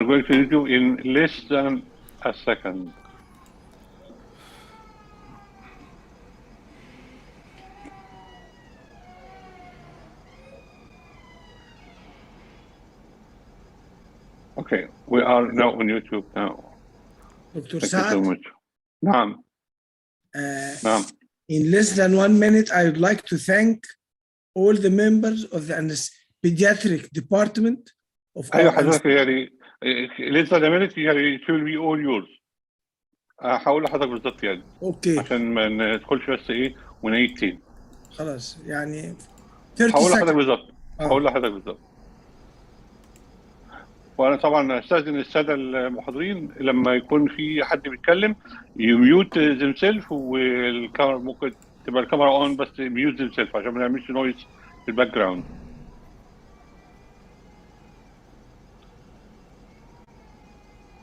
I'm going to do in less than a second. Okay, we are now on YouTube now. Dr. Thank you Saad, so much. Naam. Naam. in less than 1 minute, I would like to thank all the members of the pediatric department of ايوه our حضرتك يعني لسه زمانك يعني it will be all yours. هقول لحضرتك بالظبط يعني اوكي عشان ما ندخلش بس ايه ونعيد تاني. خلاص يعني 30 هقول لحضرتك seconds. بالظبط. هقول لحضرتك بالظبط. وانا طبعا استاذن الساده المحاضرين لما يكون في حد بيتكلم يميوت ذيم سيلف والكاميرا ممكن تبقى الكاميرا اون بس ميوت ذيم سيلف عشان ما نعملش نويز في الباك جراوند.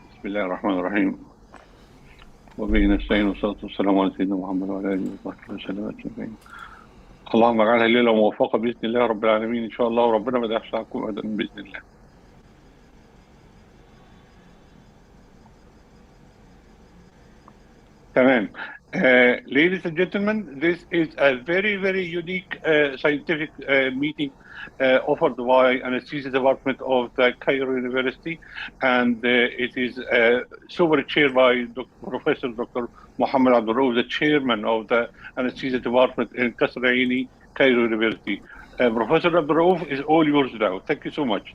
بسم الله الرحمن الرحيم. وبه نستعين والصلاه والسلام على سيدنا محمد وعلى اله وصحبه وسلم اجمعين. اللهم اجعلها الليله موفقه باذن الله رب العالمين ان شاء الله وربنا ما يضيعش عنكم ابدا باذن الله. تمام. Ladies and gentlemen, this is a very, very unique scientific meeting offered by Anesthesia Department of the Cairo University, and it is super chaired by Professor Dr. Mohammed Abdul, the chairman of the Anesthesia Department in Qasr Aini, Cairo University. Professor Abdul is all yours now. Thank you so much.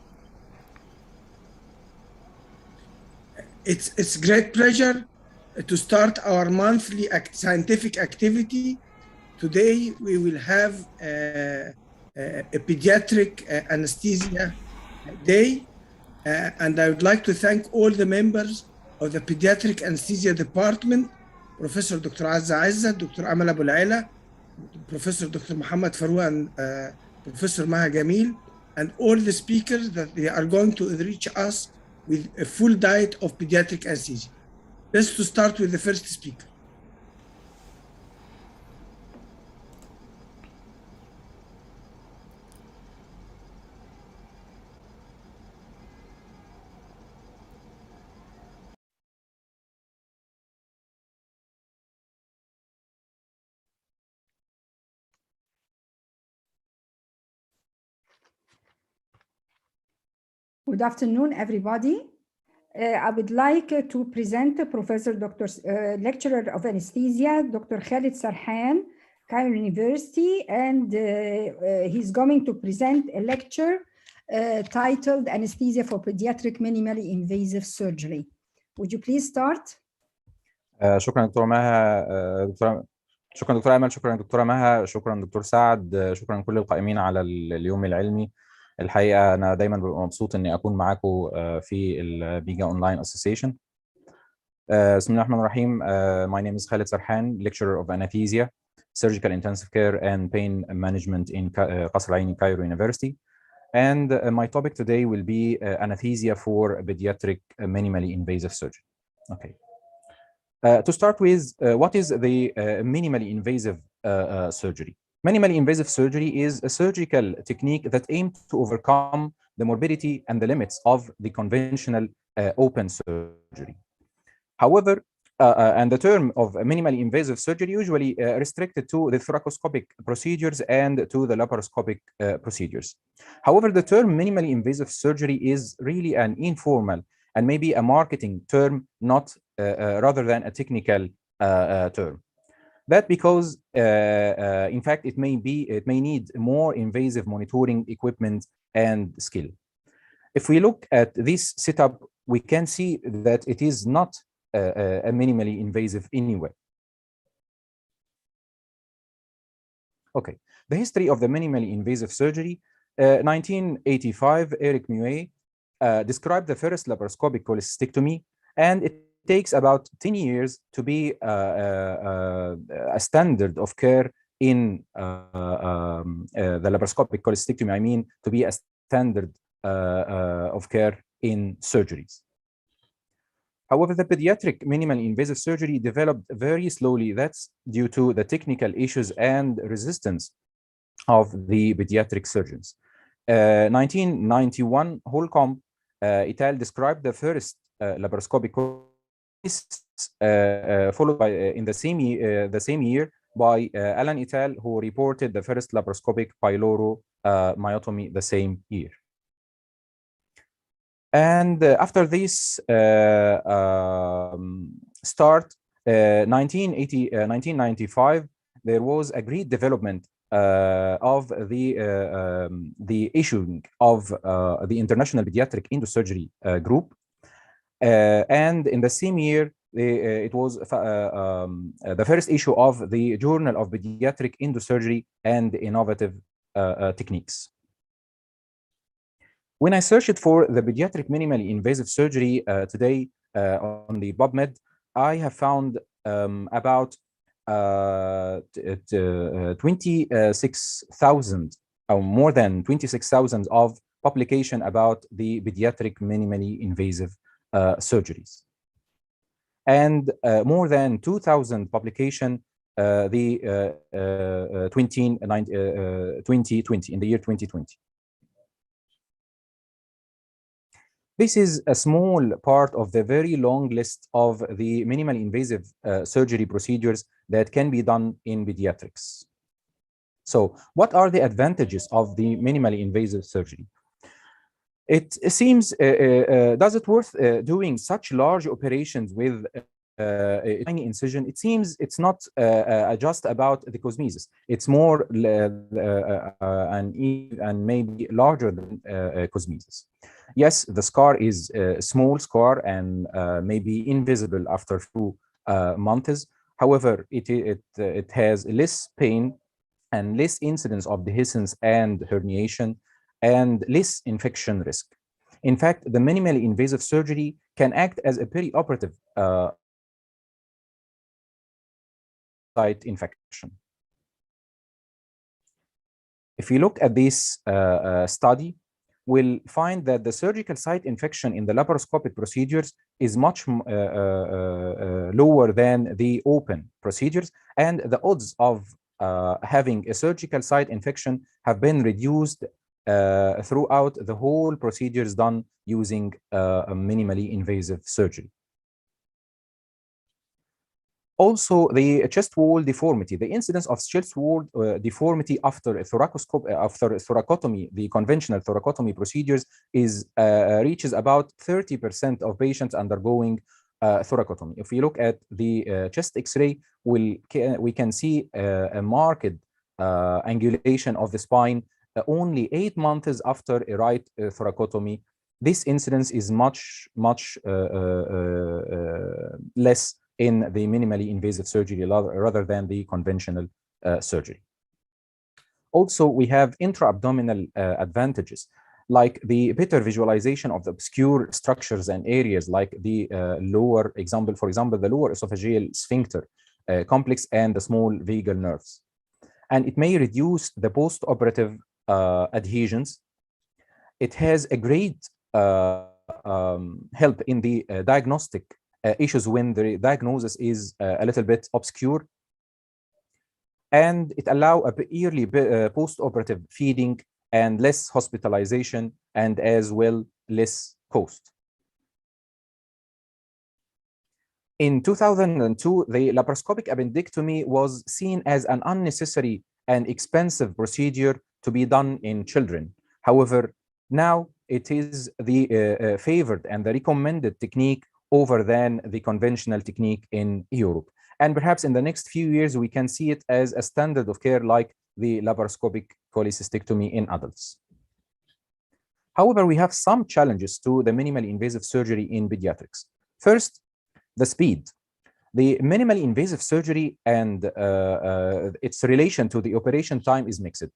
It's great pleasure to start our monthly scientific activity. Today we will have a pediatric anesthesia day, and I would like to thank all the members of the pediatric anesthesia department, Professor Dr. Azza Azza, Dr. Amal Abu Laila, Professor Dr. Muhammad Farouk, and Professor Maha Jamil, and all the speakers that they are going to enrich us with a full diet of pediatric anesthesia. Let's to start with the first speaker. Good afternoon, everybody. I would like to present Professor Dr. Lecturer of Anesthesia, Dr. Khalid Sarhan, Cairo University, and he's going to present a lecture titled Anesthesia for Pediatric Minimally Invasive Surgery. Would you please start? شكرا دكتورة مها. شكرا دكتورة أمل، شكرا دكتورة مها، شكرا دكتور سعد، شكرا كل القائمين على اليوم العلمي. الحقيقة أنا دايما ببقى مبسوط إني أكون معاكم في البيجا أونلاين أسوسيشن. بسم الله الرحمن الرحيم. My name is Khalid Sarhan, lecturer of anesthesia, surgical intensive care and pain management in Qasr Aini, Cairo University. And my topic today will be anesthesia for pediatric minimally invasive surgery. Okay. To start with, what is the minimally invasive surgery? Minimally invasive surgery is a surgical technique that aims to overcome the morbidity and the limits of the conventional open surgery. However, and the term of minimally invasive surgery usually restricted to the thoracoscopic procedures and to the laparoscopic procedures. However, the term minimally invasive surgery is really an informal and maybe a marketing term, not rather than a technical term. That because, in fact, it may need more invasive monitoring equipment and skill. If we look at this setup, we can see that it is not a minimally invasive anyway. Okay, the history of the minimally invasive surgery. 1985, Eric Muet described the first laparoscopic cholecystectomy, and it takes about 10 years to be a standard of care in the laparoscopic cholecystectomy. I mean, to be a standard of care in surgeries. However, the pediatric minimally invasive surgery developed very slowly. That's due to the technical issues and resistance of the pediatric surgeons. 1991, Holcomb et al. Described the first laparoscopic followed by in the same year by Allen et al., who reported the first laparoscopic pyloromyotomy the same year. And after this start, 1995, there was a great development of the issuing of the International Pediatric Endosurgery Group. And in the same year, it was the first issue of the Journal of Pediatric Endosurgery and Innovative Techniques. When I searched for the pediatric minimally invasive surgery today on the PubMed, I have found about 26,000 or more than 26,000 of publication about the pediatric minimally invasive surgeries, and more than 2,000 publication the 2020 in the year 2020. This is a small part of the very long list of the minimally invasive surgery procedures that can be done in pediatrics. So what are the advantages of the minimally invasive surgery? It seems, does it worth doing such large operations with a tiny incision? It seems it's not just about the cosmesis. It's more and maybe larger than cosmesis. Yes, the scar is a small scar and maybe invisible after a few months. However, it has less pain and less incidence of dehiscence and herniation and less infection risk. In fact, the minimally invasive surgery can act as a perioperative site infection. If you look at this study, we'll find that the surgical site infection in the laparoscopic procedures is much lower than the open procedures, and the odds of having a surgical site infection have been reduced throughout the whole procedures done using a minimally invasive surgery. Also, the chest wall deformity, the incidence of chest wall deformity after a thoracotomy, the conventional thoracotomy procedures is reaches about 30% of patients undergoing thoracotomy. If we look at the chest X-ray, we can see a marked angulation of the spine only 8 months after a right thoracotomy. This incidence is much less in the minimally invasive surgery rather than the conventional surgery. Also, we have intra-abdominal advantages, like the better visualization of the obscure structures and areas like the lower, for example, the lower esophageal sphincter complex and the small vagal nerves. And it may reduce the post-operative adhesions. It has a great help in the diagnostic issues when the diagnosis is a little bit obscure, and it allows a yearly post-operative feeding and less hospitalization and as well less cost. In 2002, the laparoscopic appendectomy was seen as an unnecessary and expensive procedure to be done in children. However, now it is the favored and the recommended technique over than the conventional technique in Europe. And perhaps in the next few years, we can see it as a standard of care like the laparoscopic cholecystectomy in adults. However, we have some challenges to the minimally invasive surgery in pediatrics. First, the speed. The minimally invasive surgery and its relation to the operation time is mixed.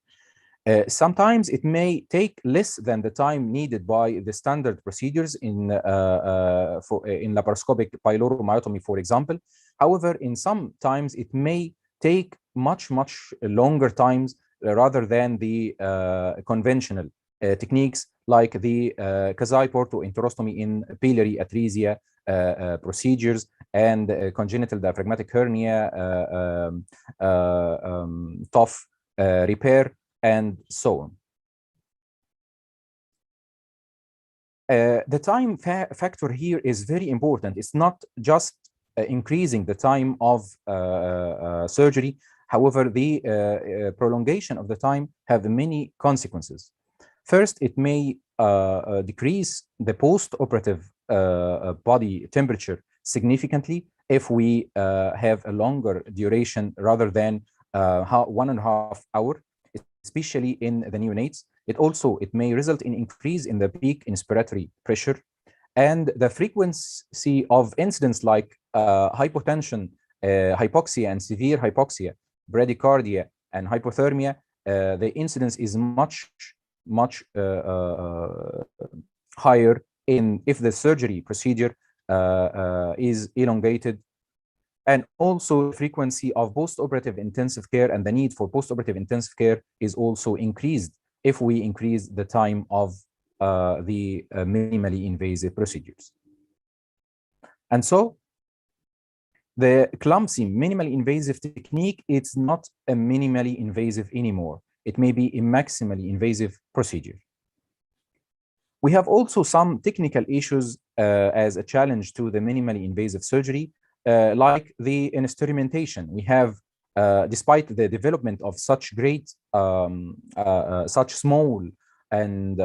Sometimes it may take less than the time needed by the standard procedures in laparoscopic pyloromyotomy, for example. However, in some times it may take much longer times rather than the conventional techniques like the Kasai-Porto enterostomy in biliary atresia procedures and congenital diaphragmatic hernia, TOF repair, and so on. The time factor here is very important. It's not just increasing the time of surgery. However, the prolongation of the time have many consequences. First, it may decrease the post-operative body temperature significantly if we have a longer duration rather than 1.5 hours, especially in the neonates. It may result in increase in the peak inspiratory pressure, and the frequency of incidents like hypotension, hypoxia, and severe hypoxia, bradycardia, and hypothermia. The incidence is much higher if the surgery procedure is elongated. And also the frequency of post-operative intensive care and the need for post-operative intensive care is also increased if we increase the time of the minimally invasive procedures. And so the clumsy minimally invasive technique, it's not a minimally invasive anymore. It may be a maximally invasive procedure. We have also some technical issues as a challenge to the minimally invasive surgery, like the instrumentation. We have, despite the development of such great, such small and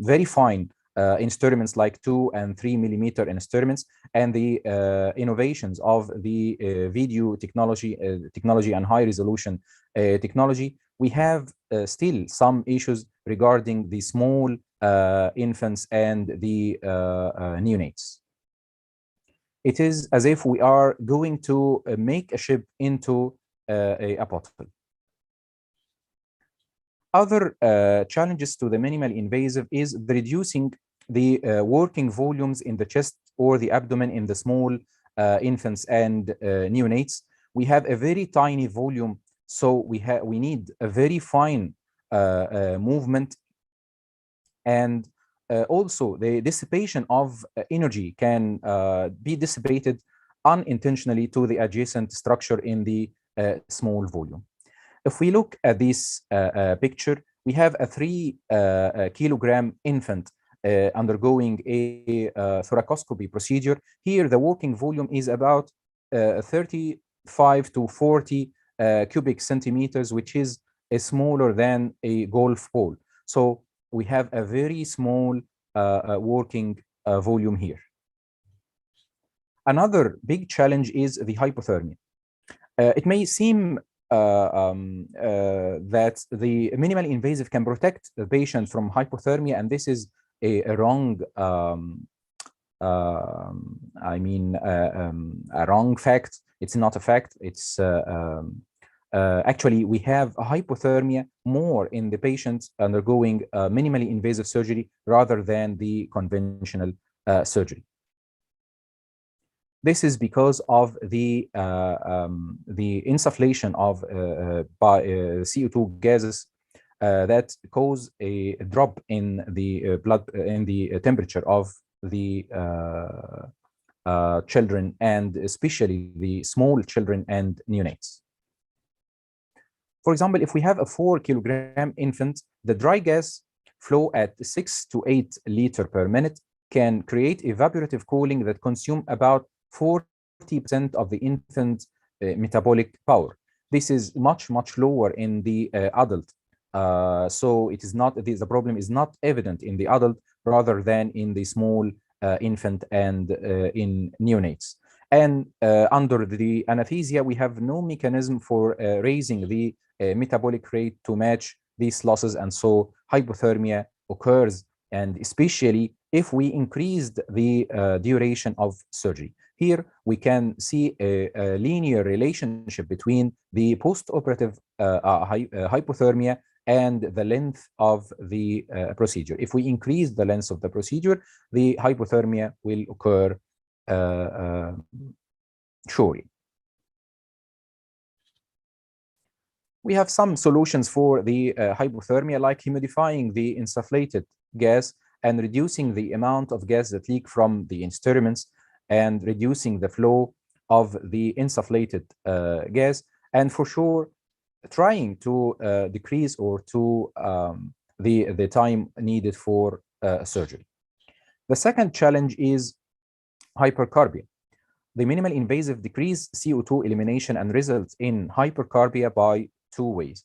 very fine instruments like 2 and 3 millimeter instruments, and the innovations of the video technology and high resolution technology, we have still some issues regarding the small infants and the neonates. It is as if we are going to make a ship into a bottle. Other challenges to the minimally invasive is the reducing the working volumes in the chest or the abdomen in the small infants and neonates. We have a very tiny volume, so we need a very fine movement, and also the dissipation of energy can be dissipated unintentionally to the adjacent structure in the small volume. If we look at this picture, we have a 3 kilogram infant undergoing a thoracoscopy procedure. Here, the working volume is about 35 to 40 cubic centimeters, which is smaller than a golf ball. So we have a very small working volume here. Another big challenge is the hypothermia. It may seem that the minimally invasive can protect the patient from hypothermia, and this is a wrong, a wrong fact. It's not a fact. It's actually, we have a hypothermia more in the patients undergoing minimally invasive surgery rather than the conventional surgery. This is because of the insufflation of CO2 gases that cause a drop in the blood, in the temperature of the children, and especially the small children and neonates. For example, if we have a 4 kilogram infant, the dry gas flow at 6 to 8 liters per minute can create evaporative cooling that consume about 40% of the infant metabolic power. This is much lower in the adult. So it is not, the problem is not evident in the adult rather than in the small infant and in neonates. And under the anesthesia, we have no mechanism for raising the metabolic rate to match these losses, and so hypothermia occurs, and especially if we increased the duration of surgery. Here we can see a linear relationship between the post-operative hypothermia and the length of the procedure. If we increase the length of the procedure, the hypothermia will occur surely. We have some solutions for the hypothermia, like humidifying the insufflated gas and reducing the amount of gas that leak from the instruments, and reducing the flow of the insufflated gas, and for sure trying to decrease or to the time needed for surgery. The second challenge is hypercarbia. The minimal invasive decrease CO2 elimination and results in hypercarbia by two ways.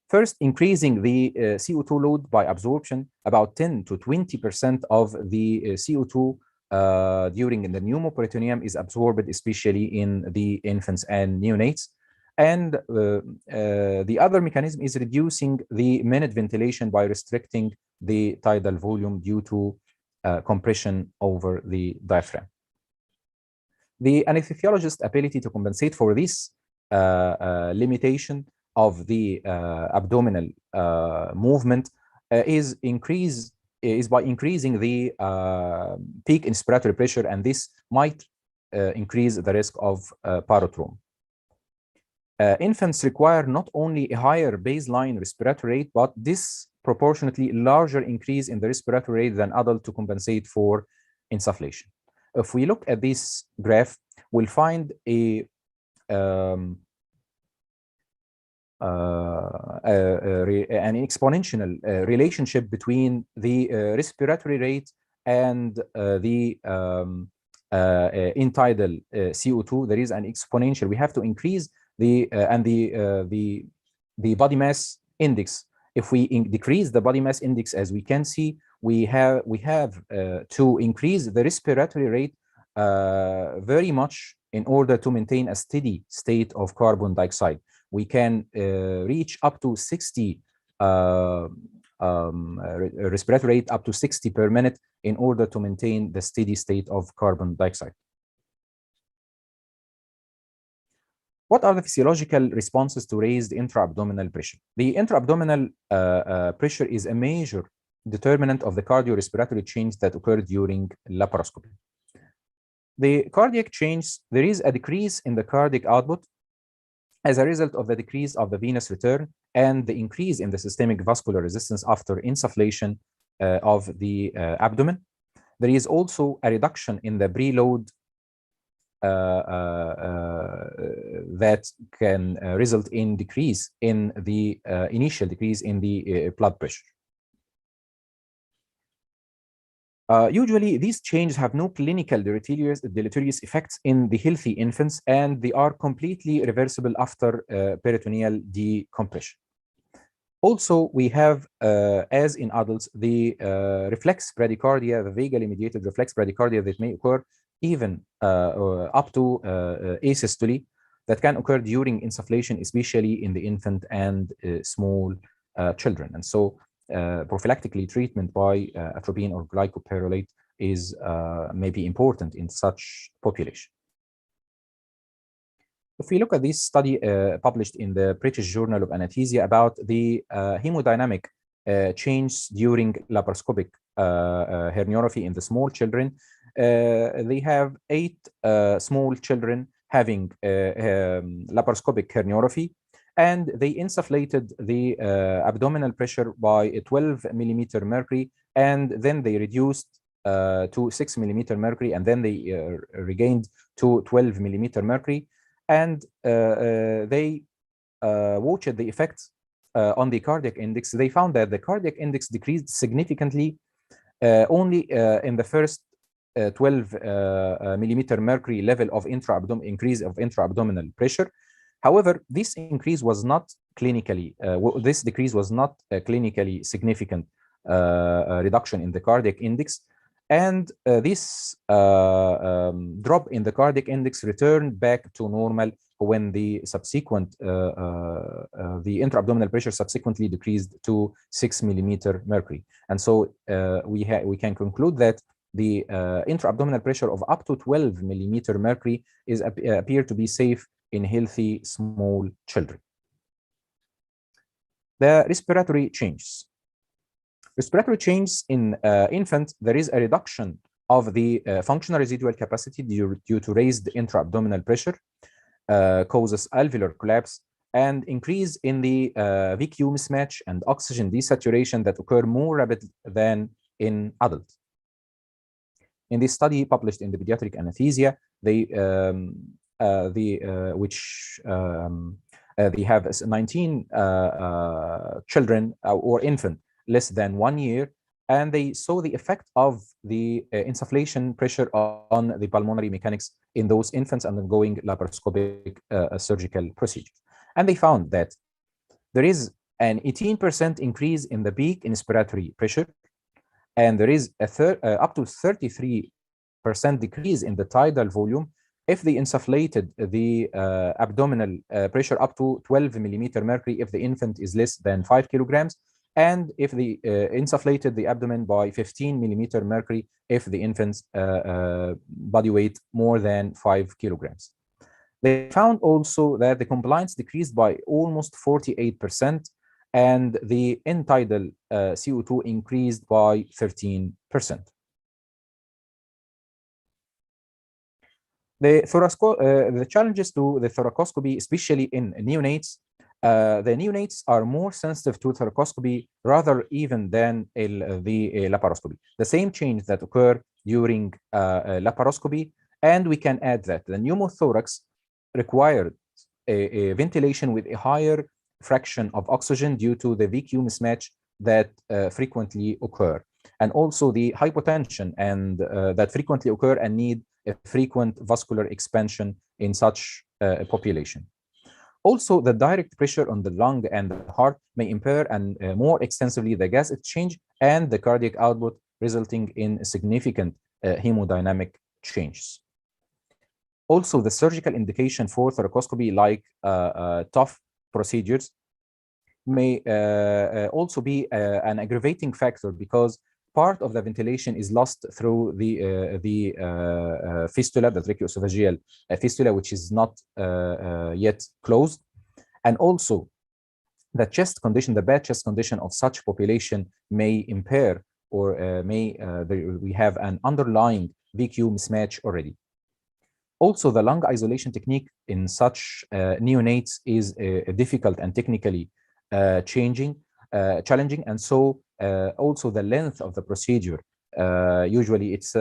First, increasing the CO2 load by absorption. About 10 to 20% of the CO2 during the pneumoperitoneum is absorbed, especially in the infants and neonates. And the other mechanism is reducing the minute ventilation by restricting the tidal volume due to compression over the diaphragm. The anesthesiologist's ability to compensate for this limitation of the abdominal movement is by increasing the peak inspiratory pressure, and this might increase the risk of parotrauma. Infants require not only a higher baseline respiratory rate, but disproportionately larger increase in the respiratory rate than adults to compensate for insufflation. If we look at this graph, we'll find an exponential relationship between the respiratory rate and the end-tidal CO2. There is an exponential. We have to increase the body mass index. If we decrease the body mass index, as we can see, we have to increase the respiratory rate very much in order to maintain a steady state of carbon dioxide. We can reach up to 60 respiratory rate up to 60 per minute in order to maintain the steady state of carbon dioxide. What are the physiological responses to raised intra-abdominal pressure? The intra-abdominal pressure is a major determinant of the cardiorespiratory change that occurred during laparoscopy. The cardiac change, there is a decrease in the cardiac output as a result of the decrease of the venous return and the increase in the systemic vascular resistance after insufflation of the abdomen. There is also a reduction in the preload that can result in decrease in the initial decrease in the blood pressure. Usually, these changes have no clinical deleterious effects in the healthy infants, and they are completely reversible after peritoneal decompression. Also, we have, as in adults, the reflex bradycardia, the vagally mediated reflex bradycardia that may occur even up to asystole, that can occur during insufflation, especially in the infant and small children. And so prophylactically treatment by atropine or glycopyrrolate is maybe important in such population. If we look at this study published in the British Journal of Anesthesia about the hemodynamic change during laparoscopic herniorrhaphy in the small children, they have 8 small children having laparoscopic herniorrhaphy, and they insufflated the abdominal pressure by 12 millimeter mercury, and then they reduced to 6 millimeter mercury, and then they regained to 12 millimeter mercury, and they watched the effects on the cardiac index. They found that the cardiac index decreased significantly only in the first 12 millimeter mercury level of increase of intra-abdominal pressure. However, this increase was not clinically, this decrease was not a clinically significant reduction in the cardiac index. And this drop in the cardiac index returned back to normal when the subsequent, the intra-abdominal pressure subsequently decreased to 6 millimeter mercury. And so we can conclude that the intra-abdominal pressure of up to 12 millimeter mercury appear to be safe in healthy small children. The respiratory changes. Respiratory changes in infants, there is a reduction of the functional residual capacity due to raised intra-abdominal pressure, causes alveolar collapse, and increase in the VQ mismatch and oxygen desaturation that occur more rapid than in adults. In this study published in the Pediatric Anesthesia, they have 19 children or infant less than 1 year, and they saw the effect of the insufflation pressure on the pulmonary mechanics in those infants undergoing laparoscopic surgical procedures. And they found that there is an 18% increase in the peak inspiratory pressure, and there is up to 33% decrease in the tidal volume if they insufflated the abdominal pressure up to 12 millimeter mercury if the infant is less than 5 kilograms, and if they insufflated the abdomen by 15 millimeter mercury if the infant's body weight more than 5 kilograms. They found also that the compliance decreased by almost 48%, and the end-tidal CO2 increased by 13%. The challenges to the thoracoscopy, especially in neonates, the neonates are more sensitive to thoracoscopy rather even than the laparoscopy. The same change that occur during laparoscopy, and we can add that the pneumothorax required a ventilation with a higher fraction of oxygen due to the VQ mismatch that frequently occur, and also the hypotension and that frequently occur and need a frequent vascular expansion in such a population. Also, the direct pressure on the lung and the heart may impair and more extensively the gas exchange and the cardiac output, resulting in significant hemodynamic changes. Also, the surgical indication for thoracoscopy, like tough procedures, may also be an aggravating factor because part of the ventilation is lost through the fistula, the tracheoesophageal fistula, which is not yet closed. And also the chest condition, the bad chest condition of such population may impair or we have an underlying VQ mismatch already. Also, the lung isolation technique in such neonates is difficult and technically challenging, and so also the length of the procedure. Usually, it's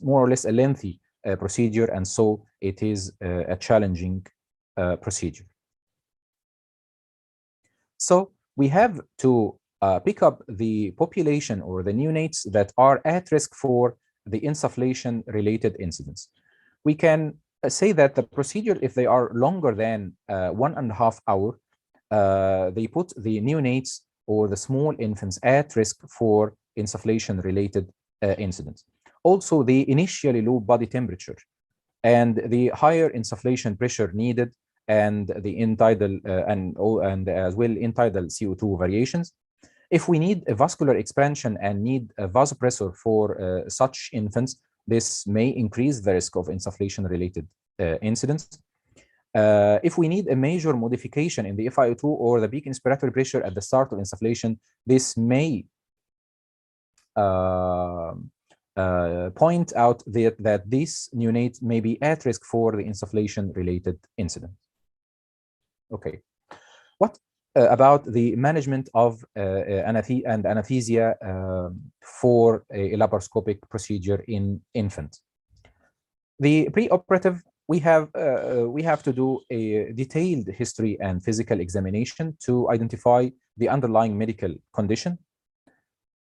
more or less a lengthy procedure, and so it is a challenging procedure. So we have to pick up the population or the neonates that are at risk for the insufflation-related incidents. We can say that the procedure, if they are longer than 1.5 hours, they put the neonates or the small infants at risk for insufflation-related incidents. Also, the initially low body temperature and the higher insufflation pressure needed, and the end-tidal and as well end-tidal CO2 variations. If we need a vascular expansion and need a vasopressor for such infants, this may increase the risk of insufflation-related incidents. If we need a major modification in the FiO2 or the peak inspiratory pressure at the start of insufflation, this may point out that this neonate may be at risk for the insufflation-related incident. Okay, what about the management of anesthesia for a laparoscopic procedure in infant? The pre-operative, we have to do a detailed history and physical examination to identify the underlying medical condition.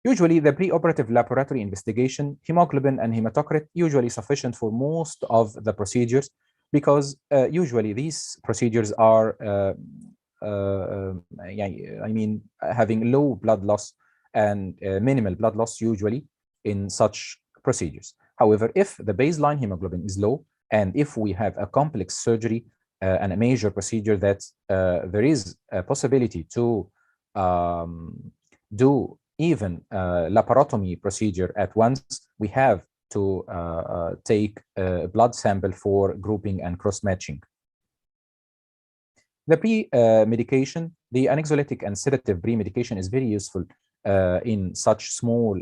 Usually, the pre-operative laboratory investigation, hemoglobin and hematocrit, usually sufficient for most of the procedures, because usually these procedures are having low blood loss and minimal blood loss usually in such procedures. However, if the baseline hemoglobin is low, and if we have a complex surgery and a major procedure that there is a possibility to do even laparotomy procedure at once, we have to take a blood sample for grouping and cross-matching. The pre-medication, the anxiolytic and sedative pre-medication is very useful in such small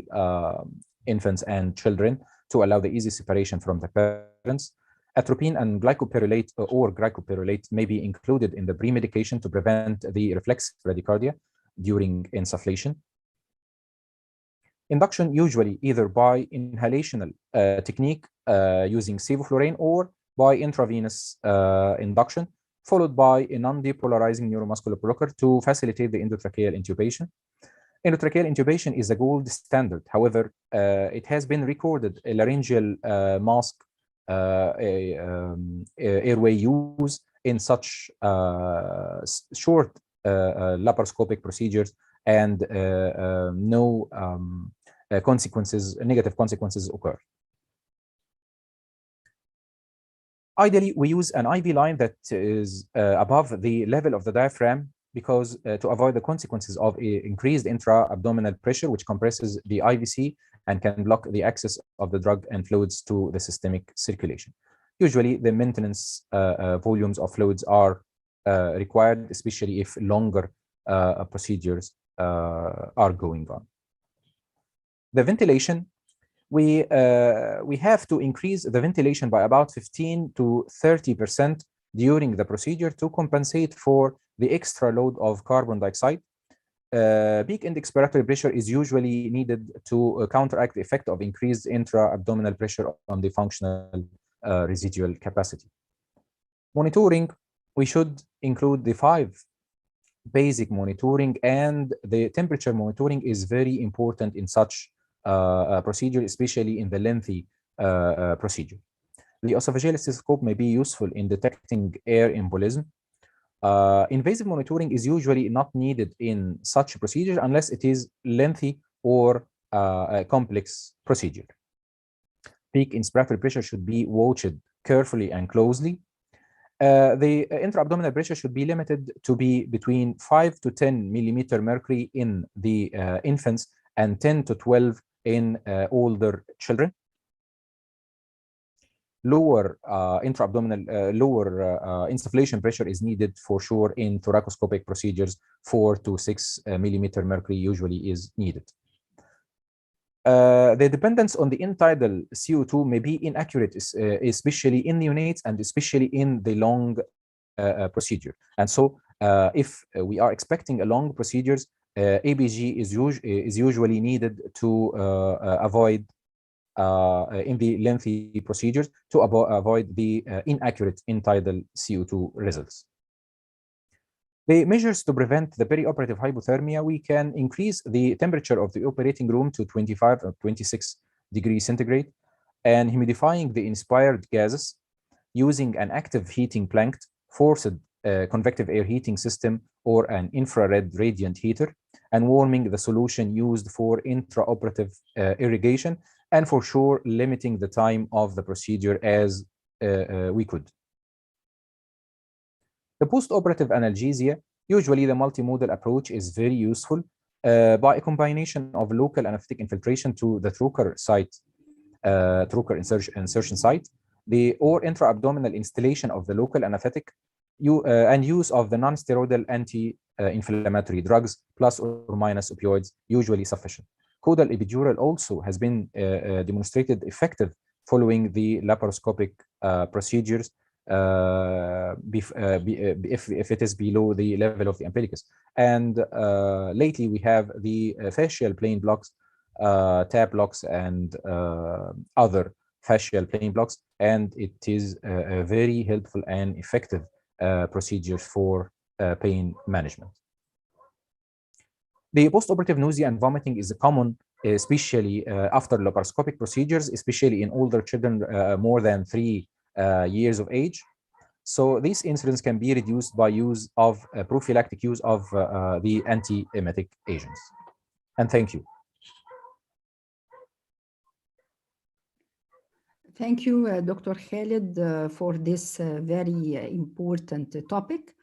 infants and children to allow the easy separation from the parents. Atropine and glycopyrrolate or glycopyrrolate may be included in the pre-medication to prevent the reflex bradycardia during insufflation. Induction usually either by inhalational technique using sevoflurane or by intravenous induction, followed by a non-depolarizing neuromuscular blocker to facilitate the endotracheal intubation. Endotracheal intubation is a gold standard. However, it has been recorded a laryngeal mask airway use in such short laparoscopic procedures, and no negative consequences occur. Ideally, we use an IV line that is above the level of the diaphragm, because to avoid the consequences of increased intra-abdominal pressure, which compresses the IVC and can block the access of the drug and fluids to the systemic circulation. Usually, the maintenance volumes of fluids are required, especially if longer procedures are going on. The ventilation, we have to increase the ventilation by about 15 to 30% during the procedure to compensate for the extra load of carbon dioxide. Peak end expiratory pressure is usually needed to counteract the effect of increased intra-abdominal pressure on the functional residual capacity. Monitoring, we should include the 5 basic monitoring, and the temperature monitoring is very important in such procedure, especially in the lengthy procedure. The esophageal stethoscope may be useful in detecting air embolism. Invasive monitoring is usually not needed in such procedure unless it is lengthy or a complex procedure. Peak inspiratory pressure should be watched carefully and closely. The intra-abdominal pressure should be limited to be between 5 to 10 millimeter mercury in the infants and 10 to 12 in older children. Lower intra-abdominal, lower insufflation pressure is needed for sure in thoracoscopic procedures. 4 to 6 millimeter mercury usually is needed. The dependence on the end-tidal CO2 may be inaccurate, especially in neonates and especially in the long procedure. And so if we are expecting a long procedures, ABG is usually needed to avoid in the lengthy procedures to avoid the inaccurate end-tidal CO2 results. The measures to prevent the perioperative hypothermia, we can increase the temperature of the operating room to 25 or 26 degrees centigrade, and humidifying the inspired gases using an active heating plank, forced convective air heating system, or an infrared radiant heater, and warming the solution used for intraoperative irrigation, and for sure limiting the time of the procedure as we could. The post-operative analgesia, usually the multimodal approach is very useful by a combination of local anesthetic infiltration to the trocar site, trocar insertion site, or intra-abdominal installation of the local anesthetic, and use of the non-steroidal anti-inflammatory drugs plus or minus opioids, usually sufficient. Caudal epidural also has been demonstrated effective following the laparoscopic procedures if it is below the level of the umbilicus. And lately we have the fascial plane blocks, TAP blocks, and other fascial plane blocks, and it is a very helpful and effective procedure for pain management. The postoperative nausea and vomiting is common, especially after laparoscopic procedures, especially in older children more than 3 years of age. So these incidents can be reduced by use of prophylactic use of the antiemetic agents. And thank you. Thank you, Dr. Khalid, for this very important topic.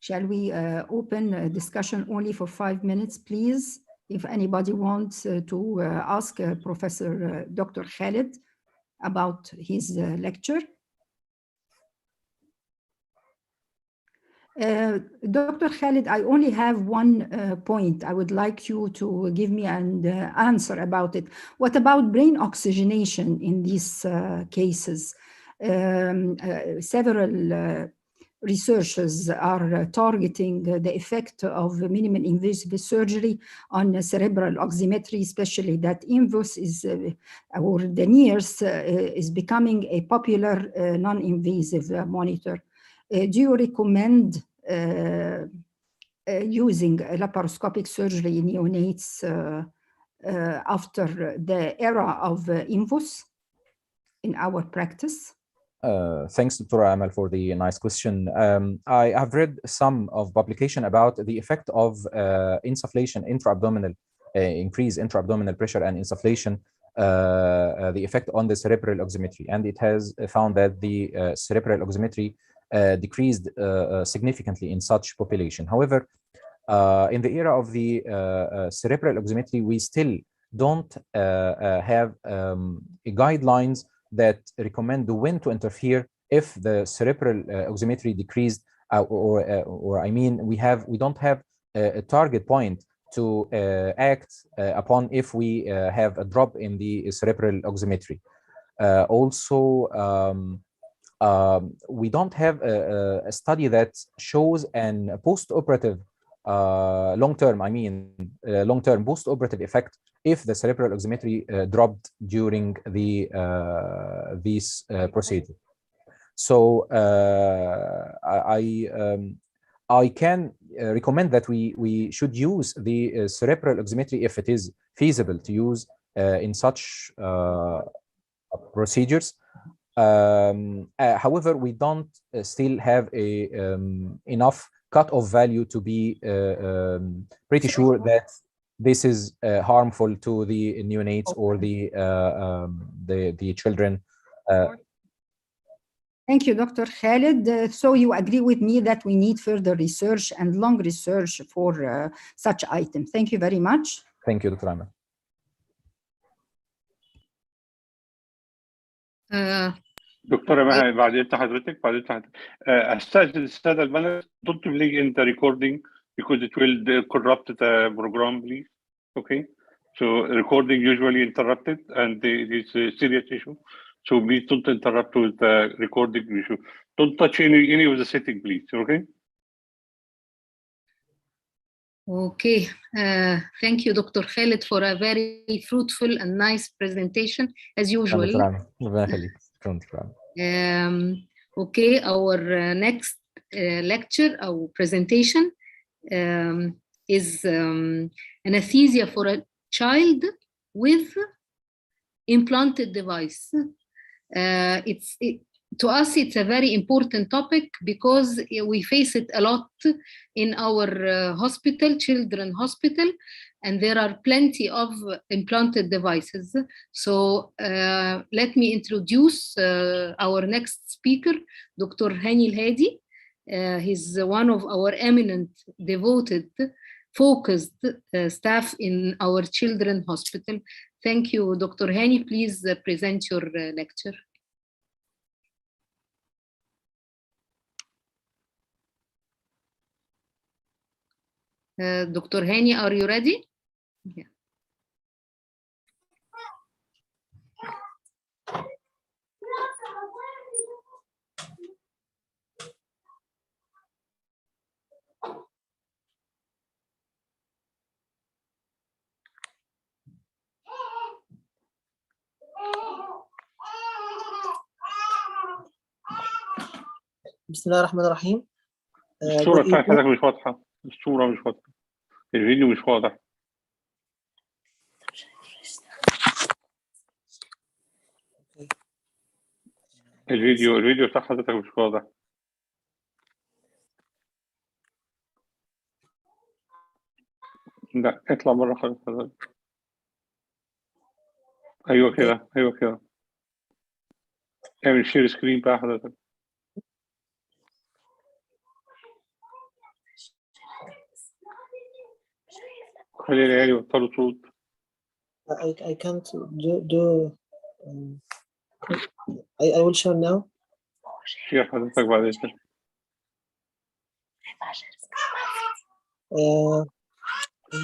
Shall we open a discussion only for 5 minutes, please? If anybody wants to ask Professor Dr. Khalid about his lecture. Dr. Khalid, I only have one point. I would like you to give me an answer about it. What about brain oxygenation in these cases? Several researchers are targeting the effect of minimal invasive surgery on cerebral oximetry, especially that INVOS is, or the NIRS is becoming a popular non-invasive monitor. Do you recommend using laparoscopic surgery in neonates after the era of INVUS in our practice? Thanks, Dr. Amal, for the nice question. I have read some of publication about the effect of insufflation, intra-abdominal, increased intra-abdominal pressure and insufflation, the effect on the cerebral oximetry. And it has found that the cerebral oximetry decreased significantly in such population. However, in the era of the cerebral oximetry, we still don't have guidelines that recommend when to interfere if the cerebral oximetry decreased, or I mean, we don't have a target point to act upon if we have a drop in the cerebral oximetry. Also, we don't have a study that shows an post-operative long-term, long-term post-operative effect if the cerebral oximetry dropped during this procedure. So I can recommend that we should use the cerebral oximetry if it is feasible to use in such procedures. However, we don't still have enough cut-off value to be pretty sure that this is harmful to the neonates or the children. Thank you, Dr. Khalid. So you agree with me that we need further research and long research for such items. Thank you very much. Thank you, Dr. Amal. دكتورة مها بعد إذن حضرتك أستاذن السادة البنات don't play in the recording because it will corrupt the program, please. Okay, so recording usually interrupted and this serious issue. So please don't interrupt with the recording issue. Don't touch any of the setting, please. Okay. Okay, thank you, Dr. Khalid, for a very fruitful and nice presentation, as usual. Okay, our next lecture, our presentation is anesthesia for a child with implanted device. To us, it's a very important topic because we face it a lot in our hospital, children hospital, and there are plenty of implanted devices. So let me introduce our next speaker, Dr. Hani Al-Hadi. He's one of our eminent, devoted, focused staff in our children hospital. Thank you, Dr. Hani. Please present your lecture. Dr. Hani, are you ready? Yeah. بسم الله الرحمن الرحيم. الصورة بتاعت حضرتك مش واضحة. الصورة مش واضحة. الفيديو مش واضح. الفيديو بتاع حضرتك مش واضح. لا اطلع بره خالص. ايوه كده، ايوه كده. اعمل شير سكرين بقى حضرتك. خلي العيال يبطلوا صوت. I can't do I will show now. شير حضرتك بعد إذنك.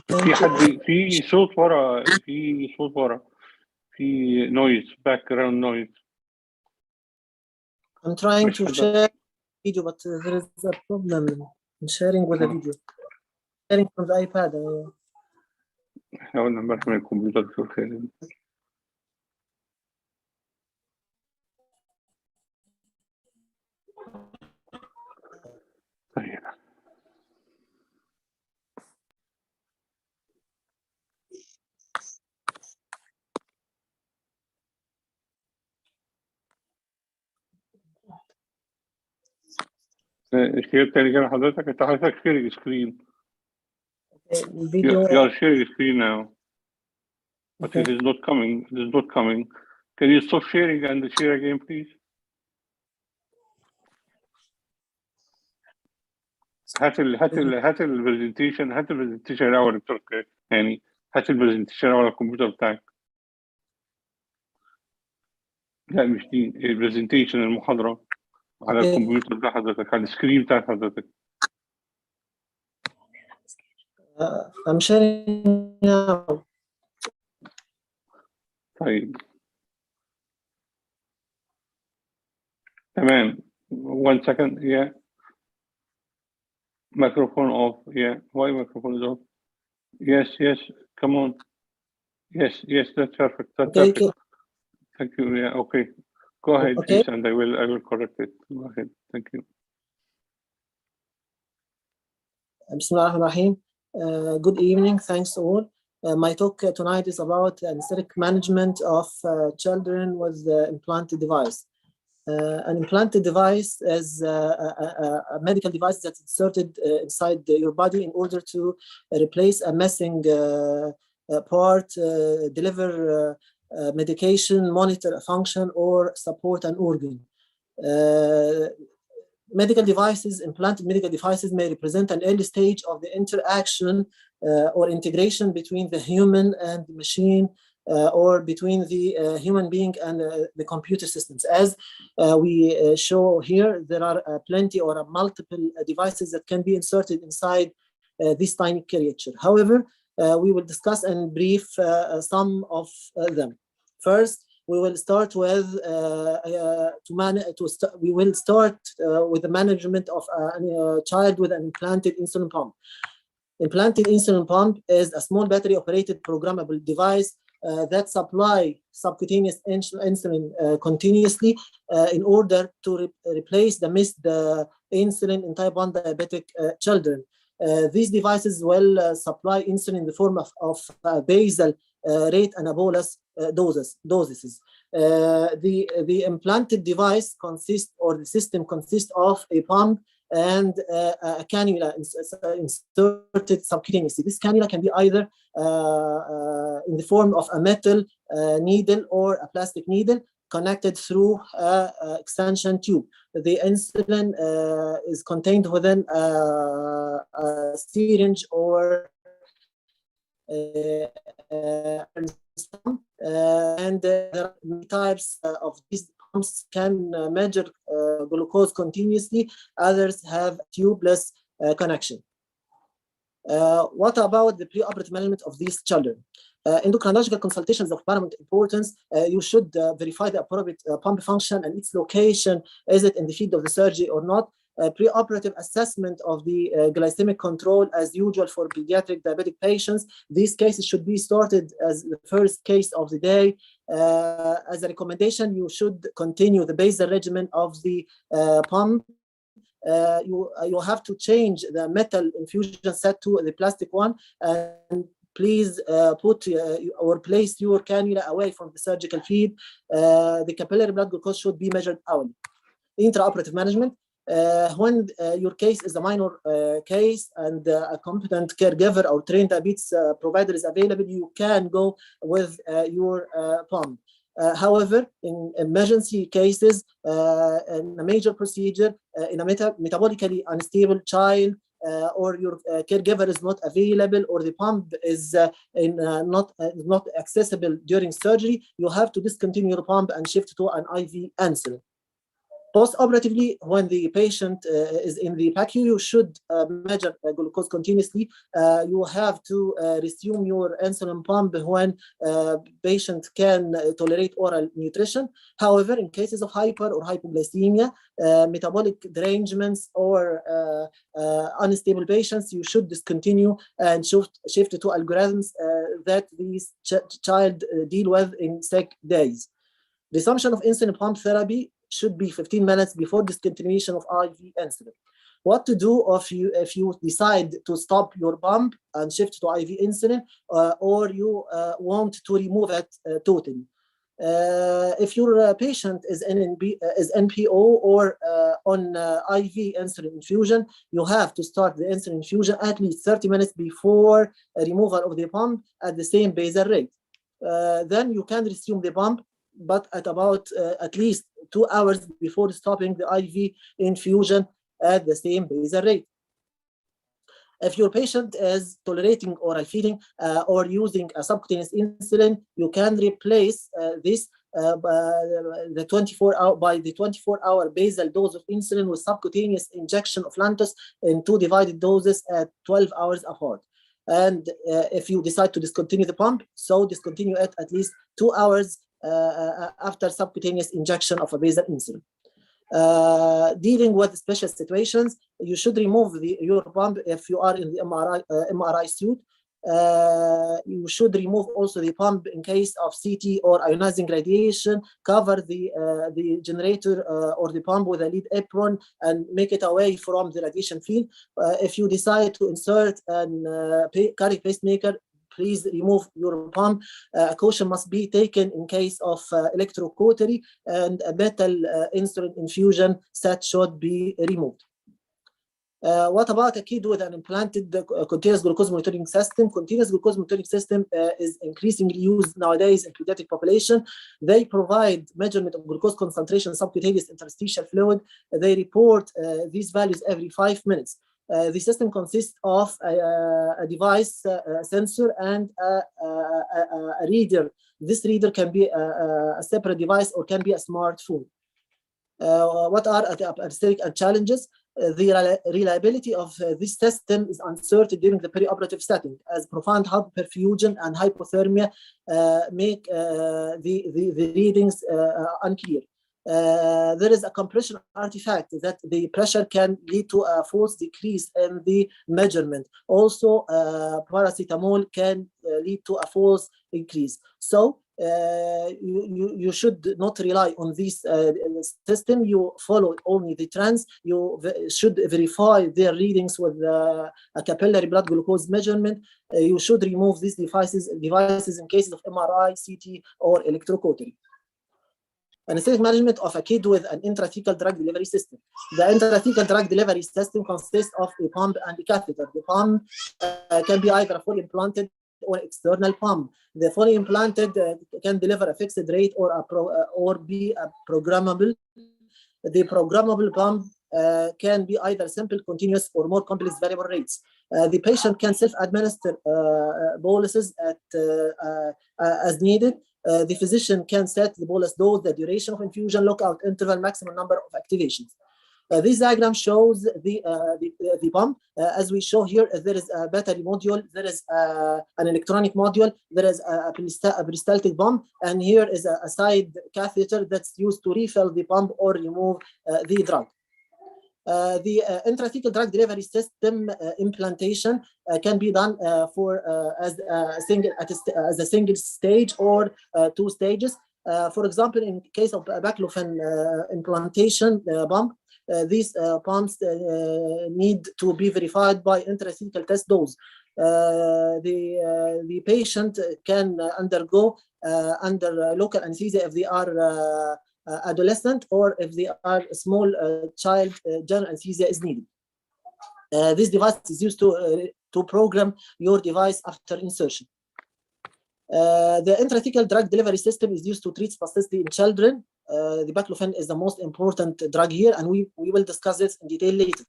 في حد في صوت ورا، في noise, background noise. I'm trying to share video, but there is a problem in sharing with the video. Sharing from the iPad. احنا قلنا امبارح من الكمبيوتر في الخير. طيب شير تاني كده حضرتك، انت حضرتك sharing screen. Video. You are sharing screen now. But Okay. it is not coming. It is not coming. Can you stop sharing and share again, please? هات البرزنتيشن الاول دكتور يعني هات البرزنتيشن الاول على الكمبيوتر بتاعك. لا مش دي البرزنتيشن المحاضرة على الكمبيوتر بتاع حضرتك، على السكرين بتاع حضرتك. I'm sharing now. طيب تمام. 1 second. Yeah. Microphone off. Yeah. Why microphone is off? Yes. Come on. Yes. That's perfect. Perfect. Thank you. Yeah. Okay. Go ahead, please, and I will correct it. Go ahead. Thank you. Bismillahirrahmanirrahim. Good evening. Thanks all. My talk tonight is about anesthetic management of children with implanted device. An implanted device is a medical device that's inserted inside your body in order to replace a missing part, deliver medication, monitor a function, or support an organ. Medical devices, implanted medical devices may represent an early stage of the interaction or integration between the human and the machine, or between the human being and the computer systems. As we show here, there are plenty or multiple devices that can be inserted inside this tiny creature. However, we will discuss and brief some of them. First, we will start with the management of a child with an implanted insulin pump. Implanted insulin pump is a small battery-operated programmable device that supply subcutaneous insulin continuously in order to replace the missed insulin in type 1 diabetic children. These devices will supply insulin in the form of basal rate and a bolus doses. The implanted device the system consists of a pump and a cannula inserted subcutaneously. This cannula can be either in the form of a metal needle or a plastic needle connected through an extension tube. The insulin is contained within a syringe or and there are many types of these pumps can measure glucose continuously. Others have tubeless connection. What about the pre-operative management of these children? Endocrinological consultations of paramount importance. You should verify the appropriate pump function and its location. Is it in the field of the surgery or not? Pre-operative assessment of the glycemic control as usual for pediatric diabetic patients. These cases should be started as the first case of the day. As a recommendation, you should continue the basal regimen of the pump. You have to change the metal infusion set to the plastic one, and please put or place your cannula away from the surgical feed. The capillary blood glucose should be measured hourly. Intra-operative management. When your case is a minor case and a competent caregiver or trained diabetes provider is available, you can go with your pump. However, in emergency cases, in a major procedure, in a metabolically unstable child, or your caregiver is not available, or the pump is not accessible during surgery, you have to discontinue your pump and shift to an IV insulin. Post-operatively, when the patient is in the PACU, you should measure glucose continuously. You have to resume your insulin pump when patient can tolerate oral nutrition. However, in cases of hyper or hypoglycemia, metabolic derangements, or unstable patients, you should discontinue and shift to algorithms that these child deal with in sick days. Resumption of insulin pump therapy should be 15 minutes before discontinuation of IV insulin. What to do if you decide to stop your pump and shift to IV insulin, or you want to remove it totally? If your patient is NPO or on IV insulin infusion, you have to start the insulin infusion at least 30 minutes before removal of the pump at the same basal rate. Then you can resume the pump, but at about at least 2 hours before stopping the IV infusion at the same basal rate. If your patient is tolerating oral feeding or using a subcutaneous insulin, you can replace this the 24-hour basal dose of insulin with subcutaneous injection of Lantus in 2 divided doses at 12 hours apart. And if you decide to discontinue the pump, so discontinue it at least 2 hours after subcutaneous injection of a basal insulin. Dealing with special situations, you should remove your pump if you are in the MRI suite. You should remove also the pump in case of CT or ionizing radiation. Cover the generator or the pump with a lead apron and make it away from the radiation field. If you decide to insert an cardiac pacemaker, please remove your pump. Caution must be taken in case of electrocautery, and a metal insulin infusion set should be removed. What about a kid with an implanted continuous glucose monitoring system? Continuous glucose monitoring system is increasingly used nowadays in pediatric population. They provide measurement of glucose concentration, subcutaneous interstitial fluid. They report these values every 5 minutes. The system consists of a device, a sensor, and a reader. This reader can be a separate device or can be a smartphone. What are the anesthetic challenges? The reliability of this system is uncertain during the perioperative setting, as profound hyperperfusion and hypothermia make the readings unclear. There is a compression artifact that the pressure can lead to a false decrease in the measurement. Also, paracetamol can lead to a false increase. So you should not rely on this system. You follow only the trends. You should verify their readings with a capillary blood glucose measurement. You should remove these devices in cases of MRI, CT, or electrocautery. Anesthetic management of a kid with an intrathecal drug delivery system. The intrathecal drug delivery system consists of a pump and a catheter. The pump can be either fully implanted or external pump. The fully implanted can deliver a fixed rate or be a programmable. The programmable pump can be either simple, continuous, or more complex variable rates. The patient can self-administer boluses as needed. The physician can set the bolus dose, the duration of infusion, lockout interval, maximum number of activations. This diagram shows the pump. As we show here, there is a battery module, there is an electronic module, there is a peristaltic pump, and here is a side catheter that's used to refill the pump or remove the drug. The intrathecal drug delivery system implantation can be done as a single stage or 2 stages. For example, in case of baclofen implantation pump, these pumps need to be verified by intrathecal test dose. The patient can undergo under local anesthesia if they are adolescent, or if they are a small child, general anesthesia is needed. This device is used to program your device after insertion. The intrathecal drug delivery system is used to treat spasticity in children. The baclofen is the most important drug here, and we will discuss this in detail later.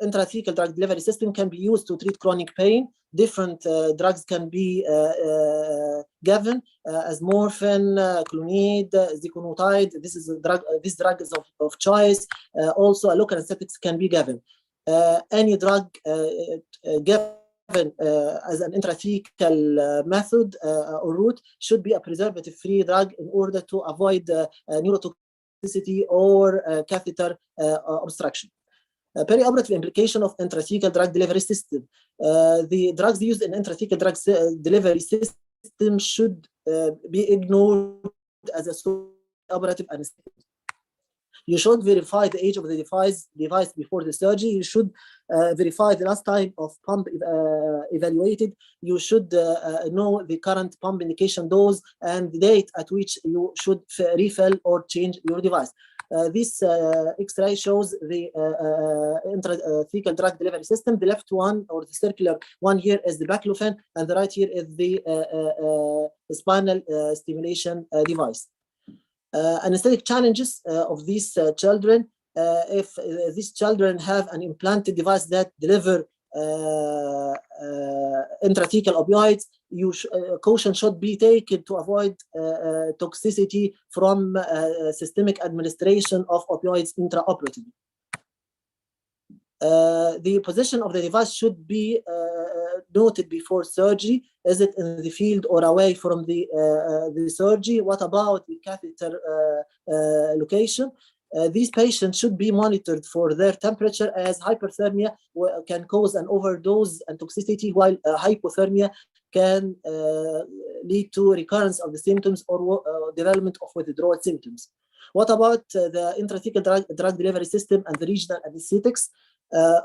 Intrathecal drug delivery system can be used to treat chronic pain. Different drugs can be given as morphine, clonide, ziconotide. This drug is of choice. Also, a local anesthetics can be given. Any drug given as an intrathecal method or route should be a preservative-free drug in order to avoid neurotoxicity or catheter obstruction. Perioperative implication of intrathecal drug delivery system. The drugs used in intrathecal drug delivery system should be ignored as a operative anesthetic. You should verify the age of the device before the surgery. You should verify the last time of pump evaluated. You should know the current pump indication dose and the date at which you should refill or change your device. This X-ray shows the intrathecal drug delivery system. The left one, or the circular one here, is the baclofen, and the right here is the spinal stimulation device. Anesthetic challenges of these children. If these children have an implanted device that deliver intrathecal opioids, caution should be taken to avoid toxicity from systemic administration of opioids intraoperatively. The position of the device should be noted before surgery. Is it in the field or away from the surgery? What about the catheter location? These patients should be monitored for their temperature, as hyperthermia can cause an overdose and toxicity, while hypothermia can lead to recurrence of the symptoms or development of withdrawal symptoms. What about the intrathecal drug delivery system and the regional anesthetics?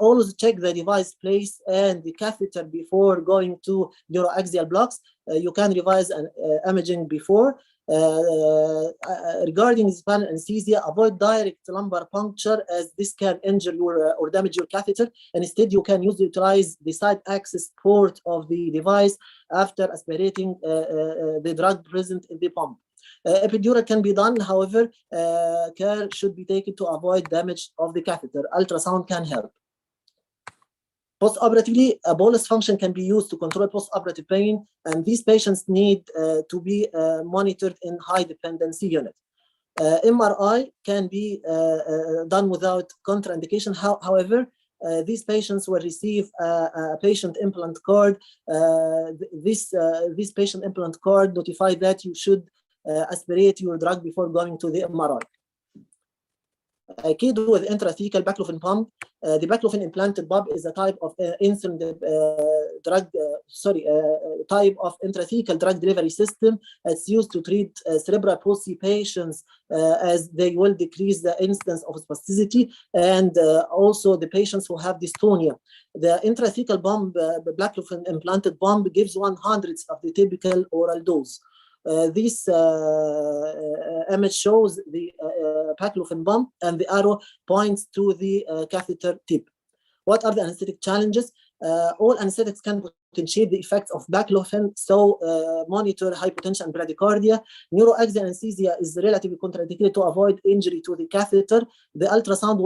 Always check the device place and the catheter before going to neuroaxial blocks. You can revise an imaging before. Regarding spinal anesthesia, avoid direct lumbar puncture, as this can injure your or damage your catheter. And instead, you can utilize the side access port of the device after aspirating the drug present in the pump. Epidural can be done, however, care should be taken to avoid damage of the catheter. Ultrasound can help. Post-operatively, a bolus function can be used to control post-operative pain, and these patients need to be monitored in high dependency unit. MRI can be done without contraindication. However, these patients will receive a patient implant card. This patient implant card notifies that you should aspirate your drug before going to the MRI. Kid with intrathecal baclofen pump. The baclofen implanted pump is a type of insulin type of intrathecal drug delivery system. It's used to treat cerebral palsy patients, as they will decrease the incidence of spasticity, and also the patients who have dystonia. The intrathecal pump, the baclofen implanted pump, gives 1/100 of the typical oral dose. This image shows the baclofen pump, and the arrow points to the catheter tip. What are the anesthetic challenges? All anesthetics can potentiate the effects of baclofen, so monitor hypotension and bradycardia. Neuroaxial anesthesia is relatively contraindicated to avoid injury to the catheter. The ultrasound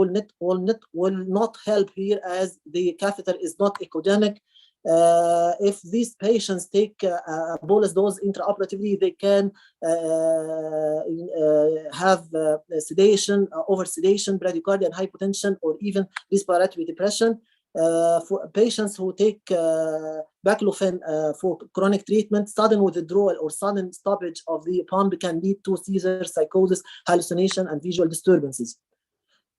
will not help here, as the catheter is not echogenic. If these patients take a bolus dose intraoperatively, they can have sedation, over-sedation, bradycardia, and hypotension, or even respiratory depression. For patients who take baclofen for chronic treatment, sudden withdrawal or sudden stoppage of the pump can lead to seizure, psychosis, hallucination, and visual disturbances.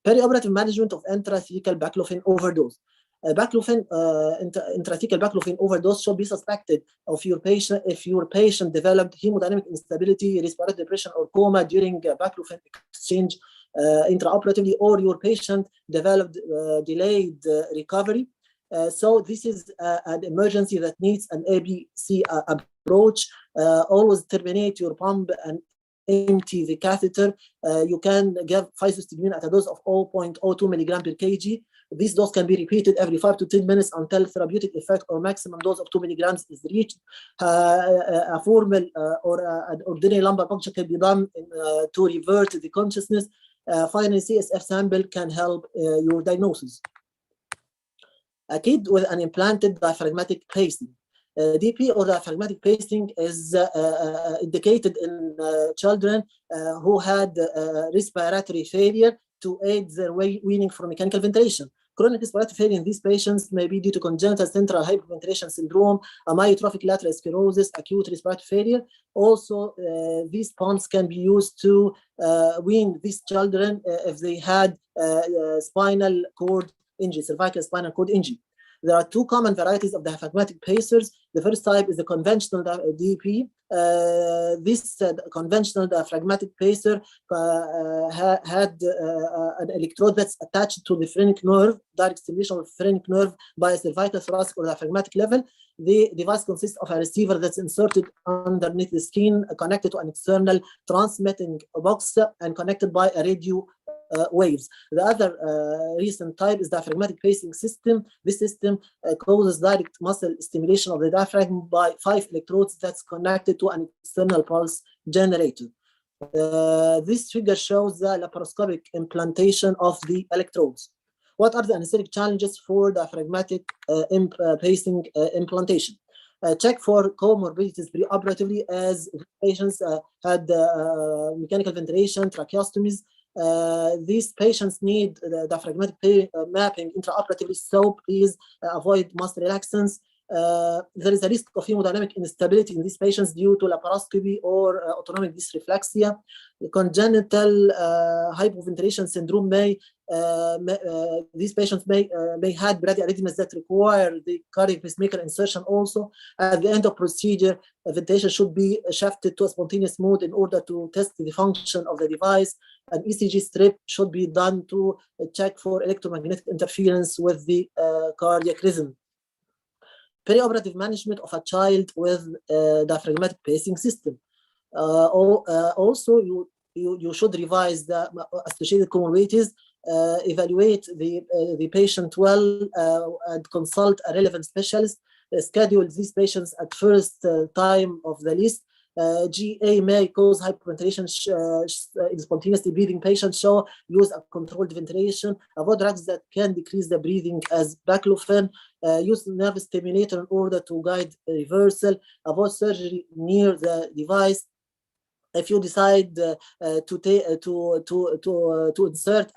Perioperative management of intrathecal baclofen overdose. Intrathecal baclofen overdose should be suspected of your patient if your patient developed hemodynamic instability, respiratory depression, or coma during baclofen exchange intraoperatively, or your patient developed delayed recovery. So this is an emergency that needs an ABC approach. Always terminate your pump and empty the catheter. You can give physostigmine at a dose of 0.02 milligram per kg. This dose can be repeated every 5 to 10 minutes until therapeutic effect or maximum dose of 2 milligrams is reached. A formal or an ordinary lumbar puncture can be done to revert the consciousness. Finally, CSF sample can help your diagnosis. A kid with an implanted diaphragmatic pacing. DP or diaphragmatic pacing is indicated in children who had respiratory failure to aid their weaning from mechanical ventilation. Chronic respiratory failure in these patients may be due to congenital central hyperventilation syndrome, amyotrophic lateral sclerosis, acute respiratory failure. Also, these pumps can be used to wean these children if they had spinal cord injury, cervical spinal cord injury. There are two common varieties of diaphragmatic pacers. The first type is the conventional DP. This conventional diaphragmatic pacer had an electrode that's attached to the phrenic nerve, direct stimulation of the phrenic nerve by a cervical, thoracic, or diaphragmatic level. The device consists of a receiver that's inserted underneath the skin, connected to an external transmitting box, and connected by a radio waves. The other recent type is diaphragmatic pacing system. This system causes direct muscle stimulation of the diaphragm by 5 electrodes that's connected to an external pulse generator. This figure shows the laparoscopic implantation of the electrodes. What are the anesthetic challenges for diaphragmatic pacing implantation? Check for comorbidities preoperatively, as patients had mechanical ventilation, tracheostomies. These patients need diaphragmatic mapping intraoperatively, so please avoid most relaxants. There is a risk of hemodynamic instability in these patients due to laparoscopy or autonomic dysreflexia. Congenital hypoventilation syndrome these patients may have bradyarrhythmias that require the cardiac pacemaker insertion also. At the end of procedure, ventilation should be shifted to a spontaneous mode in order to test the function of the device. An ECG strip should be done to check for electromagnetic interference with the cardiac rhythm. Perioperative management of a child with diaphragmatic pacing system. Also, you should revise the associated comorbidities, evaluate the patient well, and consult a relevant specialist. Schedule these patients at first time of the list. GA may cause hyperventilation in spontaneously breathing patients, so use a controlled ventilation. Avoid drugs that can decrease the breathing, as baclofen. Use nerve stimulator in order to guide reversal. Avoid surgery near the device. If you decide to insert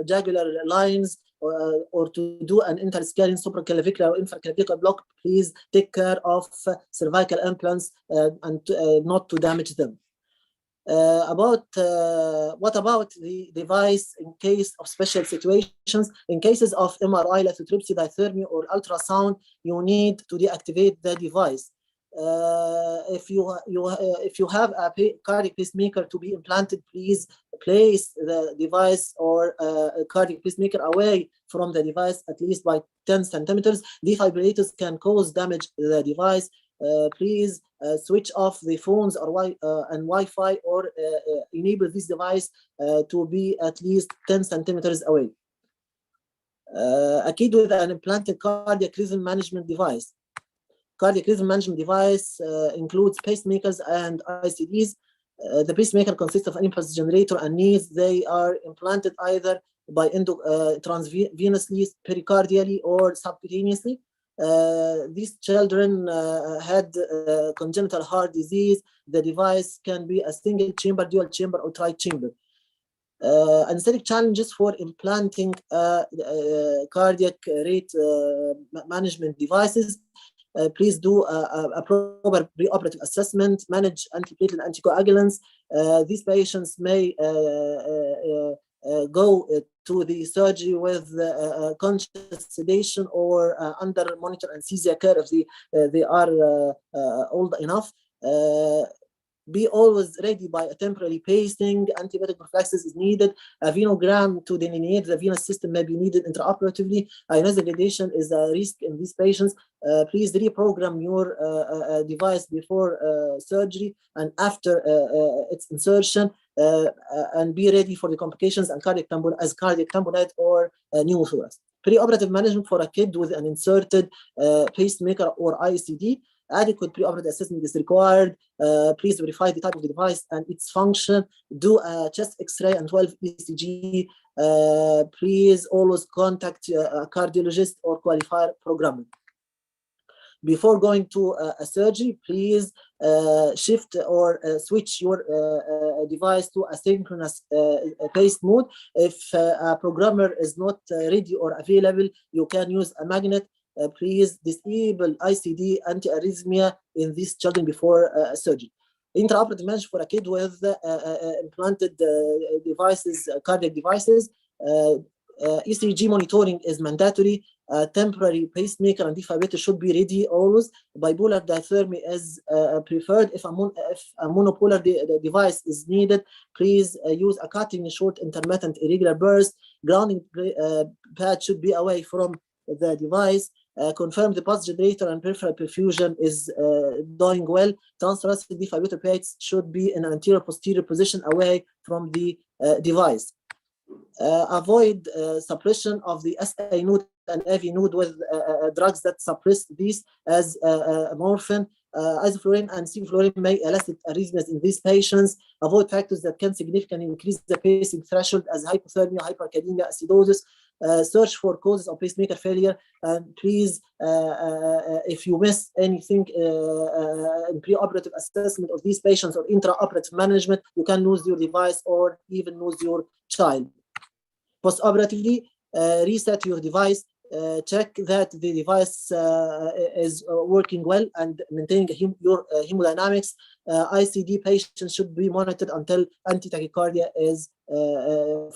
jugular lines or to do an interscalene supraclavicular or infraclavicular block, please take care of cervical implants and not to damage them. What about the device in case of special situations? In cases of MRI, lithotripsy, hypothermia, or ultrasound, you need to deactivate the device. If you have a cardiac pacemaker to be implanted, please place the device or a cardiac pacemaker away from the device at least by 10 centimeters. Defibrillators can cause damage to the device. Please switch off the phones or and Wi-Fi, or enable this device to be at least 10 centimeters away. A kid with an implanted cardiac rhythm management device. Cardiac rhythm management device includes pacemakers and ICDs. The pacemaker consists of an impulse generator and needs. They are implanted either by transvenously, pericardially, or subcutaneously. These children had congenital heart disease. The device can be a single chamber, dual chamber, or tri-chamber. Anesthetic challenges for implanting cardiac rate management devices. Please do a proper pre-operative assessment, manage antiplatelet anticoagulants. These patients may go to the surgery with conscious sedation or under monitor anesthesia care if they are old enough. Be always ready by a temporary pacing. Antibiotic prophylaxis is needed. A venogram to delineate the venous system may be needed intraoperatively. Ionizing radiation is a risk in these patients. Please reprogram your device before surgery and after its insertion, and be ready for the complications and cardiac tamponade or pneumothorax. Pre-operative management for a kid with an inserted pacemaker or ICD. Adequate pre-operative assessment is required. Please verify the type of the device and its function. Do a chest X-ray and 12 ECG. Please always contact a cardiologist or qualified programmer. Before going to a surgery, please shift or switch your device to asynchronous paced mode. If a programmer is not ready or available, you can use a magnet. Please disable ICD anti-arrhythmia in these children before surgery. Intra-operative management for a kid with implanted devices, cardiac devices. ECG monitoring is mandatory. Temporary pacemaker and defibrillator should be ready always. Bipolar diathermy is preferred. If a monopolar device is needed, please use a cutting short intermittent irregular burst. Grounding pad should be away from the device. Confirm the pulse generator and peripheral perfusion is doing well. Transthoracic defibrillator plates should be in an anterior posterior position away from the device. Avoid suppression of the SA node and AV node with drugs that suppress these, as morphine, isoflurane, and sevoflurane may elicit arrhythmias in these patients. Avoid factors that can significantly increase the pacing threshold, as hypothermia, hypercarbia, acidosis. Search for causes of pacemaker failure, and please, if you miss anything in pre-operative assessment of these patients or intra-operative management, you can lose your device or even lose your child. Post-operatively, reset your device, check that the device is working well and maintaining your hemodynamics. ICD patients should be monitored until antitachycardia is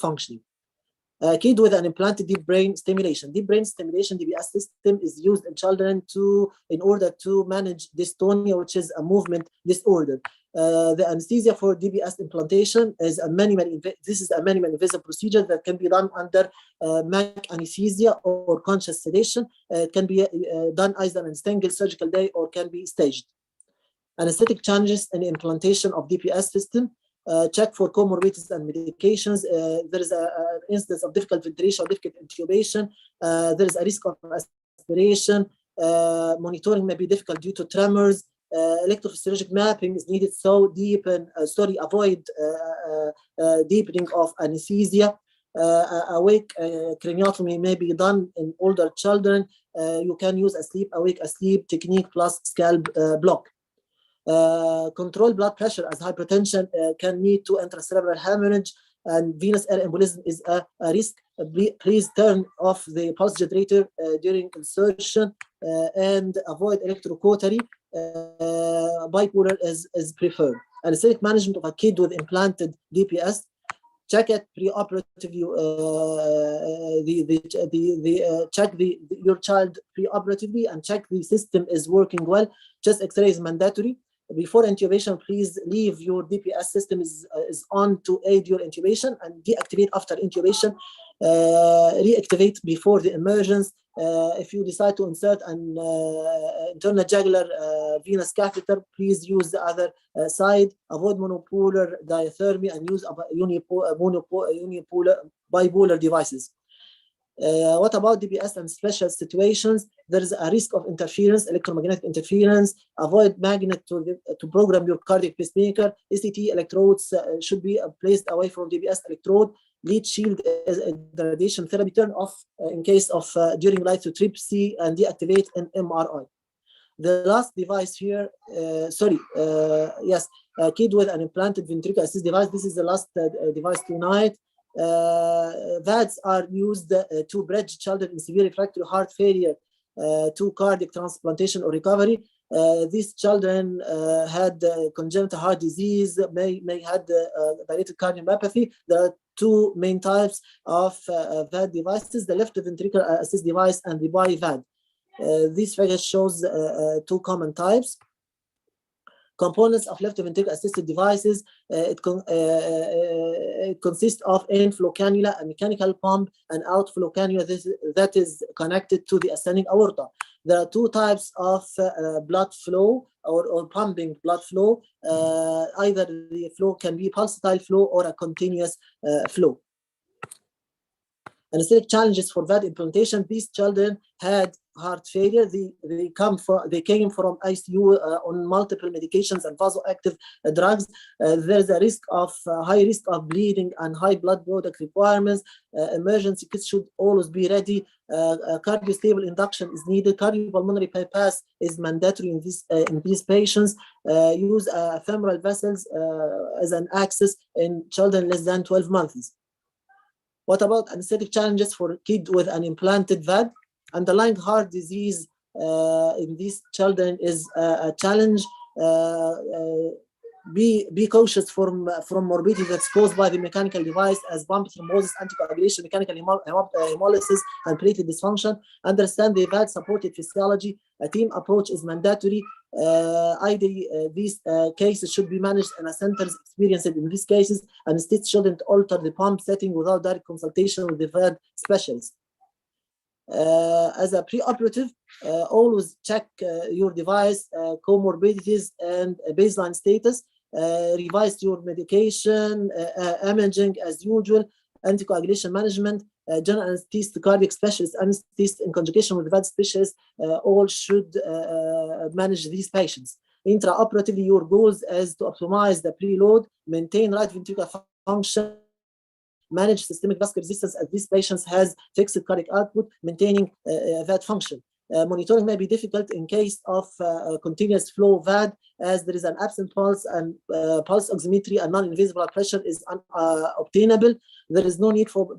functioning. Kid with an implanted deep brain stimulation. Deep brain stimulation, DBS system, is used in children in order to manage dystonia, which is a movement disorder. The anesthesia for DBS implantation is a minimal invasive procedure that can be done under MAC anesthesia or conscious sedation. It can be done either in a single surgical day or can be staged. Anesthetic challenges in implantation of DPS system. Check for comorbidities and medications. There is an instance of difficult ventilation or difficult intubation. There is a risk of aspiration. Monitoring may be difficult due to tremors. Electrophysiologic mapping is needed, so avoid deepening of anesthesia. Awake craniotomy may be done in older children. You can use a sleep-awake asleep technique plus scalp block. Control blood pressure, as hypertension can lead to intracerebral hemorrhage, and venous air embolism is a risk. Please turn off the pulse generator during insertion and avoid electrocautery. Bipolar is preferred. Anesthetic management of a kid with implanted DPS. Check it pre-operative. Check your child pre-operatively and check the system is working well. Chest X-ray is mandatory. Before intubation, please leave your DPS system is on to aid your intubation, and deactivate after intubation. Reactivate before the emergence. If you decide to insert an internal jugular venous catheter, please use the other side. Avoid monopolar diathermy and use bipolar devices. What about DBS and special situations? There is a risk of interference, electromagnetic interference. Avoid magnet to program your cardiac pacemaker. ECT electrodes should be placed away from DBS electrode. Lead shield is the radiation therapy. Turn off in case of during lithotripsy and deactivate an MRI. The last device here, kid with an implanted ventricular assist device. This is the last device tonight. VADs are used to bridge children in severe refractory heart failure to cardiac transplantation or recovery. These children had congenital heart disease, may had dilated cardiomyopathy. There are two main types of VAD devices: the left ventricular assist device and the BiVAD. This figure shows two common types. Components of left ventricular assisted devices. It consists of inflow cannula, a mechanical pump, and outflow cannula that is connected to the ascending aorta. There are two types of blood flow or pumping blood flow. Either the flow can be pulsatile flow or a continuous flow. Anesthetic challenges for VAD implantation. These children had heart failure. They came from ICU on multiple medications and vasoactive drugs. There's a high risk of bleeding and high blood product requirements. Emergency kits should always be ready. Cardiostable induction is needed. Cardiopulmonary bypass is mandatory in these patients. Use femoral vessels as an access in children less than 12 months. What about anesthetic challenges for a kid with an implanted VAD? Underlying heart disease in these children is a challenge. be cautious from morbidity that's caused by the mechanical device as pump thrombosis, anticoagulation, mechanical hemolysis, and platelet dysfunction. Understand the VAD supported physiology. A team approach is mandatory. Ideally, these cases should be managed in a centers experienced in these cases, and states shouldn't alter the pump setting without direct consultation with the VAD specialist. As a pre-operative, always check your device, comorbidities, and baseline status. Revise your medication, imaging as usual, anticoagulation management, general anesthetist, cardiac specialist, anesthetist in conjugation with the VAD specialist, all should manage these patients. Intra-operatively, your goals is to optimize the preload, maintain right ventricular function, manage systemic vascular resistance as these patients has fixed cardiac output, maintaining VAD function. Monitoring may be difficult in case of continuous flow VAD, as there is an absent pulse and pulse oximetry and non-invasive blood pressure is obtainable. There is no need for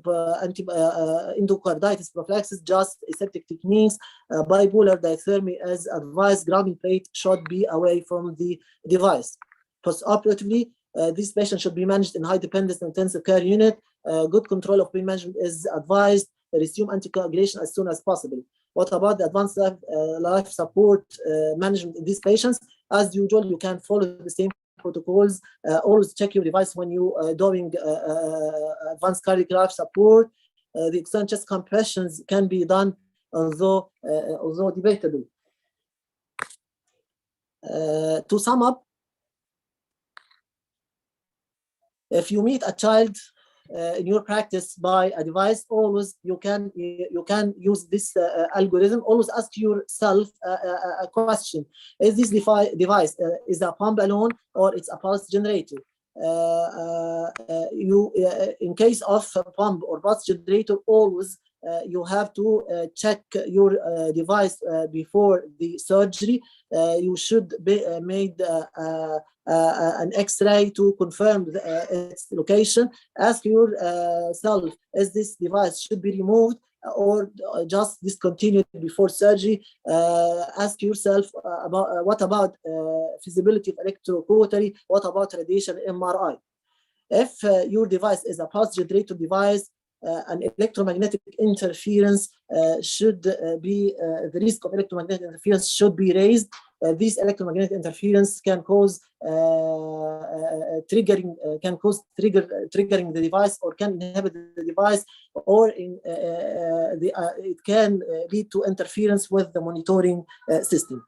endocarditis prophylaxis, just aseptic techniques. Bipolar diathermy as advised. Grounding plate should be away from the device. Post-operatively, these patients should be managed in high dependence intensive care unit. Good control of pain management is advised. Resume anticoagulation as soon as possible. What about the advanced life support management in these patients? As usual, you can follow the same protocols. Always check your device when you are doing advanced cardiac life support. The external chest compressions can be done, although debatable. To sum up, if you meet a child in your practice by a device, always you can use this algorithm. Always ask yourself a question: is this device is a pump alone or it's a pulse generator? In case of a pump or pulse generator, always you have to check your device before the surgery. You should be made an X-ray to confirm its location. Ask yourself, is this device should be removed or just discontinued before surgery? Ask yourself about what about feasibility of electrocautery? What about radiation MRI? If your device is a pulse generator device, an electromagnetic interference should be the risk of electromagnetic interference should be raised. This electromagnetic interference can cause triggering the device, or can inhibit the device, or it can lead to interference with the monitoring system.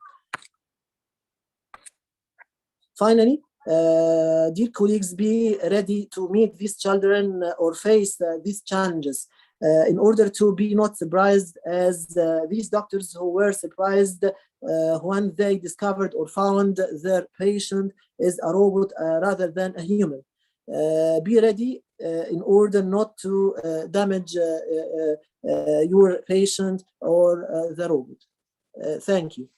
Finally, dear colleagues, be ready to meet these children or face these challenges in order to be not surprised as these doctors who were surprised when they discovered or found their patient is a robot rather than a human. Be ready in order not to damage your patient or the robot. Thank you.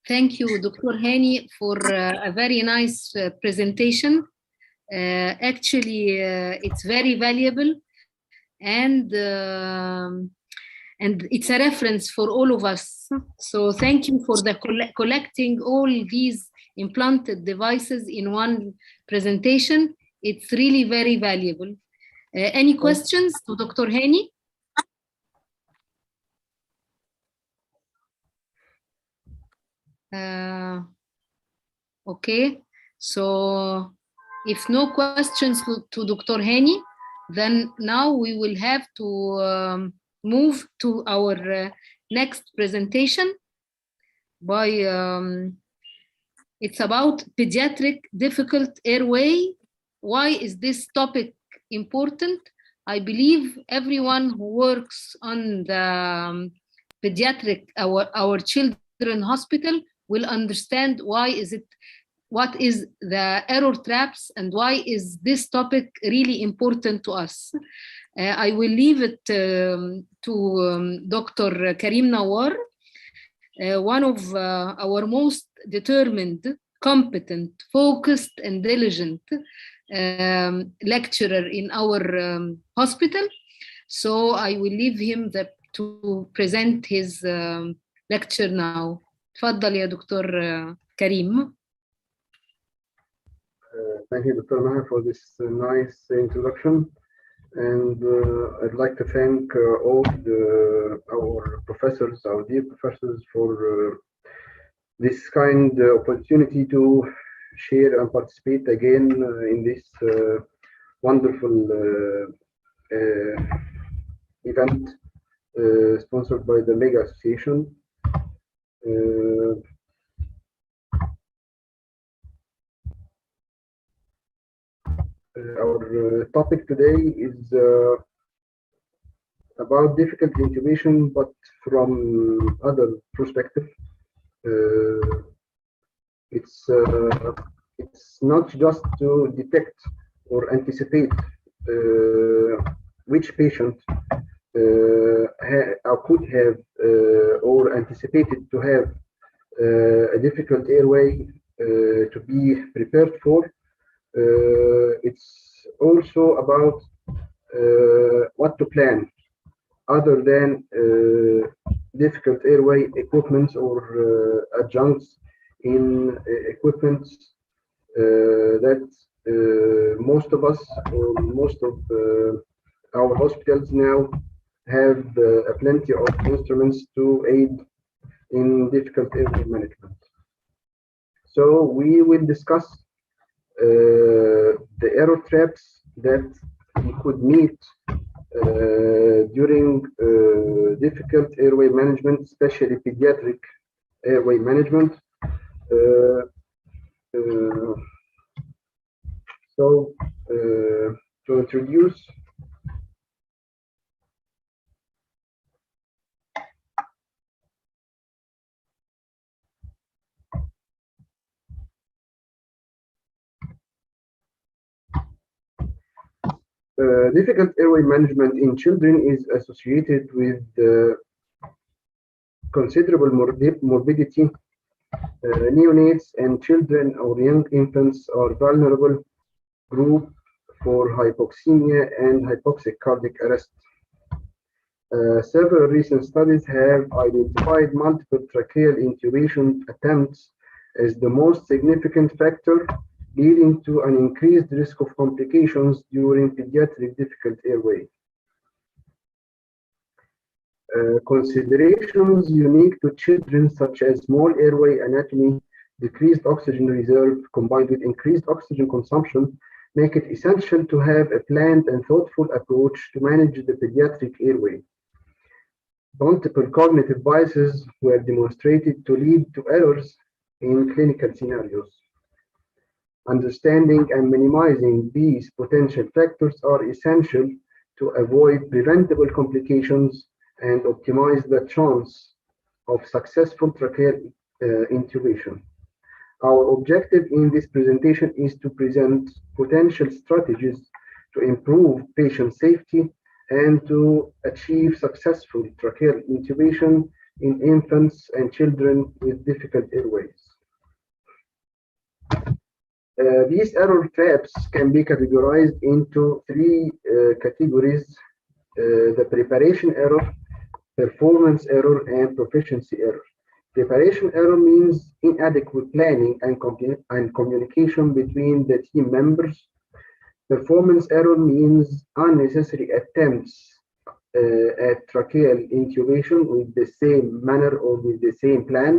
Thank you, Dr. Hani, for a very nice presentation. Actually, it's very valuable, and it's a reference for all of us. So thank you for the collecting all these implanted devices in one presentation. It's really very valuable. Any questions to Dr. Hani? Okay, so if no questions to Dr. Hani, then now we will have to move to our next presentation by it's about pediatric difficult airway. Why is this topic important? I believe everyone who works on the pediatric, our children hospital, will understand why is it, what is the error traps, and why is this topic really important to us. I will leave it to Dr. Karim Nawar, one of our most determined, competent, focused, and diligent lecturer in our hospital. So I will leave him to present his lecture now. تفضل يا دكتور كريم. Thank you, Dr. Maher, for this nice introduction. And I'd like to thank all our professors, our dear professors, for this kind opportunity to share and participate again in this wonderful event sponsored by the Mega Association. Our topic today is about difficult intubation, but from other perspective. It's not just to detect or anticipate which patient could have or anticipated to have a difficult airway to be prepared for. It's also about what to plan other than difficult airway equipments or adjuncts in equipments that most of us or most of our hospitals now have plenty of instruments to aid in difficult airway management. So we will discuss the error traps that we could meet during difficult airway management, especially pediatric airway management. To introduce difficult airway management in children is associated with considerable morbidity. Neonates and children or young infants are vulnerable group for hypoxemia and hypoxic cardiac arrest. Several recent studies have identified multiple tracheal intubation attempts as the most significant factor leading to an increased risk of complications during pediatric difficult airway. Considerations unique to children such as small airway anatomy, decreased oxygen reserve combined with increased oxygen consumption make it essential to have a planned and thoughtful approach to manage the pediatric airway. Multiple cognitive biases were demonstrated to lead to errors in clinical scenarios. Understanding and minimizing these potential factors are essential to avoid preventable complications and optimize the chance of successful tracheal intubation. Our objective in this presentation is to present potential strategies to improve patient safety and to achieve successful tracheal intubation in infants and children with difficult airways. These error traps can be categorized into three categories: the preparation error, performance error, and proficiency error. Preparation error means inadequate planning and communication between the team members. Performance error means unnecessary attempts at tracheal intubation with the same manner or with the same plan.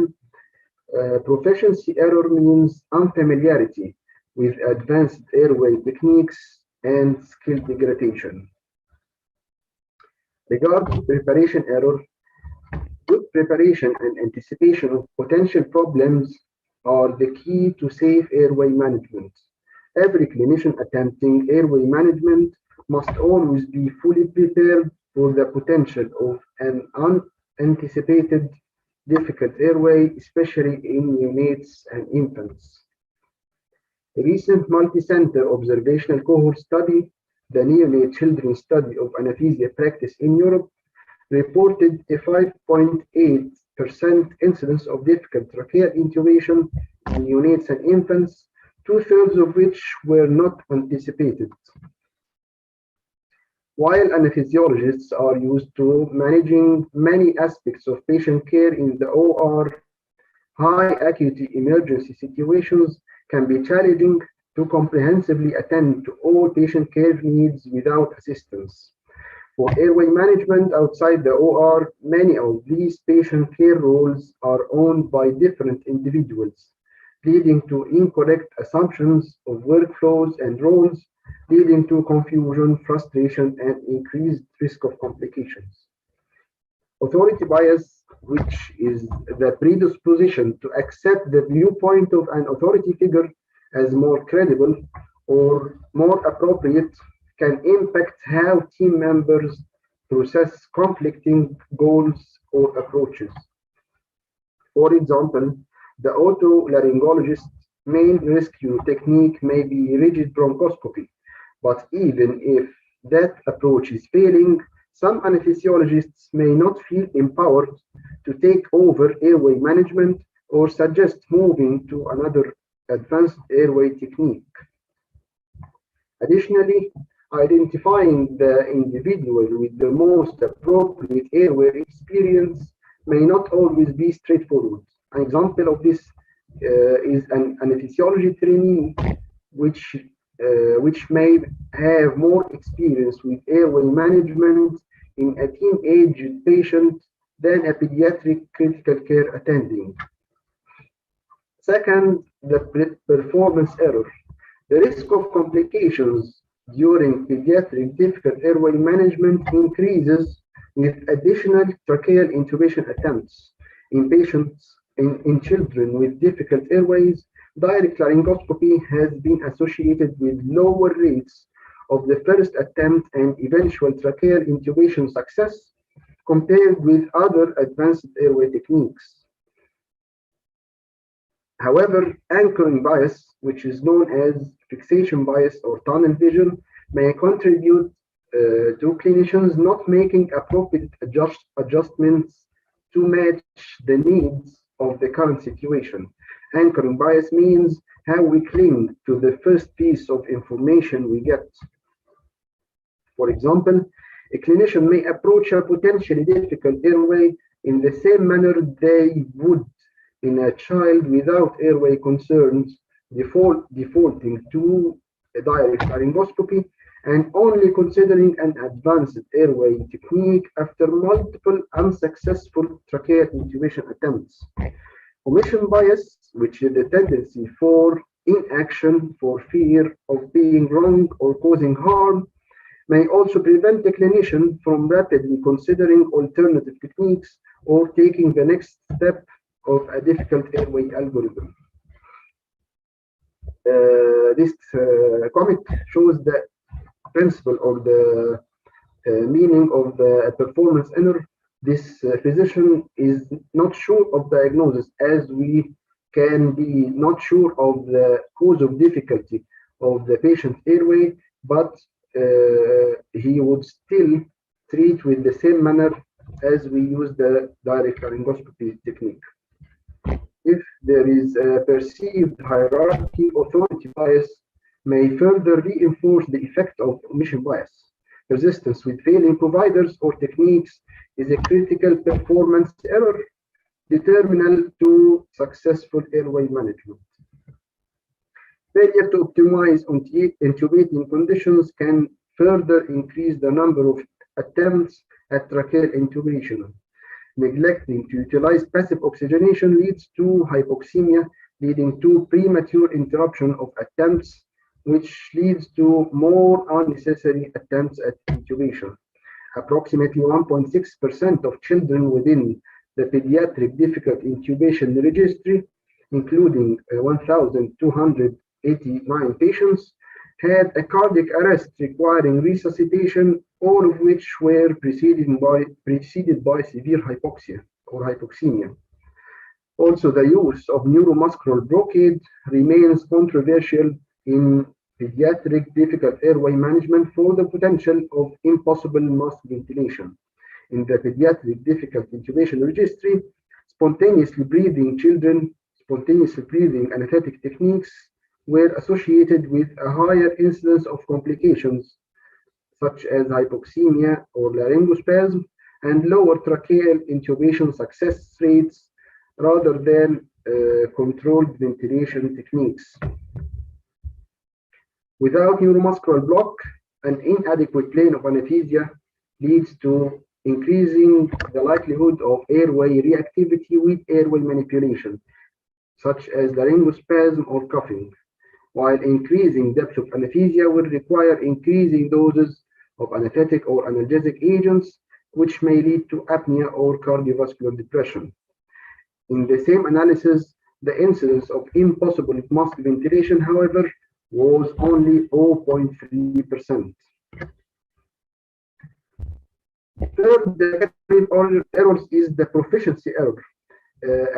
Proficiency error means unfamiliarity with advanced airway techniques and skill degradation. Regarding preparation error, good preparation and anticipation of potential problems are the key to safe airway management. Every clinician attempting airway management must always be fully prepared for the potential of an unanticipated difficult airway, especially in neonates and infants. A recent multi-center observational cohort study, the Neonate Children Study of Anesthesia Practice in Europe, reported a 5.8% incidence of difficult tracheal intubation in neonates and infants, 2/3 of which were not anticipated. While anesthesiologists are used to managing many aspects of patient care in the OR, high acuity emergency situations can be challenging to comprehensively attend to all patient care needs without assistance. For airway management outside the OR, many of these patient care roles are owned by different individuals, leading to incorrect assumptions of workflows and roles, leading to confusion, frustration, and increased risk of complications. Authority bias, which is the predisposition to accept the viewpoint of an authority figure as more credible or more appropriate, can impact how team members process conflicting goals or approaches. For example, the otolaryngologist's main rescue technique may be rigid bronchoscopy, but even if that approach is failing, some anesthesiologists may not feel empowered to take over airway management or suggest moving to another advanced airway technique. Additionally, identifying the individual with the most appropriate airway experience may not always be straightforward. An example of this is an anesthesiology trainee, which may have more experience with airway management in a teenage patient than a pediatric critical care attending. Second, the performance error. The risk of complications during pediatric difficult airway management increases with additional tracheal intubation attempts. In patients, in children with difficult airways, direct laryngoscopy has been associated with lower rates of the first attempt and eventual tracheal intubation success compared with other advanced airway techniques. However, anchoring bias, which is known as fixation bias or tunnel vision, may contribute to clinicians not making appropriate adjustments to match the needs of the current situation. Anchoring bias means how we cling to the first piece of information we get. For example, a clinician may approach a potentially difficult airway in the same manner they would in a child without airway concerns, defaulting to a direct laryngoscopy and only considering an advanced airway technique after multiple unsuccessful tracheal intubation attempts. Omission bias, which is the tendency for inaction for fear of being wrong or causing harm, may also prevent the clinician from rapidly considering alternative techniques or taking the next step of a difficult airway algorithm. This comic shows the principle or the meaning of the performance error. This physician is not sure of diagnosis, as we can be not sure of the cause of difficulty of the patient's airway, but he would still treat with the same manner as we use the direct laryngoscopy technique. If there is a perceived hierarchy, authority bias may further reinforce the effect of omission bias. Resistance with failing providers or techniques is a critical performance error determinal to successful airway management. Failure to optimize intubating conditions can further increase the number of attempts at tracheal intubation. Neglecting to utilize passive oxygenation leads to hypoxemia, leading to premature interruption of attempts, which leads to more unnecessary attempts at intubation. Approximately 1.6% of children within the pediatric difficult intubation registry, including 1,289 patients, had a cardiac arrest requiring resuscitation, all of which were preceded by severe hypoxia or hypoxemia. Also, the use of neuromuscular blockade remains controversial in pediatric difficult airway management for the potential of impossible mask ventilation. In the pediatric difficult intubation registry, spontaneously breathing anesthetic techniques were associated with a higher incidence of complications such as hypoxemia or laryngospasm and lower tracheal intubation success rates rather than controlled ventilation techniques. Without neuromuscular block, an inadequate plane of anesthesia leads to increasing the likelihood of airway reactivity with airway manipulation, such as laryngospasm or coughing, while increasing depth of anesthesia will require increasing doses of anesthetic or analgesic agents, which may lead to apnea or cardiovascular depression. In the same analysis, the incidence of impossible mask ventilation, however, was only 0.3%. Third, the category of errors is the proficiency error.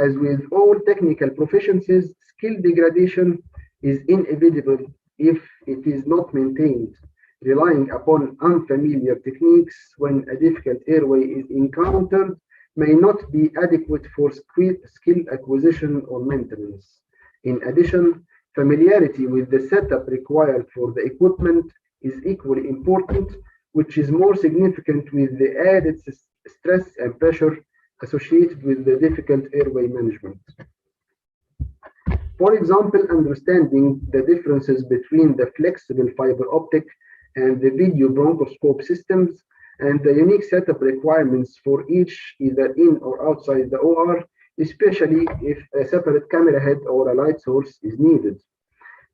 As with all technical proficiencies, skill degradation is inevitable if it is not maintained. Relying upon unfamiliar techniques when a difficult airway is encountered may not be adequate for skill acquisition or maintenance. In addition, familiarity with the setup required for the equipment is equally important, which is more significant with the added stress and pressure associated with the difficult airway management. For example, understanding the differences between the flexible fiber optic and the video bronchoscope systems and the unique setup requirements for each, either in or outside the OR, especially if a separate camera head or a light source is needed.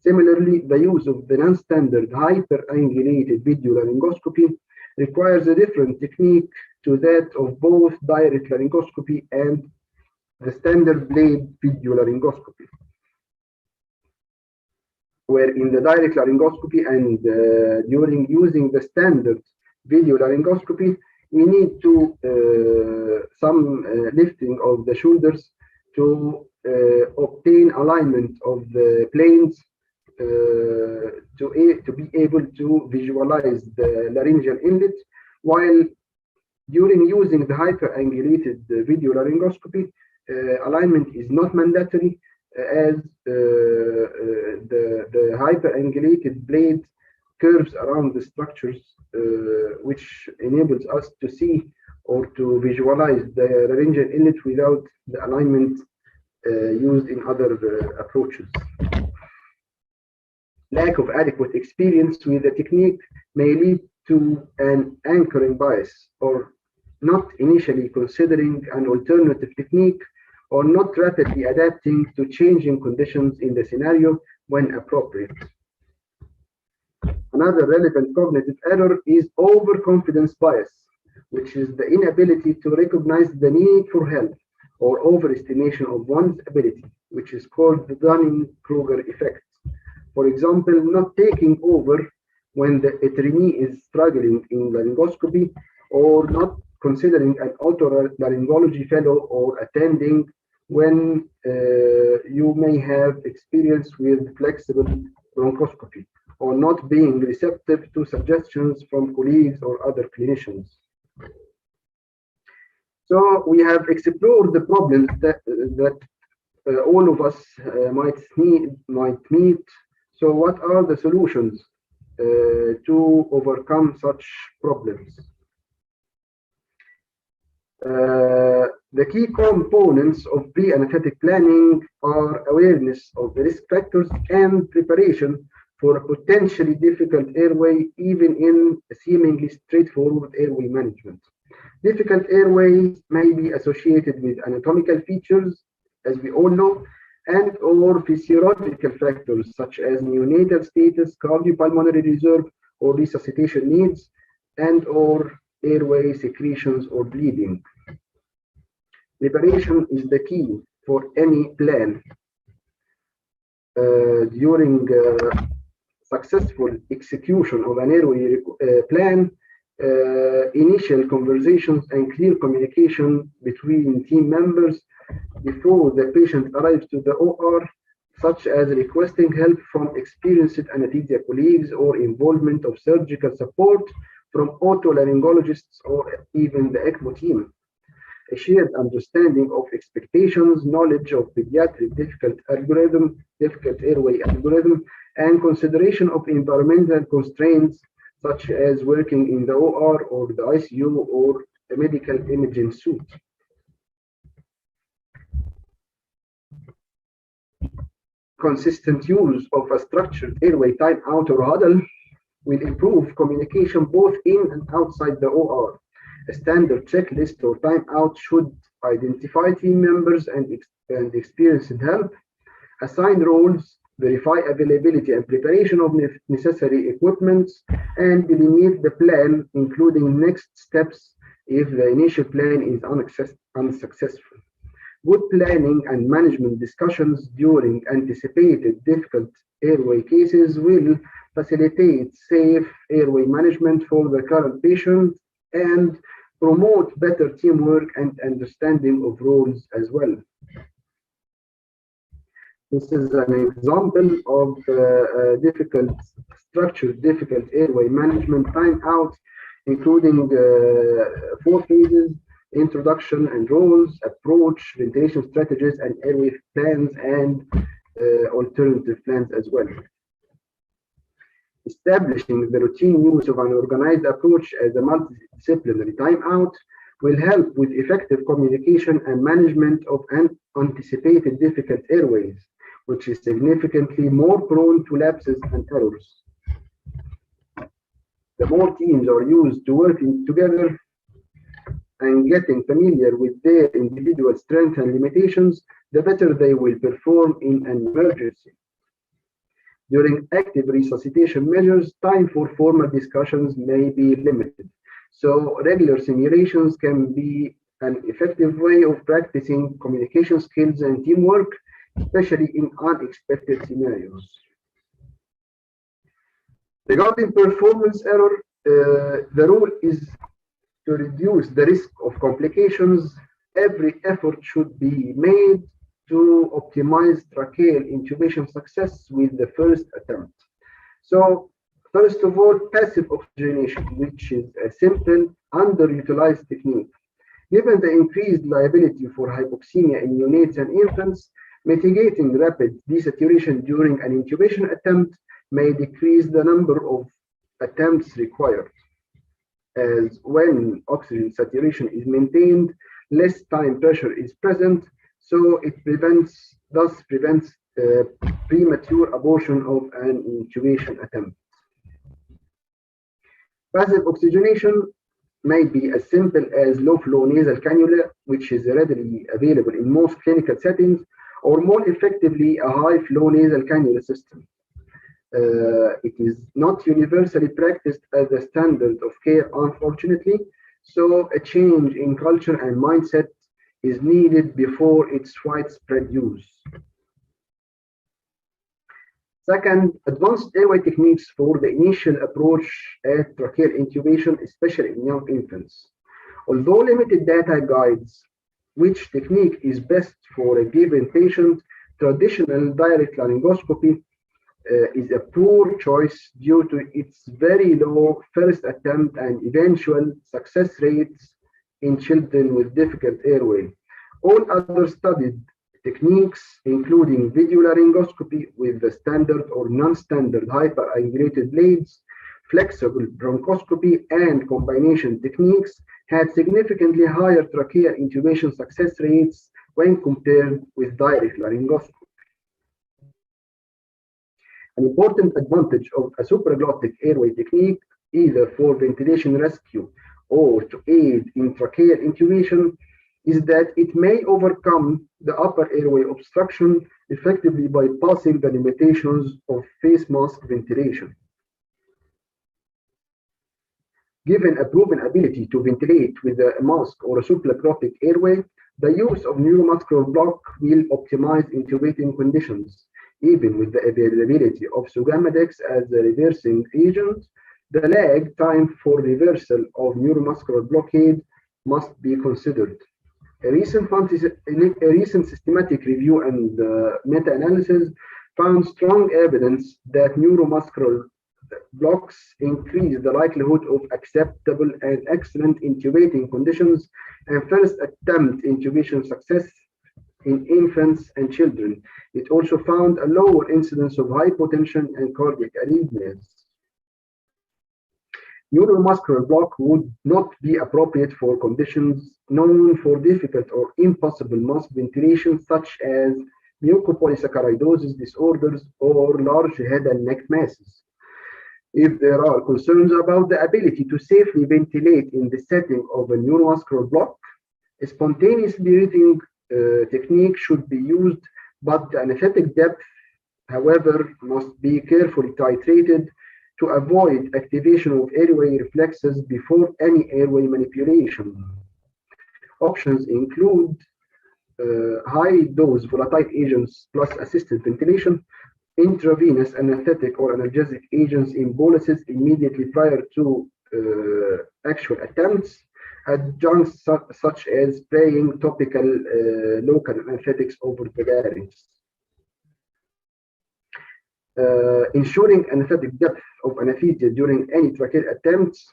Similarly, the use of the non-standard hyperangulated video laryngoscopy requires a different technique to that of both direct laryngoscopy and the standard blade video laryngoscopy, where in the direct laryngoscopy and during using the standard video laryngoscopy, we need to some lifting of the shoulders to obtain alignment of the planes to be able to visualize the laryngeal inlet, while during using the hyperangulated video laryngoscopy, alignment is not mandatory, as the hyperangulated blade curves around the structures, which enables us to see or to visualize the laryngeal inlet without the alignment used in other approaches. Lack of adequate experience with the technique may lead to an anchoring bias, or not initially considering an alternative technique, or not rapidly adapting to changing conditions in the scenario when appropriate. Another relevant cognitive error is overconfidence bias, which is the inability to recognize the need for help or overestimation of one's ability, which is called the Dunning-Kruger effect. For example, not taking over when the trainee is struggling in laryngoscopy, or not considering an otolaryngology fellow or attending when you may have experience with flexible bronchoscopy, or not being receptive to suggestions from colleagues or other clinicians. So we have explored the problems that all of us might meet. So what are the solutions to overcome such problems? The key components of pre-anesthetic planning are awareness of the risk factors and preparation for a potentially difficult airway, even in a seemingly straightforward airway management. Difficult airways may be associated with anatomical features, as we all know, and or physiological factors such as neonatal status, cardiopulmonary reserve, or resuscitation needs, and or airway secretions or bleeding. Preparation is the key for any plan. During successful execution of an airway plan, initial conversations and clear communication between team members before the patient arrives to the OR, such as requesting help from experienced anesthesia colleagues or involvement of surgical support from otolaryngologists or even the ECMO team. A shared understanding of expectations, knowledge of pediatric difficult airway algorithm, and consideration of environmental constraints such as working in the OR or the ICU or a medical imaging suite. consistent use of a structured airway timeout or huddle will improve communication both in and outside the OR. A standard checklist or timeout should identify team members and experienced help, assign roles, verify availability and preparation of necessary equipment, and delineate the plan, including next steps if the initial plan is unsuccessful. Good planning and management discussions during anticipated difficult airway cases will facilitate safe airway management for the current patient and promote better teamwork and understanding of roles as well. This is an example of structured difficult airway management timeout, including 4 phases: introduction and roles, approach, ventilation strategies, and airway plans, and alternative plans as well. Establishing the routine use of an organized approach as a multidisciplinary timeout will help with effective communication and management of anticipated difficult airways, which is significantly more prone to lapses and errors. The more teams are used to working together and getting familiar with their individual strengths and limitations, the better they will perform in an emergency. During active resuscitation measures, time for formal discussions may be limited, so regular simulations can be an effective way of practicing communication skills and teamwork, especially in unexpected scenarios. Regarding performance error, the rule is to reduce the risk of complications. Every effort should be made to optimize tracheal intubation success with the first attempt. So, first of all, passive oxygenation, which is a simple, underutilized technique. Given the increased liability for hypoxemia in neonates and infants, mitigating rapid desaturation during an intubation attempt may decrease the number of attempts required, as when oxygen saturation is maintained, less time pressure is present, so it thus prevents premature abortion of an intubation attempt. Passive oxygenation may be as simple as low-flow nasal cannula, which is readily available in most clinical settings, or more effectively, a high-flow nasal cannula system. It is not universally practiced as a standard of care, unfortunately, so a change in culture and mindset is needed before its widespread use. Second, advanced airway techniques for the initial approach at tracheal intubation, especially in young infants. Although limited data guides which technique is best for a given patient, traditional direct laryngoscopy is a poor choice due to its very low first attempt and eventual success rates in children with difficult airway. All other studied techniques, including video laryngoscopy with the standard or non-standard hyperangulated blades, flexible bronchoscopy, and combination techniques, had significantly higher trachea intubation success rates when compared with direct laryngoscopy. An important advantage of a supraglottic airway technique, either for ventilation rescue or to aid in tracheal intubation, is that it may overcome the upper airway obstruction effectively by passing the limitations of face mask ventilation. Given a proven ability to ventilate with a mask or a supraglottic airway, the use of neuromuscular block will optimize intubating conditions. Even with the availability of Sugammadex as a reversing agent, the lag time for reversal of neuromuscular blockade must be considered. A recent systematic review and meta-analysis found strong evidence that neuromuscular blocks increase the likelihood of acceptable and excellent intubating conditions and first attempt intubation success in infants and children. It also found a lower incidence of hypotension and cardiac arrhythmias. Neuromuscular block would not be appropriate for conditions known for difficult or impossible mask ventilation, such as mucopolysaccharidosis disorders, or large head and neck masses. If there are concerns about the ability to safely ventilate in the setting of a neuromuscular block, a spontaneous breathing technique should be used, but the anesthetic depth, however, must be carefully titrated to avoid activation of airway reflexes before any airway manipulation. Options include high-dose volatile agents plus assisted ventilation, intravenous anesthetic or analgesic agents in boluses immediately prior to actual attempts, adjuncts such as spraying topical local anesthetics over the larynx. Ensuring anesthetic depth of anesthesia during any tracheal attempts.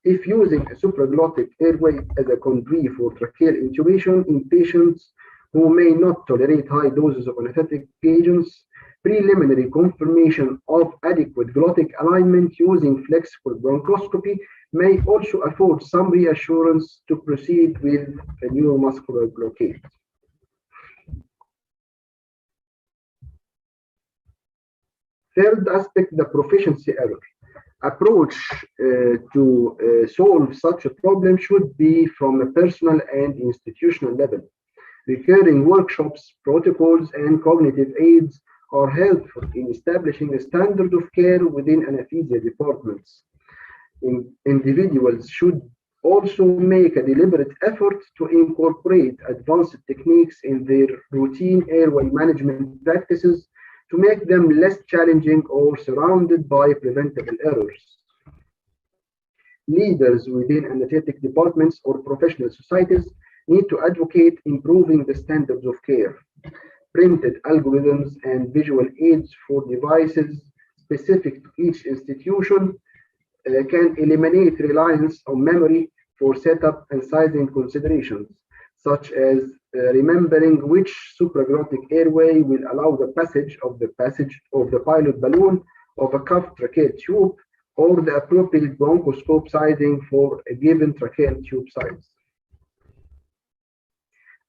If using a supraglottic airway as a conduit for tracheal intubation in patients who may not tolerate high doses of anesthetic agents, preliminary confirmation of adequate glottic alignment using flexible bronchoscopy may also afford some reassurance to proceed with a neuromuscular blockade. Third aspect, the proficiency error. Approach to solve such a problem should be from a personal and institutional level. Recurring workshops, protocols, and cognitive aids are helpful in establishing a standard of care within anesthesia departments. Individuals should also make a deliberate effort to incorporate advanced techniques in their routine airway management practices to make them less challenging or surrounded by preventable errors. Leaders within anesthetic departments or professional societies need to advocate improving the standards of care. Printed algorithms and visual aids for devices specific to each institution can eliminate reliance on memory for setup and sizing considerations, such as remembering which supraglottic airway will allow the passage of the pilot balloon of a cuffed tracheal tube, or the appropriate bronchoscope sizing for a given tracheal tube size.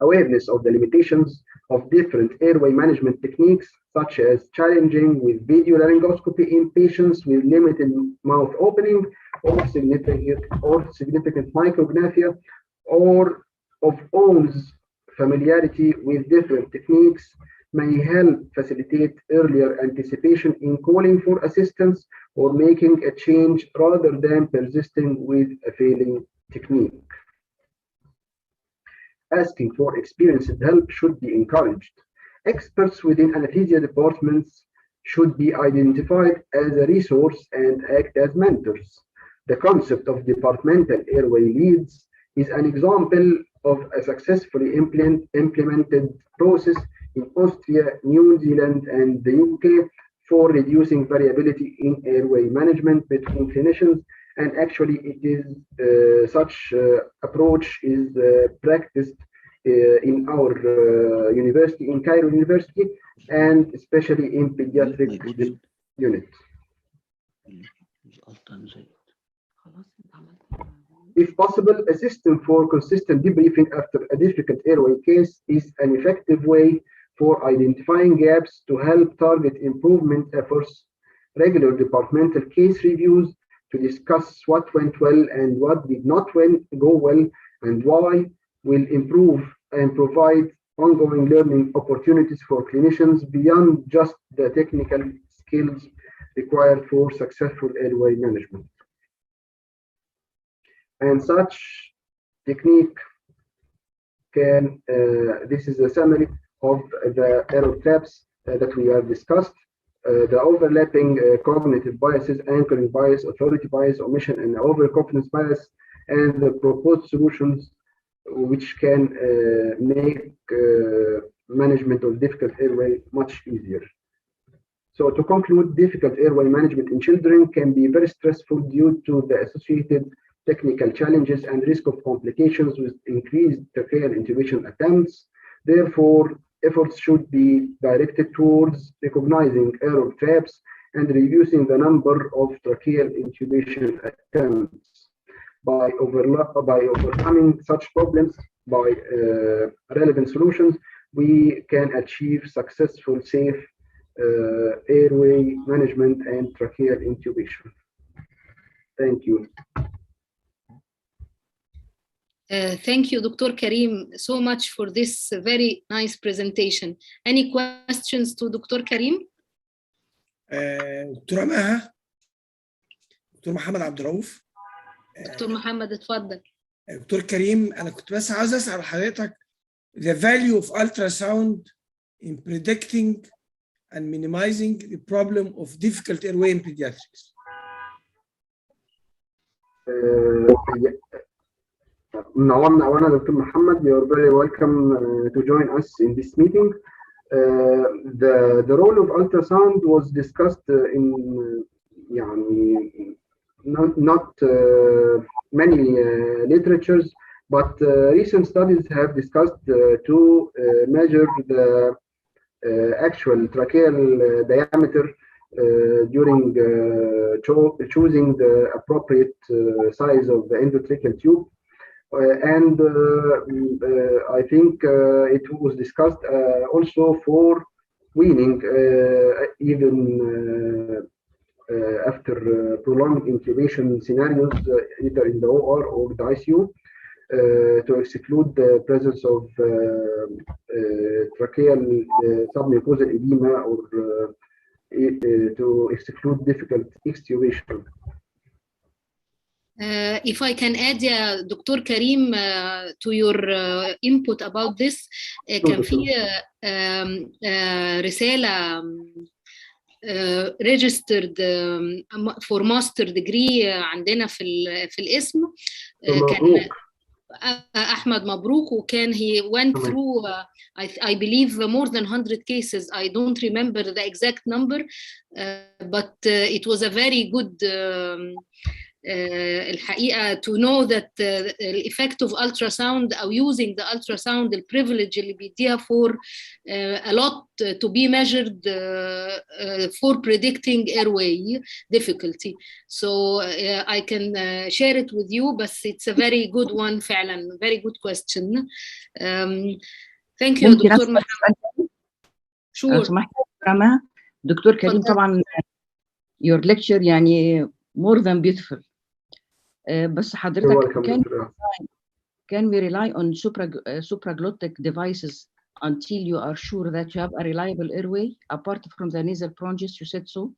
Awareness of the limitations of different airway management techniques, such as challenging with video laryngoscopy in patients with limited mouth opening or significant micrognathia, or of one's familiarity with different techniques, may help facilitate earlier anticipation in calling for assistance or making a change rather than persisting with a failing technique. Asking for experienced help should be encouraged. Experts within anesthesia departments should be identified as a resource and act as mentors. The concept of departmental airway leads is an example of a successfully implemented process in Austria, New Zealand, and the UK for reducing variability in airway management between clinicians. And actually, it is such approach is practiced in our university, in Cairo University, and especially in pediatric unit. If possible, a system for consistent debriefing after a difficult airway case is an effective way for identifying gaps to help target improvement efforts. Regular departmental case reviews to discuss what went well and what did not go well and why will improve and provide ongoing learning opportunities for clinicians beyond just the technical skills required for successful airway management. And such technique can, this is a summary of the error traps that we have discussed. The overlapping cognitive biases, anchoring bias, authority bias, omission and overconfidence bias, and the proposed solutions which can make management of difficult airway much easier. So to conclude, difficult airway management in children can be very stressful due to the associated technical challenges and risk of complications with increased tracheal intubation attempts. Therefore, efforts should be directed towards recognizing error traps and reducing the number of tracheal intubation attempts. By overcoming such problems by relevant solutions, we can achieve successful, safe airway management and tracheal intubation. Thank you. Thank you, Dr. Karim, so much for this very nice presentation. Any questions to Dr. Karim? دكتورة مها، دكتور محمد عبد الرؤوف. دكتور محمد اتفضل. دكتور كريم، أنا كنت بس عاوز أسأل حضرتك the value of ultrasound in predicting and minimizing the problem of difficult airway in pediatrics. Nawana, Dr. Muhammad, you're very welcome to join us in this meeting. The role of ultrasound was discussed in not many literatures, but recent studies have discussed to measure the actual tracheal diameter during choosing the appropriate size of the endotracheal tube. And I think it was discussed also for weaning, even after prolonged intubation scenarios, either in the OR or the ICU, to exclude the presence of tracheal submucosal edema or to exclude difficult extubation. If I can add, Dr. Karim, to your input about this, كان في رسالة registered for master degree عندنا في الاسم، كان أحمد مبروك، وكان he went through I believe more than 100 cases. I don't remember the exact number, but it was a very good الحقيقة to know that the effect of ultrasound أو using the ultrasound, the privilege اللي بيديها for a lot to be measured for predicting airway difficulty. So I can share it with you, but it's a very good one فعلا, very good question. Thank you دكتور محمد. Sure. دكتور كريم طبعا your lecture يعني more than beautiful. بس حضرتك can we rely on supraglottic devices until you are sure that you have a reliable airway apart from the nasal bronchs? You said so.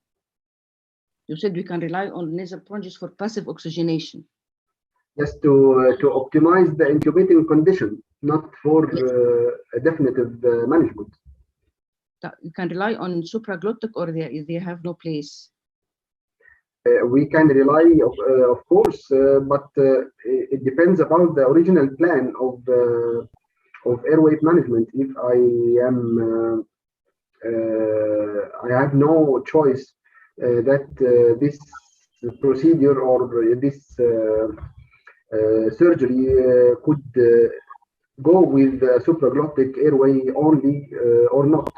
You said we can rely on nasal bronchs for passive oxygenation. Yes, to optimize the intubating condition, not for a definitive management. You can rely on supraglottic, or they have no place. We can rely, of course, but it depends about the original plan of airway management. If I have no choice that this procedure or this surgery could go with supraglottic airway only or not.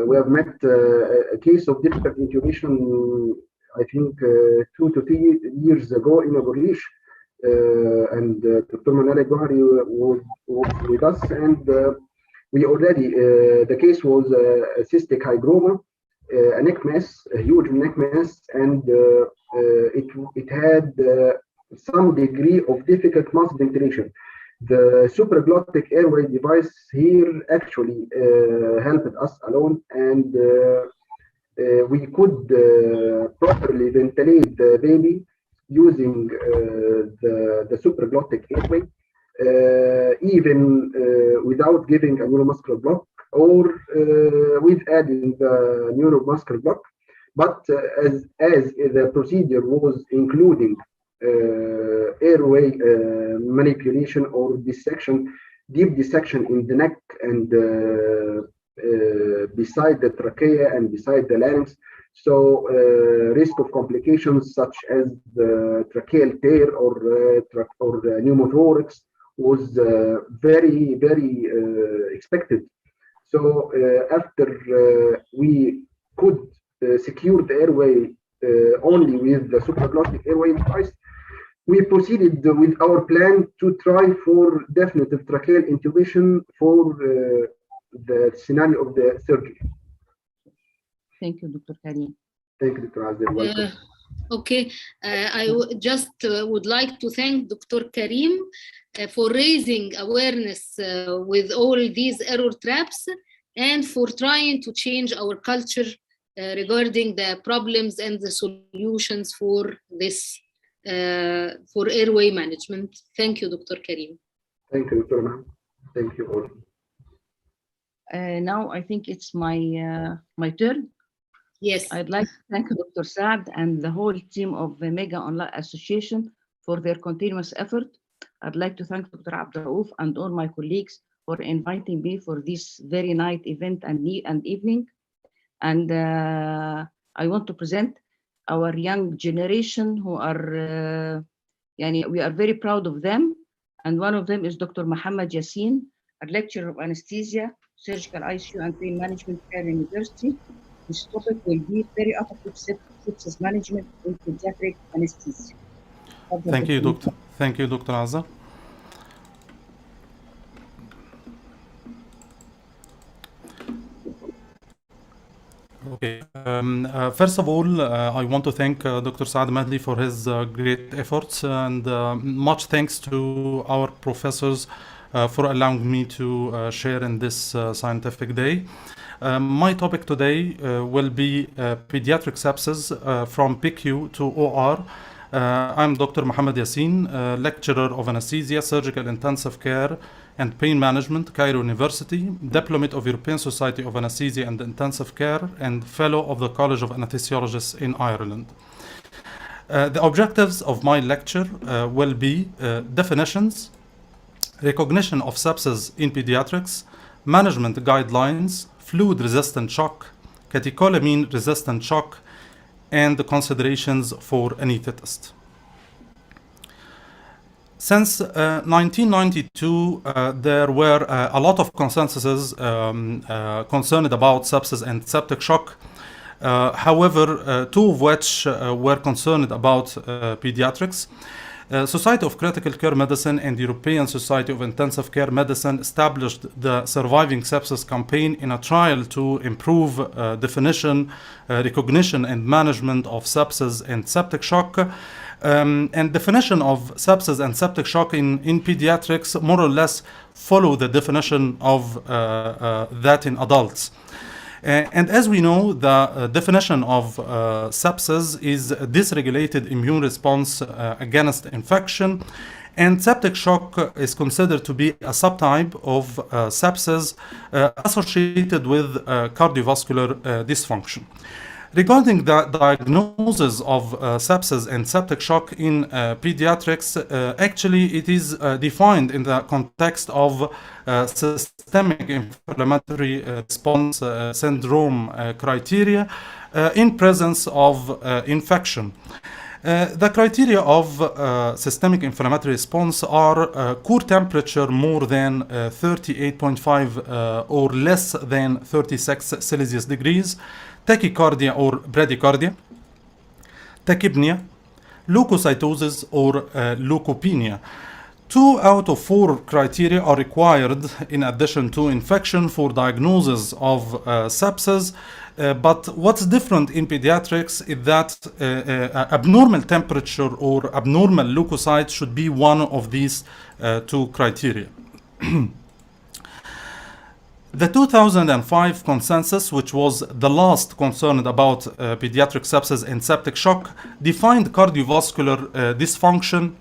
We have met a case of difficult intubation, I think 2 to 3 years ago in Agorish, and Dr. Manal Gohari was with us, and we already, the case was a cystic hygroma, a neck mass, a huge neck mass, and it had some degree of difficult mass ventilation. The supraglottic airway device here actually helped us alone, and we could properly ventilate the baby using the supraglottic airway, even without giving a neuromuscular block or with adding the neuromuscular block. But as the procedure was including airway manipulation or dissection, deep dissection in the neck and beside the trachea and beside the larynx, so risk of complications such as the tracheal tear or pneumothorax was very, very expected. So after we could secure the airway only with the supraglottic airway device, we proceeded with our plan to try for definitive tracheal intubation for the scenario of the surgery. Thank you, Dr. Karim. Thank you, Dr. Azir. Welcome. Okay, I just would like to thank Dr. Karim for raising awareness with all these error traps and for trying to change our culture regarding the problems and the solutions for this, for airway management. Thank you, Dr. Karim. Thank you, Dr. Ma'am. Thank you all. Now I think it's my turn. Yes. I'd like to thank Dr. Saad and the whole team of the Mega Online Association for their continuous effort. I'd like to thank Dr. Abduraouf and all my colleagues for inviting me for this very nice event and evening. And I want to present our young generation who are, we are very proud of them. And one of them is Dr. Mohammed Yassin, a lecturer of anesthesia, surgical ICU and pain management at Cairo University. This topic will be perioperative sepsis management in pediatric anesthesia. Thank you, Doctor. Thank you, Dr. Azza. Okay. First of all, I want to thank Dr. Saad Madli for his great efforts, and much thanks to our professors for allowing me to share in this scientific day. My topic today will be pediatric sepsis from PICU to OR. I'm Dr. Mohammed Yassin, lecturer of anesthesia, surgical intensive care, and pain management, Cairo University, diplomate of European Society of Anesthesia and Intensive Care, and fellow of the College of Anesthesiologists in Ireland. The objectives of my lecture will be definitions, recognition of sepsis in pediatrics, management guidelines, fluid-resistant shock, catecholamine-resistant shock, and the considerations for anesthetist. Since 1992, there were a lot of consensuses concerned about sepsis and septic shock. However, two of which were concerned about pediatrics. Society of Critical Care Medicine and European Society of Intensive Care Medicine established the Surviving Sepsis campaign in a trial to improve definition, recognition, and management of sepsis and septic shock. And definition of sepsis and septic shock in pediatrics more or less follow the definition of that in adults. And as we know, the definition of sepsis is a dysregulated immune response against infection, and septic shock is considered to be a subtype of sepsis associated with cardiovascular dysfunction. Regarding the diagnosis of sepsis and septic shock in pediatrics, actually it is defined in the context of systemic inflammatory response syndrome criteria in presence of infection. The criteria of systemic inflammatory response are core temperature more than 38.5 or less than 36 Celsius degrees, tachycardia or bradycardia, tachypnea, leukocytosis or leukopenia. 2 out of 4 criteria are required in addition to infection for diagnosis of sepsis. But what's different in pediatrics is that abnormal temperature or abnormal leukocytes should be one of these 2 criteria. The 2005 consensus, which was the last concerned about pediatric sepsis and septic shock, defined cardiovascular dysfunction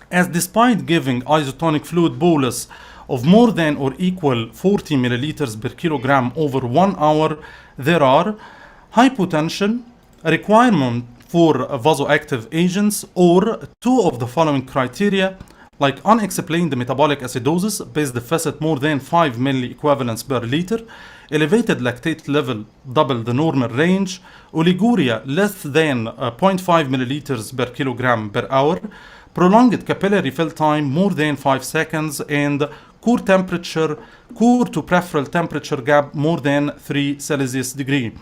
as despite giving isotonic fluid bolus of more than or equal 40 milliliters per kilogram over 1 hour, there are hypotension, a requirement for vasoactive agents, or 2 of the following criteria, like unexplained metabolic acidosis, base deficit more than 5 milliequivalents per liter, elevated lactate level double the normal range, oliguria less than 0.5 milliliters per kilogram per hour, prolonged capillary fill time more than 5 seconds, and core temperature, core to peripheral temperature gap more than 3 Celsius degree.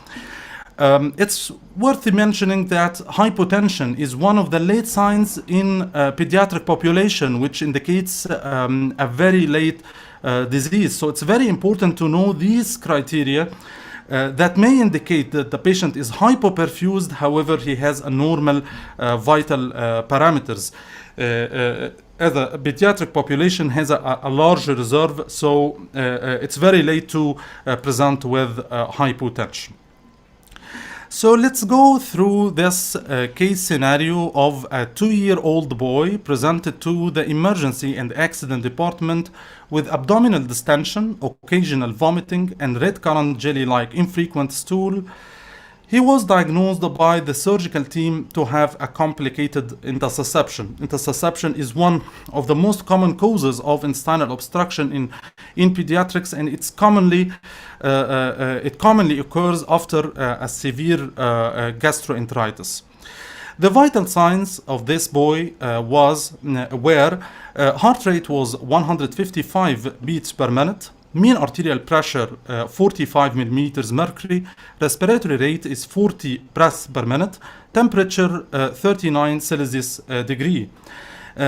It's worth mentioning that hypotension is one of the late signs in pediatric population, which indicates a very late disease. So it's very important to know these criteria that may indicate that the patient is hypoperfused, however, he has a normal vital parameters. As a pediatric population has a large reserve, so it's very late to present with hypotension. So let's go through this case scenario of a 2-year-old boy presented to the emergency and accident department with abdominal distension, occasional vomiting, and red currant jelly-like infrequent stool. He was diagnosed by the surgical team to have a complicated intussusception. Intussusception is one of the most common causes of intestinal obstruction in pediatrics, and it commonly occurs after a severe gastroenteritis. The vital signs of this boy were heart rate was 155 beats per minute, mean arterial pressure 45 millimeters mercury, respiratory rate is 40 breaths per minute, temperature 39 Celsius degree.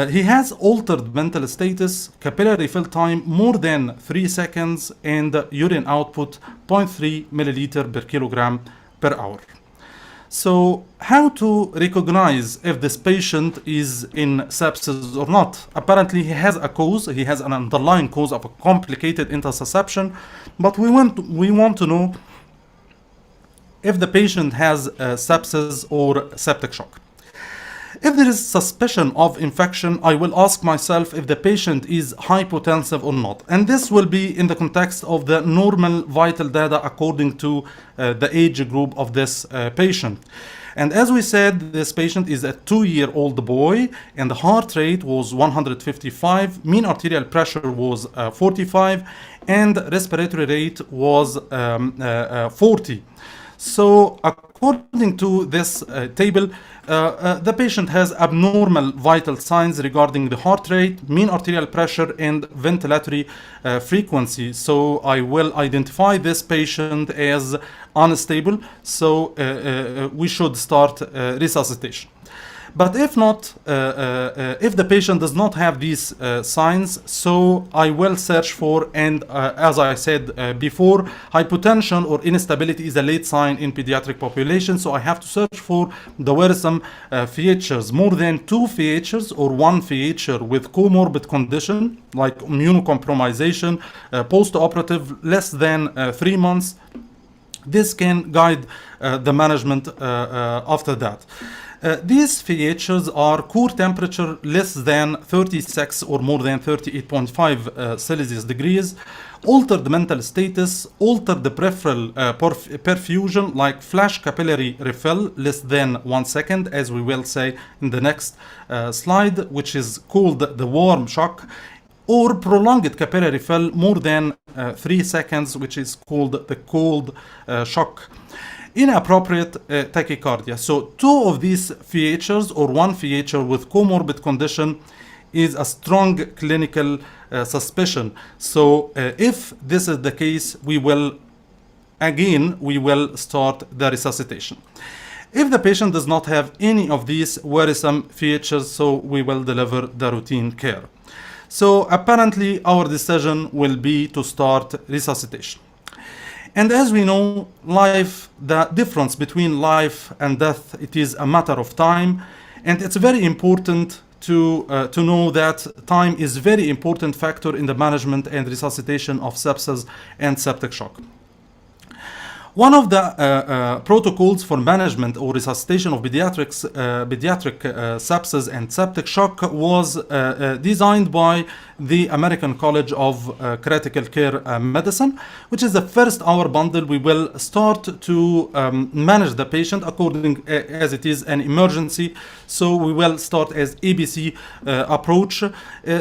He has altered mental status, capillary fill time more than 3 seconds, and urine output 0.3 milliliter per kilogram per hour. So how to recognize if this patient is in sepsis or not? Apparently he has a cause, he has an underlying cause of a complicated intussusception, but we want to know if the patient has sepsis or septic shock. If there is suspicion of infection, I will ask myself if the patient is hypotensive or not. And this will be in the context of the normal vital data according to the age group of this patient. And as we said, this patient is a 2-year-old boy, and the heart rate was 155, mean arterial pressure was 45, and respiratory rate was 40. So according to this table, the patient has abnormal vital signs regarding the heart rate, mean arterial pressure, and ventilatory frequency. So I will identify this patient as unstable, so we should start resuscitation. But if not, if the patient does not have these signs, so I will search for, and as I said before, hypotension or instability is a late sign in pediatric population, so I have to search for the worrisome features, more than 2 features or 1 feature with comorbid condition like immunocompromisation, post-operative less than 3 months. This can guide the management after that. These features are core temperature less than 36 or more than 38.5 Celsius degrees, altered mental status, altered the peripheral perfusion like flash capillary refill less than 1 second, as we will say in the next slide, which is called the warm shock, or prolonged capillary fill more than 3 seconds, which is called the cold shock. Inappropriate tachycardia. So 2 of these features or 1 feature with comorbid condition is a strong clinical suspicion. So if this is the case, we will start the resuscitation. If the patient does not have any of these worrisome features, so we will deliver the routine care. So apparently our decision will be to start resuscitation. And as we know, the difference between life and death, it is a matter of time. And it's very important to know that time is a very important factor in the management and resuscitation of sepsis and septic shock. One of the protocols for management or resuscitation of pediatric sepsis and septic shock was designed by the American College of Critical Care Medicine, which is the first hour bundle. We will start to manage the patient according as it is an emergency. So we will start as ABC approach.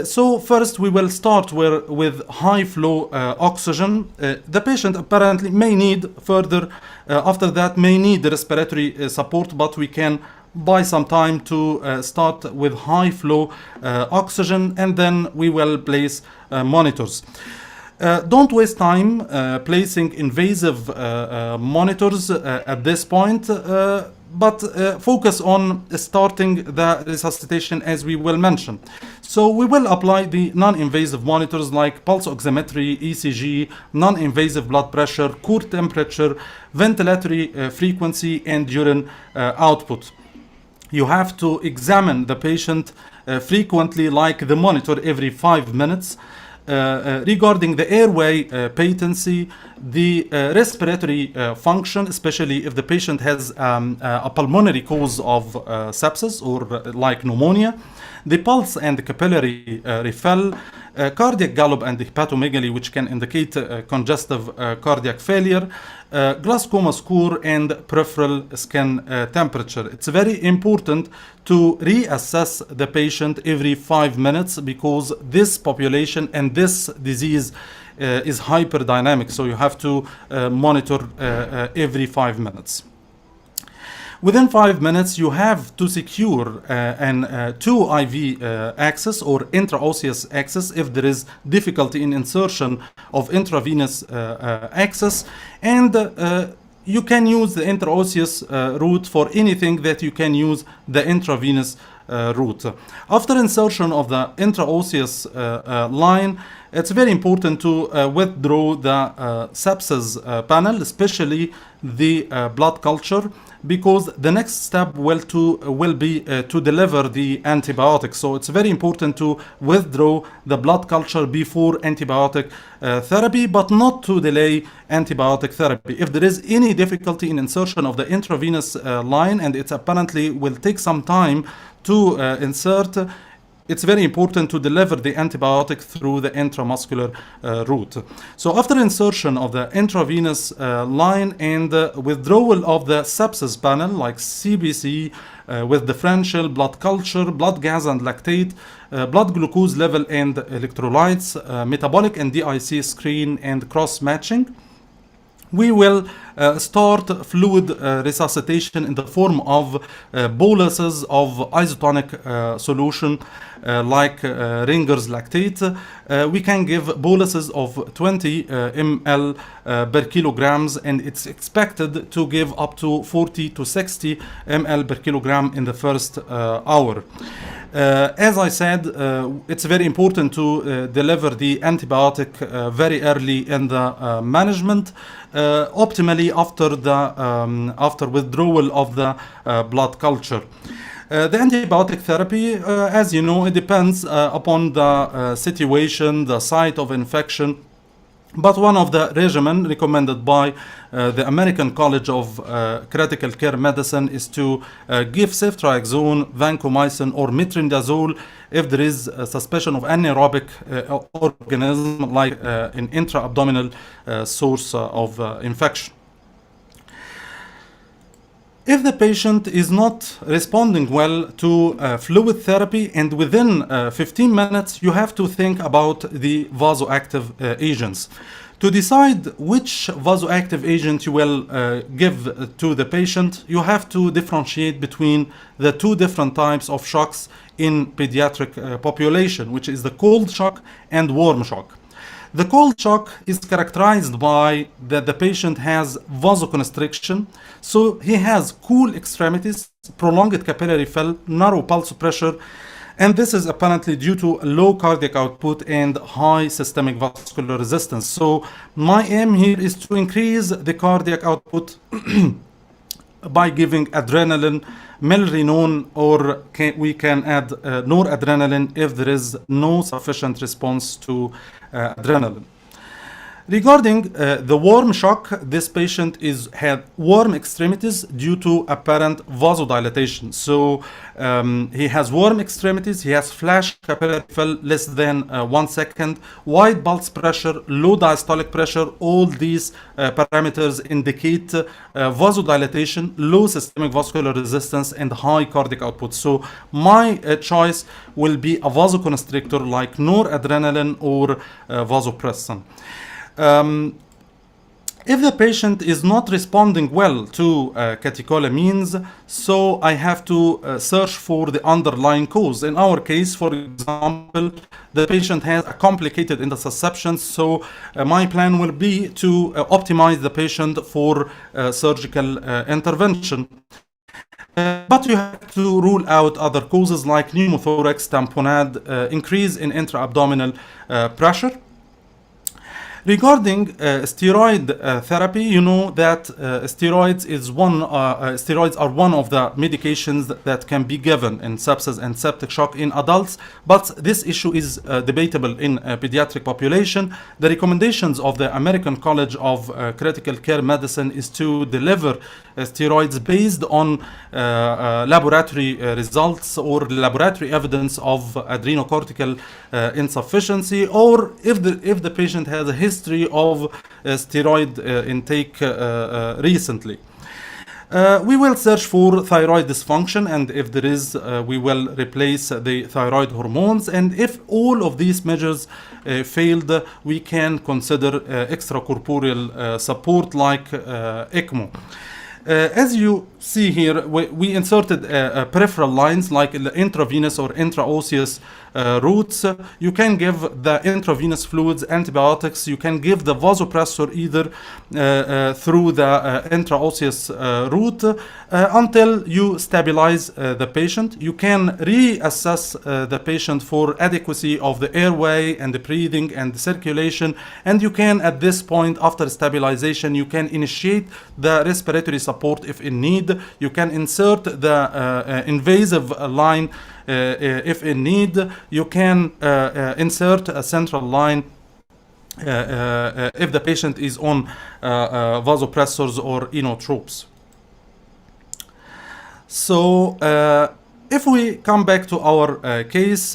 So first we will start with high flow oxygen. The patient apparently may need further, after that may need respiratory support, but we can buy some time to start with high flow oxygen, and then we will place monitors. Don't waste time placing invasive monitors at this point. but focus on starting the resuscitation as we will mention. So we will apply the non-invasive monitors like pulse oximetry, ECG, non-invasive blood pressure, core temperature, ventilatory frequency, and urine output. You have to examine the patient frequently, like the monitor every 5 minutes. Regarding the airway patency, the respiratory function, especially if the patient has a pulmonary cause of sepsis or like pneumonia, the pulse and capillary refill, cardiac gallop and hepatomegaly, which can indicate congestive cardiac failure, glaucoma score, and peripheral skin temperature. It's very important to reassess the patient every 5 minutes because this population and this disease is hyperdynamic, so you have to monitor every 5 minutes. Within 5 minutes, you have to secure an 2 IV access or intraosseous access if there is difficulty in insertion of intravenous access, and you can use the intraosseous route for anything that you can use the intravenous route. After insertion of the intraosseous line, it's very important to withdraw the sepsis panel, especially the blood culture, because the next step will be to deliver the antibiotics. So it's very important to withdraw the blood culture before antibiotic therapy, but not to delay antibiotic therapy. If there is any difficulty in insertion of the intravenous line, and it apparently will take some time to insert, it's very important to deliver the antibiotic through the intramuscular route. So after insertion of the intravenous line and withdrawal of the sepsis panel like CBC with differential blood culture, blood gas and lactate, blood glucose level and electrolytes, metabolic and DIC screen, and cross-matching, we will start fluid resuscitation in the form of boluses of isotonic solution like Ringer's lactate. We can give boluses of 20 ml per kilograms, and it's expected to give up to 40 to 60 ml per kilogram in the first hour. As I said, it's very important to deliver the antibiotic very early in the management, optimally after withdrawal of the blood culture. The antibiotic therapy, as you know, it depends upon the situation, the site of infection. But one of the regimen recommended by the American College of Critical Care Medicine is to give ceftriaxone, vancomycin, or metronidazole if there is a suspicion of anaerobic organism like an intra-abdominal source of infection. If the patient is not responding well to fluid therapy, and within 15 minutes, you have to think about the vasoactive agents. To decide which vasoactive agent you will give to the patient, you have to differentiate between the two different types of shocks in pediatric population, which is the cold shock and warm shock. The cold shock is characterized by that the patient has vasoconstriction, so he has cool extremities, prolonged capillary fill, narrow pulse pressure, and this is apparently due to low cardiac output and high systemic vascular resistance. So my aim here is to increase the cardiac output by giving adrenaline, milrinone, or we can add noradrenaline if there is no sufficient response to adrenaline. Regarding the warm shock, this patient had warm extremities due to apparent vasodilatation. So he has warm extremities, he has flash capillary fill less than 1 second, wide pulse pressure, low diastolic pressure. All these parameters indicate vasodilatation, low systemic vascular resistance, and high cardiac output. So my choice will be a vasoconstrictor like noradrenaline or vasopressin. If the patient is not responding well to catecholamines, so I have to search for the underlying cause. In our case, for example, the patient has a complicated intussusception, so my plan will be to optimize the patient for surgical intervention. But you have to rule out other causes like pneumothorax, tamponade, increase in intra-abdominal pressure. Regarding steroid therapy, you know that steroids are one of the medications that can be given in sepsis and septic shock in adults, but this issue is debatable in pediatric population. The recommendations of the American College of Critical Care Medicine is to deliver steroids based on laboratory results or laboratory evidence of adrenocortical insufficiency, or if the patient has a history of steroid intake recently. We will search for thyroid dysfunction, and if there is, we will replace the thyroid hormones. And if all of these measures failed, we can consider extracorporeal support like ECMO. As you see here, we inserted peripheral lines like the intravenous or intraosseous routes. You can give the intravenous fluids, antibiotics. You can give the vasopressor either through the intraosseous route until you stabilize the patient. You can reassess the patient for adequacy of the airway and the breathing and the circulation. And you can, at this point, after stabilization, you can initiate the respiratory support if in need. You can insert the invasive line if in need. You can insert a central line if the patient is on vasopressors or inotropes. So if we come back to our case,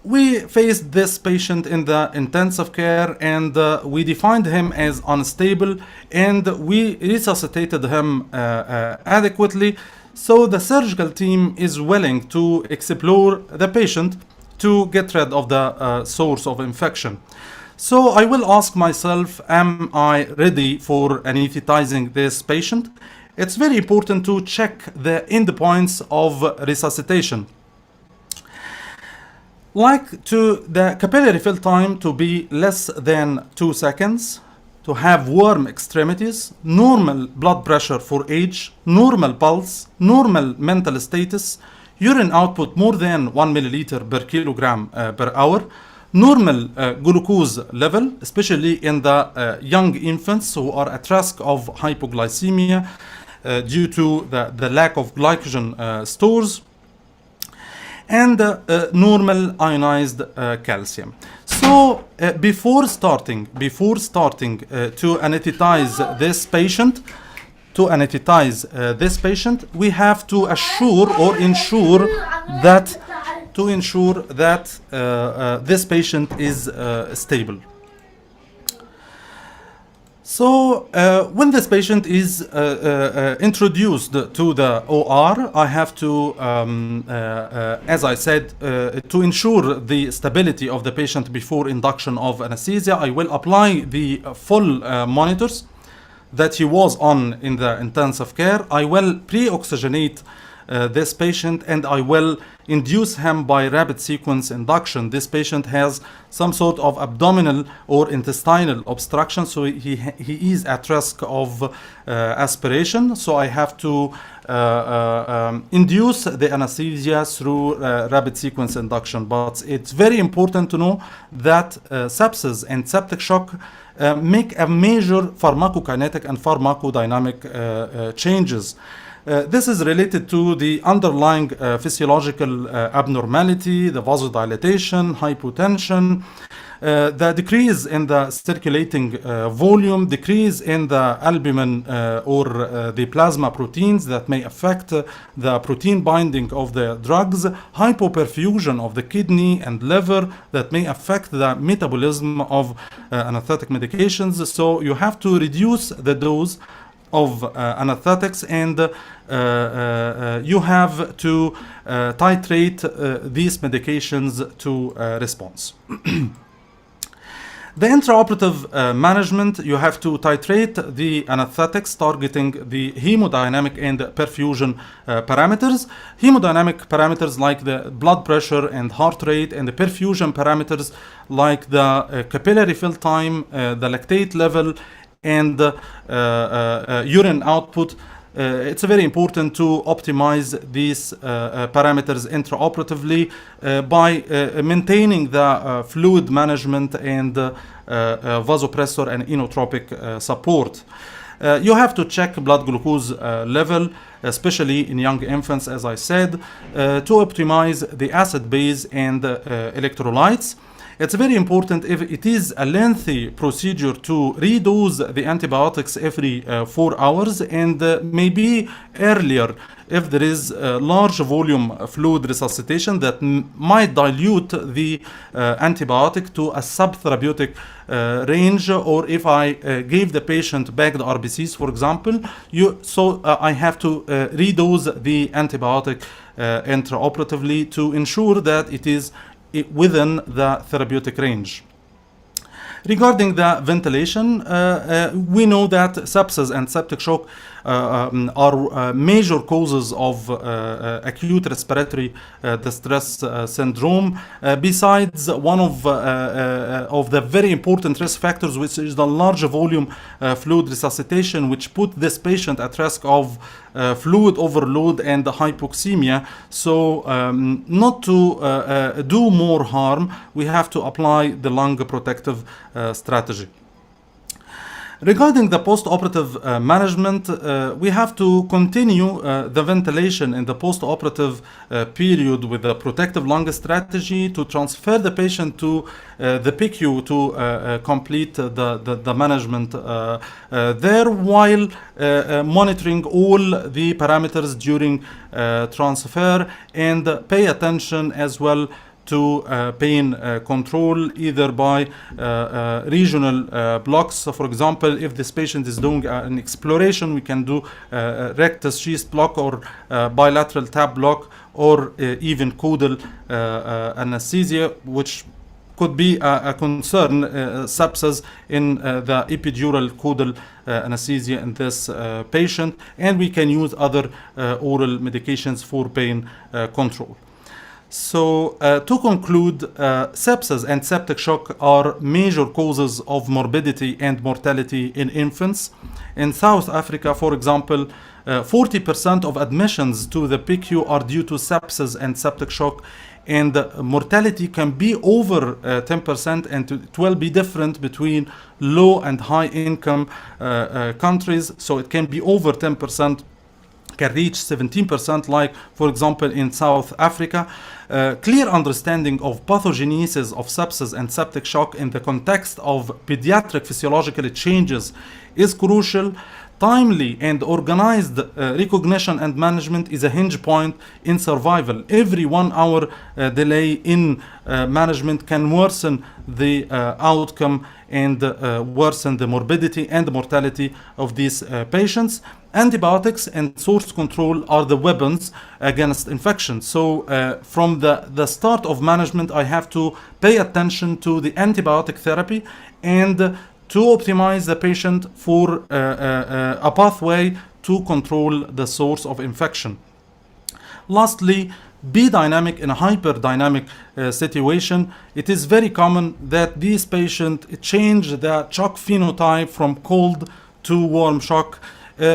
we faced this patient in the intensive care, and we defined him as unstable, and we resuscitated him adequately. So the surgical team is willing to explore the patient to get rid of the source of infection. So I will ask myself, am I ready for anesthetizing this patient? It's very important to check the endpoints of resuscitation. Like to the capillary fill time to be less than 2 seconds, to have warm extremities, normal blood pressure for age, normal pulse, normal mental status, urine output more than 1 milliliter per kilogram per hour, normal glucose level, especially in the young infants who are at risk of hypoglycemia due to the lack of glycogen stores, and normal ionized calcium. So before starting to anesthetize this patient, we have to ensure that this patient is stable. So when this patient is introduced to the OR, I have to, as I said, to ensure the stability of the patient before induction of anesthesia, I will apply the full monitors that he was on in the intensive care. I will pre-oxygenate this patient, and I will induce him by rapid sequence induction. This patient has some sort of abdominal or intestinal obstruction, so he is at risk of aspiration. So I have to induce the anesthesia through rapid sequence induction. But it's very important to know that sepsis and septic shock make a major pharmacokinetic and pharmacodynamic changes. This is related to the underlying physiological abnormality, the vasodilatation, hypotension, the decrease in the circulating volume, decrease in the albumin or the plasma proteins that may affect the protein binding of the drugs, hypoperfusion of the kidney and liver that may affect the metabolism of anesthetic medications. So you have to reduce the dose of anesthetics, and you have to titrate these medications to response. The intraoperative management, you have to titrate the anesthetics targeting the hemodynamic and perfusion parameters. Hemodynamic parameters like the blood pressure and heart rate, and the perfusion parameters like the capillary fill time, the lactate level, and urine output. it's very important to optimize these parameters intraoperatively by maintaining the fluid management and vasopressor and inotropic support. You have to check blood glucose level, especially in young infants, as I said, to optimize the acid base and electrolytes. It's very important, if it is a lengthy procedure, to redose the antibiotics every 4 hours, and maybe earlier if there is large volume fluid resuscitation that might dilute the antibiotic to a subtherapeutic range, or if I gave the patient bagged RBCs, for example, I have to redose the antibiotic intraoperatively to ensure that it is within the therapeutic range. Regarding the ventilation, we know that sepsis and septic shock are major causes of acute respiratory distress syndrome. Besides one of the very important risk factors, which is the large volume fluid resuscitation, which put this patient at risk of fluid overload and hypoxemia. So not to do more harm, we have to apply the lung protective strategy. Regarding the post-operative management, we have to continue the ventilation in the post-operative period with the protective lung strategy to transfer the patient to the PICU to complete the management there, while monitoring all the parameters during transfer, and pay attention as well to pain control, either by regional blocks. So for example, if this patient is doing an exploration, we can do rectus sheath block or bilateral tap block, or even caudal anesthesia, which could be a concern, sepsis in the epidural caudal anesthesia in this patient, and we can use other oral medications for pain control. So to conclude, sepsis and septic shock are major causes of morbidity and mortality in infants. In South Africa, for example, 40% of admissions to the PICU are due to sepsis and septic shock, and mortality can be over 10%, and it will be different between low and high income countries. So it can be over 10%, can reach 17%, like for example in South Africa. Clear understanding of pathogenesis of sepsis and septic shock in the context of pediatric physiological changes is crucial. Timely and organized recognition and management is a hinge point in survival. Every 1 hour delay in management can worsen the outcome and worsen the morbidity and the mortality of these patients. Antibiotics and source control are the weapons against infection. So from the start of management, I have to pay attention to the antibiotic therapy and to optimize the patient for a pathway to control the source of infection. Lastly, be dynamic in a hyperdynamic situation. It is very common that these patients change the shock phenotype from cold to warm shock.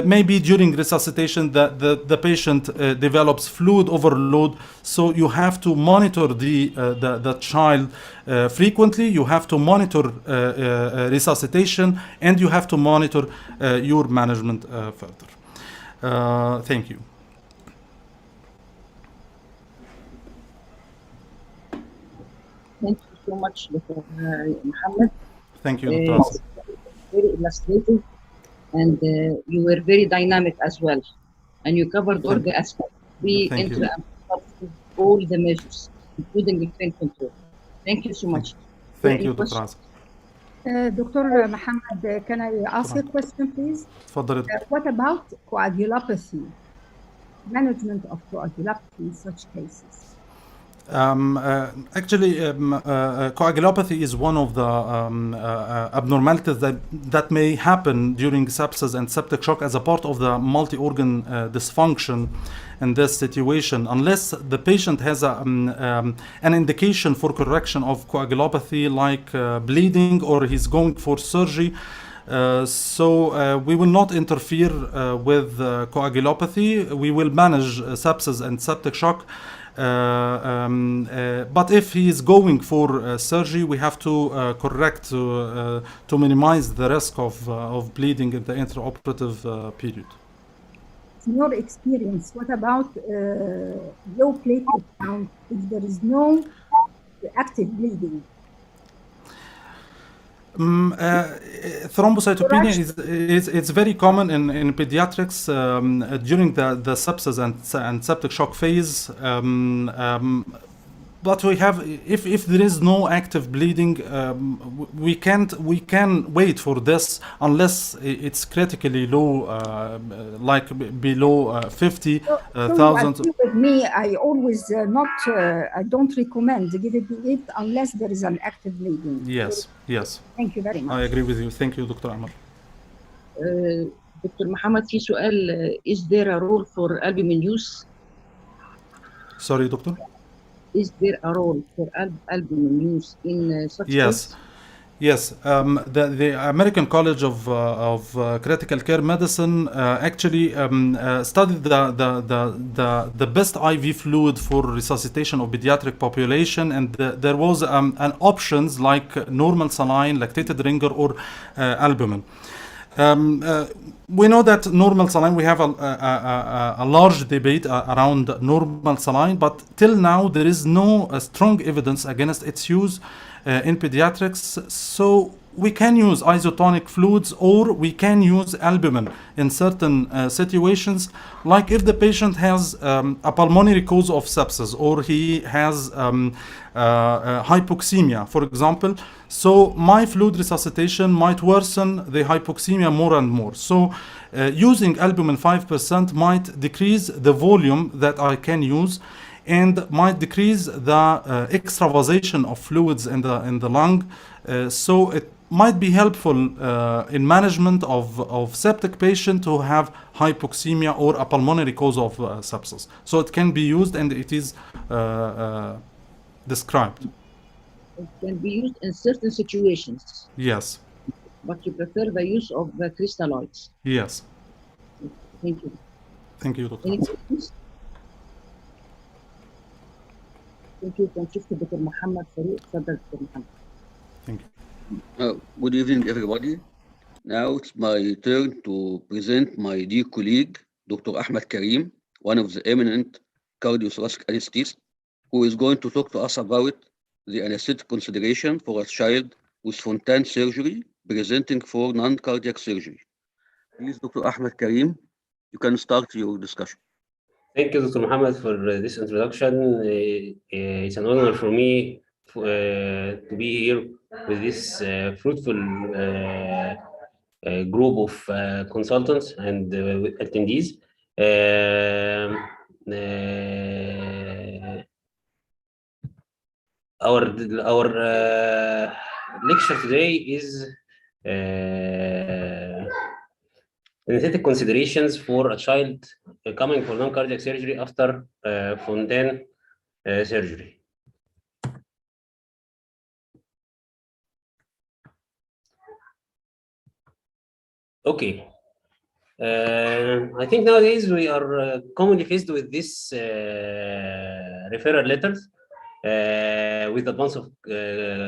Maybe during resuscitation the patient develops fluid overload, so you have to monitor the child frequently. You have to monitor resuscitation, and you have to monitor your management further. Thank you. Thank you so much, Dr. Mohammed. Thank you, Dr. Very illustrative, and you were very dynamic as well, and you covered all the aspects. We all the measures, including the pain control. Thank you so much. Thank you, Dr. Dr. Mohammed, can I ask a question, please? What about coagulopathy? Management of coagulopathy in such cases? Actually, coagulopathy is one of the abnormalities that may happen during sepsis and septic shock as a part of the multi-organ dysfunction in this situation. Unless the patient has an indication for correction of coagulopathy, like bleeding, or he's going for surgery, So we will not interfere with coagulopathy. We will manage sepsis and septic shock. But if he is going for surgery, we have to correct to minimize the risk of bleeding in the intraoperative period. In your experience, what about low platelet count if there is no active bleeding? Thrombocytopenia is very common in pediatrics during the sepsis and septic shock phase. But we have, if there is no active bleeding, we can wait for this unless it's critically low, like below 50,000. So with me, I always I don't recommend giving it unless there is an active bleeding. Yes, yes. Thank you very much. I agree with you. Thank you, Dr. Amar. دكتور محمد في سؤال is there a role for albumin use? Sorry, doctor? Is there a role for albumin use in such Yes. cases? Yes, the American College of Critical Care Medicine actually studied the best IV fluid for resuscitation of pediatric population, and there was an options like normal saline, lactated ringer, or albumin. We know that normal saline, we have a large debate around normal saline, but till now there is no strong evidence against its use in pediatrics. So we can use isotonic fluids, or we can use albumin in certain situations, like if the patient has a pulmonary cause of sepsis, or he has hypoxemia, for example. So my fluid resuscitation might worsen the hypoxemia more and more. So using albumin 5% might decrease the volume that I can use, and might decrease the extravasation of fluids in the lung. So it might be helpful in management of septic patient who have hypoxemia or a pulmonary cause of sepsis. So it can be used, and it is described. It can be used in certain situations. Yes. But you prefer the use of the crystalloids. Yes. Thank you. Thank you, Dr. Any questions? Thank you. Dr. Muhammad Farouk. Dr. Muhammad. Thank you. Good evening, everybody. Now it's my turn to present my dear colleague, Dr. Ahmed Karim, one of the eminent cardiothoracic anesthetists, who is going to talk to us about the anesthetic consideration for a child with Fontan surgery presenting for non-cardiac surgery. Please, Dr. Ahmed Karim, you can start your discussion. Thank you, Dr. Muhammad, for this introduction. It's an honor for me to be here with this fruitful group of consultants and attendees. Our lecture today is anesthetic considerations for a child coming for non-cardiac surgery after Fontan surgery. Okay. I think nowadays we are commonly faced with this referral letters with the advance of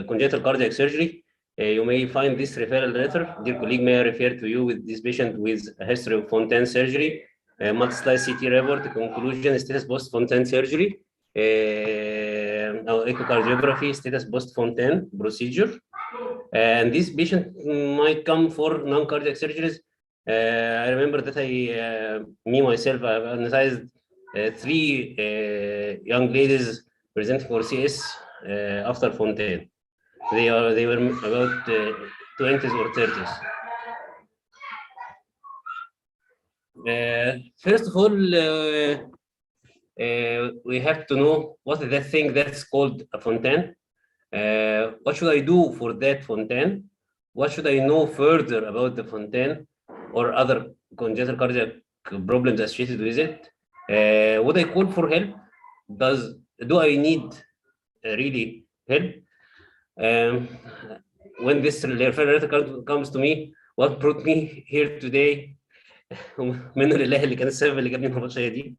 congenital cardiac surgery. You may find this referral letter. Dear colleague, may I refer to you with this patient with a history of Fontan surgery, multi-slice CT report, conclusion, status post-Fontan surgery, echocardiography, status post-Fontan procedure. And this patient might come for non-cardiac surgeries. I remember that me myself, I anesthetized 3 young ladies presenting for CS after Fontan. They were about 20s or 30s. First of all, we have to know what is that thing that's called a Fontan. What should I do for that Fontan? What should I know further about the Fontan or other congenital cardiac problems associated with it? Would I call for help? Do I need really help? When this referral letter comes to me, what brought me here today منه لله اللي كان السبب اللي جابني المناقشه دي.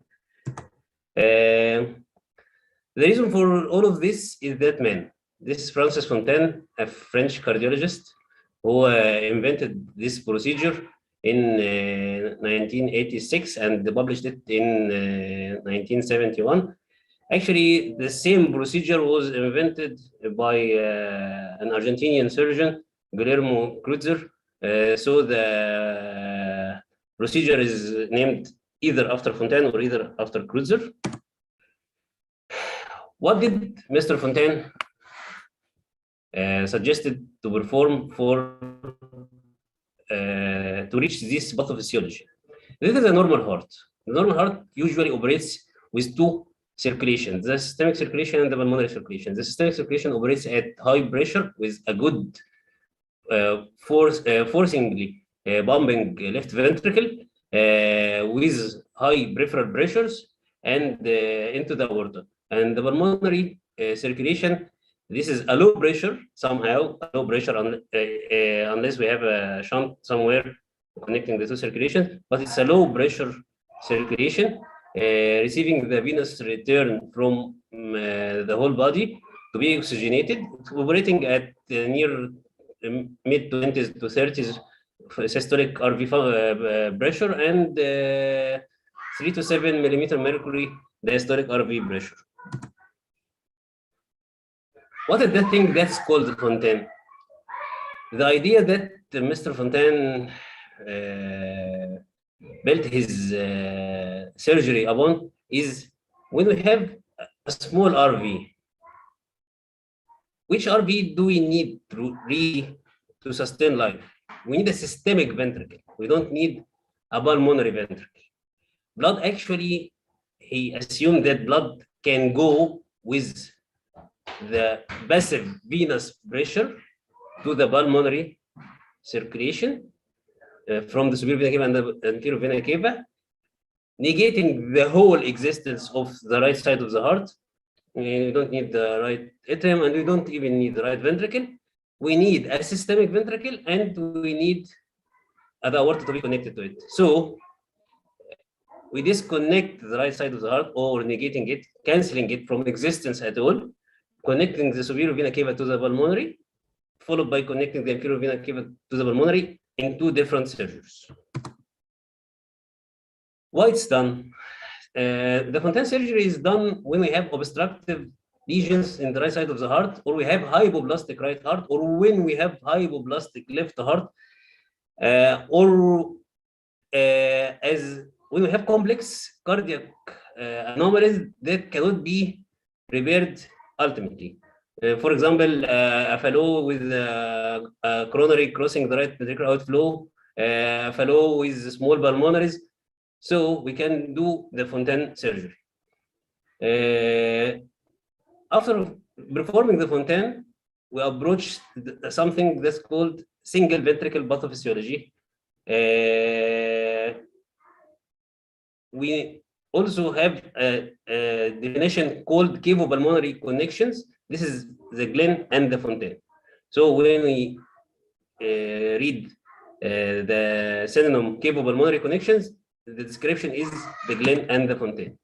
The reason for all of this is that man. This is Francis Fontaine, a French cardiologist who invented this procedure in 1986 and published it in 1971. Actually, the same procedure was invented by an Argentinian surgeon, Guillermo Kreutzer. So the procedure is named either after Fontaine or either after Kreutzer. What did Mr. Fontaine suggested to perform for to reach this pathophysiology? This is a normal heart. The normal heart usually operates with two circulations: the systemic circulation and the pulmonary circulation. The systemic circulation operates at high pressure with a good forcingly pumping left ventricle with high peripheral pressures and into the aorta. And the pulmonary circulation, this is a low pressure somehow, a low pressure unless we have a shunt somewhere connecting the two circulations, but it's a low pressure circulation receiving the venous return from the whole body to be oxygenated, operating at near mid-20s to 30s systolic RV pressure and 3 to 7 millimeter mercury diastolic RV pressure. What is that thing that's called Fontaine? The idea that Mr. Fontaine built his surgery upon is when we have a small RV. Which RV do we need to sustain life? We need a systemic ventricle. We don't need a pulmonary ventricle. Blood actually, he assumed that blood can go with the passive venous pressure to the pulmonary circulation from the superior vena cava and the inferior vena cava, negating the whole existence of the right side of the heart. We don't need the right atrium and we don't even need the right ventricle. We need a systemic ventricle and we need the aorta to be connected to it. So we disconnect the right side of the heart or negating it, canceling it from existence at all, connecting the superior vena cava to the pulmonary, followed by connecting the inferior vena cava to the pulmonary in two different surgeries. Why it's done? The Fontaine surgery is done when we have obstructive lesions in the right side of the heart, or we have hypoplastic right heart, or when we have hypoplastic left heart, or as when we have complex cardiac anomalies that cannot be repaired ultimately. For example, a fellow with coronary crossing the right ventricular outflow, a fellow with small pulmonaries. So we can do the Fontaine surgery. After performing the Fontaine, we approach something that's called single ventricle pathophysiology. We also have a definition called cavopulmonary connections. This is the Glenn and the Fontaine. So when we read the synonym cavopulmonary connections, the description is the Glenn and the Fontaine.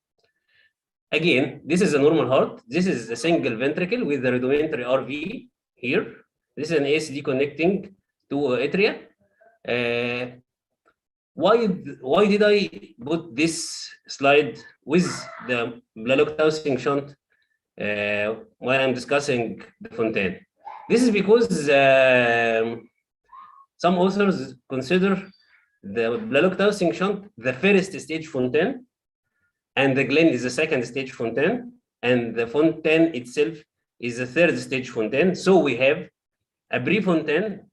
Again, this is a normal heart. This is a single ventricle with the rudimentary RV here. This is an ASD connecting to atria. Why did I put this slide with the Blalock-Towsing shunt when I'm discussing the Fontaine? This is because some authors consider the Blalock-Towsing shunt the first stage Fontaine, and the Glenn is the second stage Fontaine, and the Fontaine itself is the third stage Fontaine. So we have a pre-Fontaine,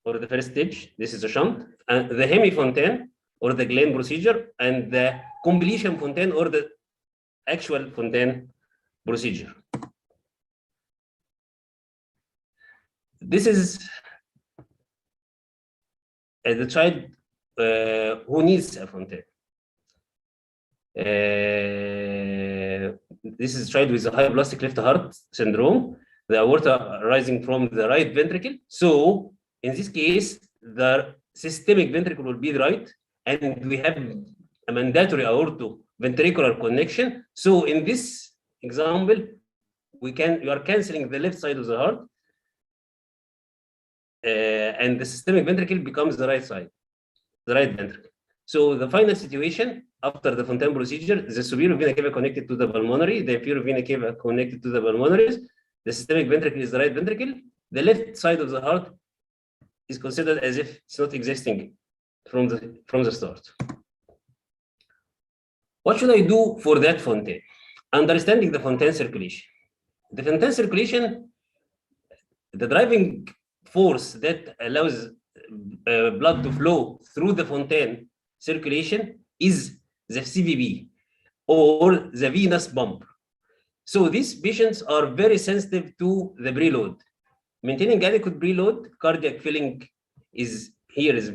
or the first stage, this is a shunt, and the hemi-Fontaine, or the Glenn procedure, and the completion Fontaine, or the actual Fontaine procedure. This is the child who needs a Fontaine. This is a child with a hypoplastic left heart syndrome, the aorta rising from the right ventricle. So in this case, the systemic ventricle will be right, and we have a mandatory aorto-ventricular connection. So in this example, you are canceling the left side of the heart, and the systemic ventricle becomes the right side, the right ventricle. So the final situation after the Fontaine procedure, the superior vena cava connected to the pulmonary, the inferior vena cava connected to the pulmonaries, the systemic ventricle is the right ventricle, the left side of the heart is considered as if it's not existing from the start. What should I do for that Fontaine? Understanding the Fontaine circulation. The Fontaine circulation, the driving force that allows blood to flow through the Fontaine circulation is the CVB, or the venous pump. So these patients are very sensitive to the preload. Maintaining adequate preload, cardiac filling is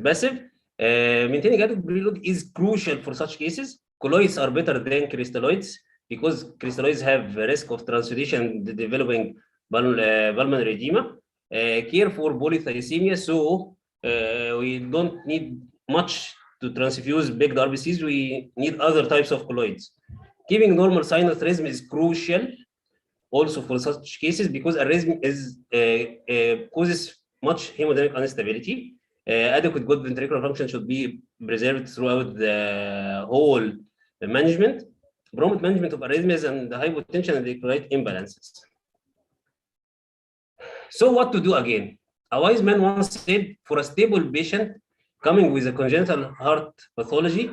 passive. Maintaining adequate preload is crucial for such cases. Colloids are better than crystalloids because crystalloids have a risk of transudation developing pulmonary edema. Care for polythalassemia, so we don't need much to transfuse big RBCs. We need other types of colloids. Keeping normal sinus rhythm is crucial also for such cases because arrhythmia causes much hemodynamic instability. Adequate good ventricular function should be preserved throughout the whole management. Prompt management of arrhythmias and the hypotension and the electrolyte imbalances. So what to do again? A wise man once said, for a stable patient coming with a congenital heart pathology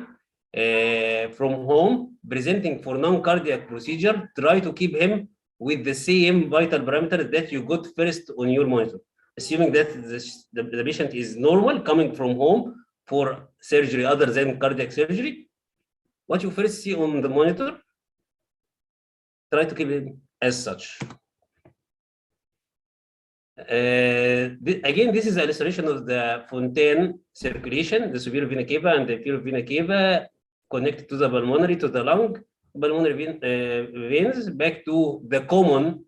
from home, presenting for non-cardiac procedure, try to keep him with the same vital parameters that you got first on your monitor. Assuming that the patient is normal, coming from home for surgery other than cardiac surgery, what you first see on the monitor, try to keep him as such. Again, this is an illustration of the Fontaine circulation, the superior vena cava and the inferior vena cava connected to the pulmonary, to the lung, pulmonary veins, back to the common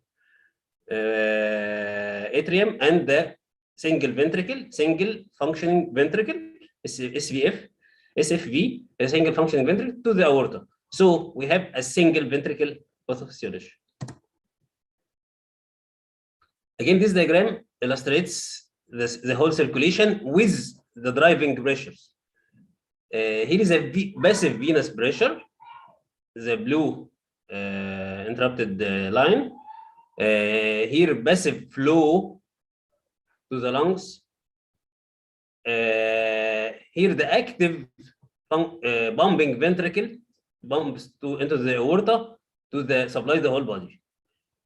atrium and the single ventricle, single functioning ventricle, SFV, a single functioning ventricle to the aorta. So we have a single ventricle pathophysiology. Again, this diagram illustrates the whole circulation with the driving pressures. Here is a passive venous pressure, the blue interrupted line. Here, passive flow to the lungs. Here, the active pumping ventricle pumps into the aorta to supply the whole body.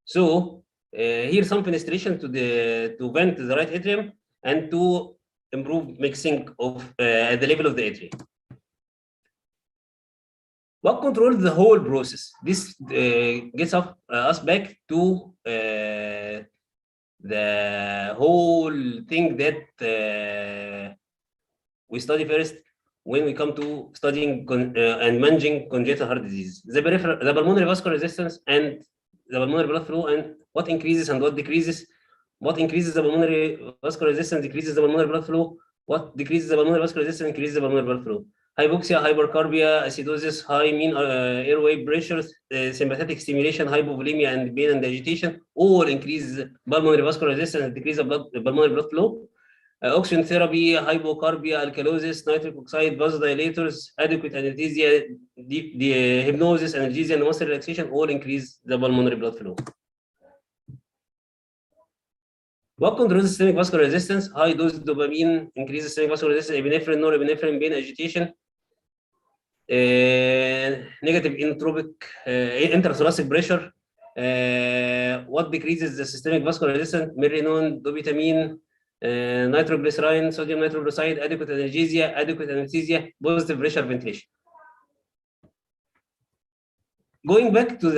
So here some fenestration to vent the right atrium and to improve mixing of at the level of the atrium. What controls the whole process? This gets us back to the whole thing that we study first when we come to studying and managing congenital heart disease. The pulmonary vascular resistance and the pulmonary blood flow, and what increases and what decreases. What increases the pulmonary vascular resistance decreases the pulmonary blood flow. What decreases the pulmonary vascular resistance increases the pulmonary blood flow. Hypoxia, hypercarbia, acidosis, high mean airway pressure, sympathetic stimulation, hypovolemia, and pain and agitation all increase pulmonary vascular resistance and decrease the pulmonary blood flow. Oxygen therapy, hypocarbia, alkalosis, nitric oxide, vasodilators, adequate anesthesia, the hypnosis, analgesia, and muscle relaxation all increase the pulmonary blood flow. What controls systemic vascular resistance? High dose dopamine increases systemic vascular resistance, epinephrine, norepinephrine, pain, agitation. Negative inotropic intrathoracic pressure. What decreases the systemic vascular resistance? Merinone, dobutamine, nitroglycerine, sodium nitroglyceride, adequate analgesia, adequate anesthesia, positive pressure ventilation. Going back to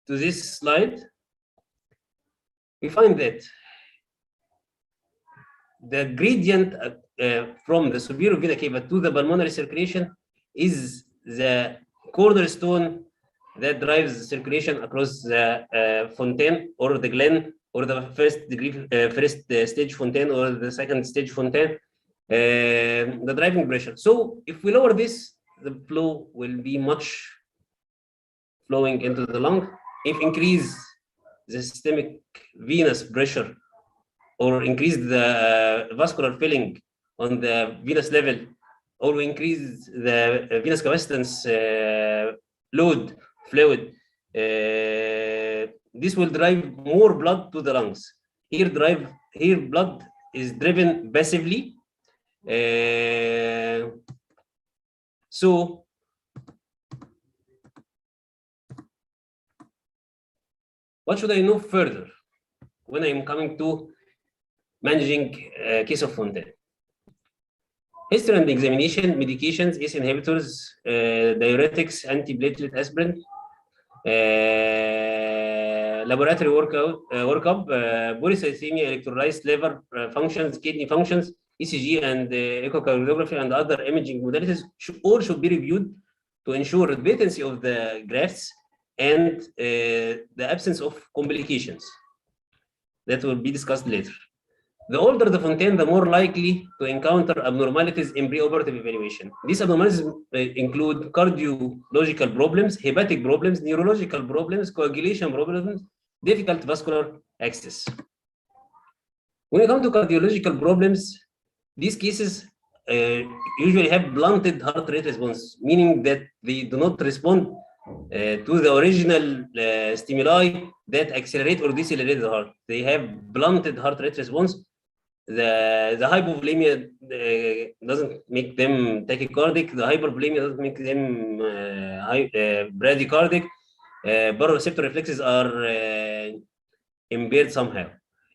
this slide, we find that the gradient from the superior vena cava to the pulmonary circulation is the cornerstone that drives circulation across the fontaine or the glen or the first stage fontaine or the second stage fontaine, the driving pressure. So if we lower this, the flow will be much flowing into the lung. If increase the systemic venous pressure or increase the vascular filling on the venous level, or we increase the venous capacitance load fluid, this will drive more blood to the lungs. Here blood is driven passively. So what should I know further when I'm coming to managing a case of fontaine? History and examination, medications, ACE inhibitors, diuretics, antiplatelet aspirin, laboratory workup, polycythemia, electrolytes, liver functions, kidney functions, ECG and echocardiography and other imaging modalities all should be reviewed to ensure the patency of the grafts and the absence of complications. That will be discussed later. The older the fontaine, the more likely to encounter abnormalities in preoperative evaluation. These abnormalities include cardiological problems, hepatic problems, neurological problems, coagulation problems, difficult vascular access. When you come to cardiological problems, these cases usually have blunted heart rate response, meaning that they do not respond to the original stimuli that accelerate or decelerate the heart. They have blunted heart rate response. The hypovolemia doesn't make them tachycardic. The hypervolemia doesn't make them bradycardic. Baroreceptor reflexes are impaired somehow.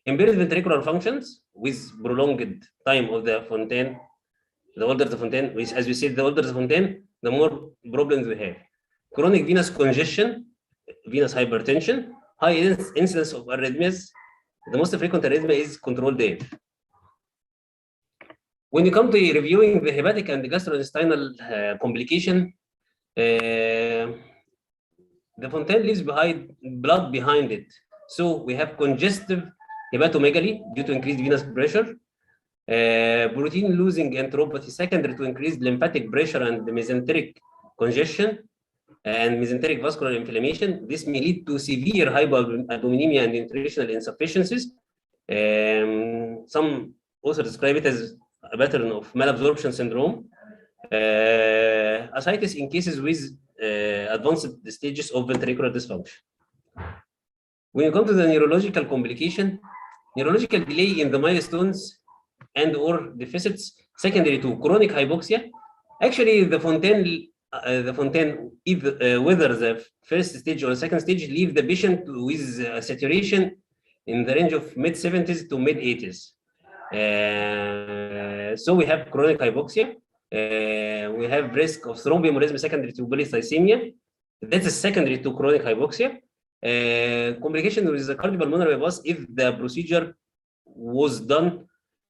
Impaired ventricular functions with prolonged time of the fontaine. The older the fontaine, which, as we said, the older the fontaine, the more problems we have. Chronic venous congestion, venous hypertension, high incidence of arrhythmias. The most frequent arrhythmia is controlled AF. When you come to reviewing the hepatic and gastrointestinal complication, the fontaine leaves behind blood behind it. So we have congestive hepatomegaly due to increased venous pressure, protein losing enteropathy secondary to increased lymphatic pressure and the mesenteric congestion and mesenteric vascular inflammation. This may lead to severe hypoalbuminemia and nutritional insufficiencies. Some also describe it as a pattern of malabsorption syndrome. Ascites in cases with advanced stages of ventricular dysfunction. When you come to the neurological complication, neurological delay in the milestones and or deficits secondary to chronic hypoxia. Actually, the fontaine, whether the first stage or second stage, leave the patient with saturation in the range of mid-70s to mid-80s. So we have chronic hypoxia. We have risk of thromboembolism secondary to polycythemia. That is secondary to chronic hypoxia. Complication with the cardiopulmonary bypass if the procedure was done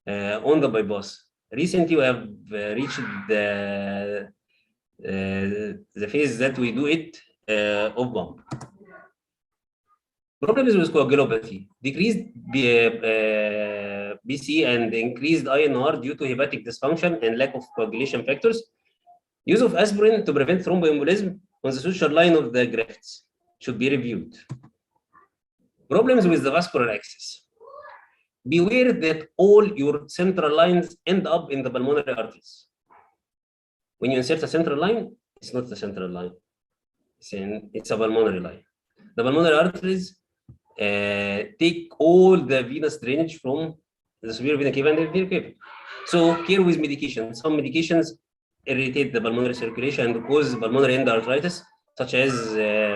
on the bypass. Recently, we have reached the phase that we do it off pump. Problems with coagulopathy, decreased BC and increased INR due to hepatic dysfunction and lack of coagulation factors. Use of aspirin to prevent thromboembolism on the suture line of the grafts should be reviewed. Problems with the vascular access. Beware that all your central lines end up in the pulmonary arteries. When you insert a central line, it's not the central line. It's a pulmonary line. The pulmonary arteries take all the venous drainage from the superior vena cava and the inferior cava. So care with medication. Some medications irritate the pulmonary circulation and cause pulmonary endarteritis, such as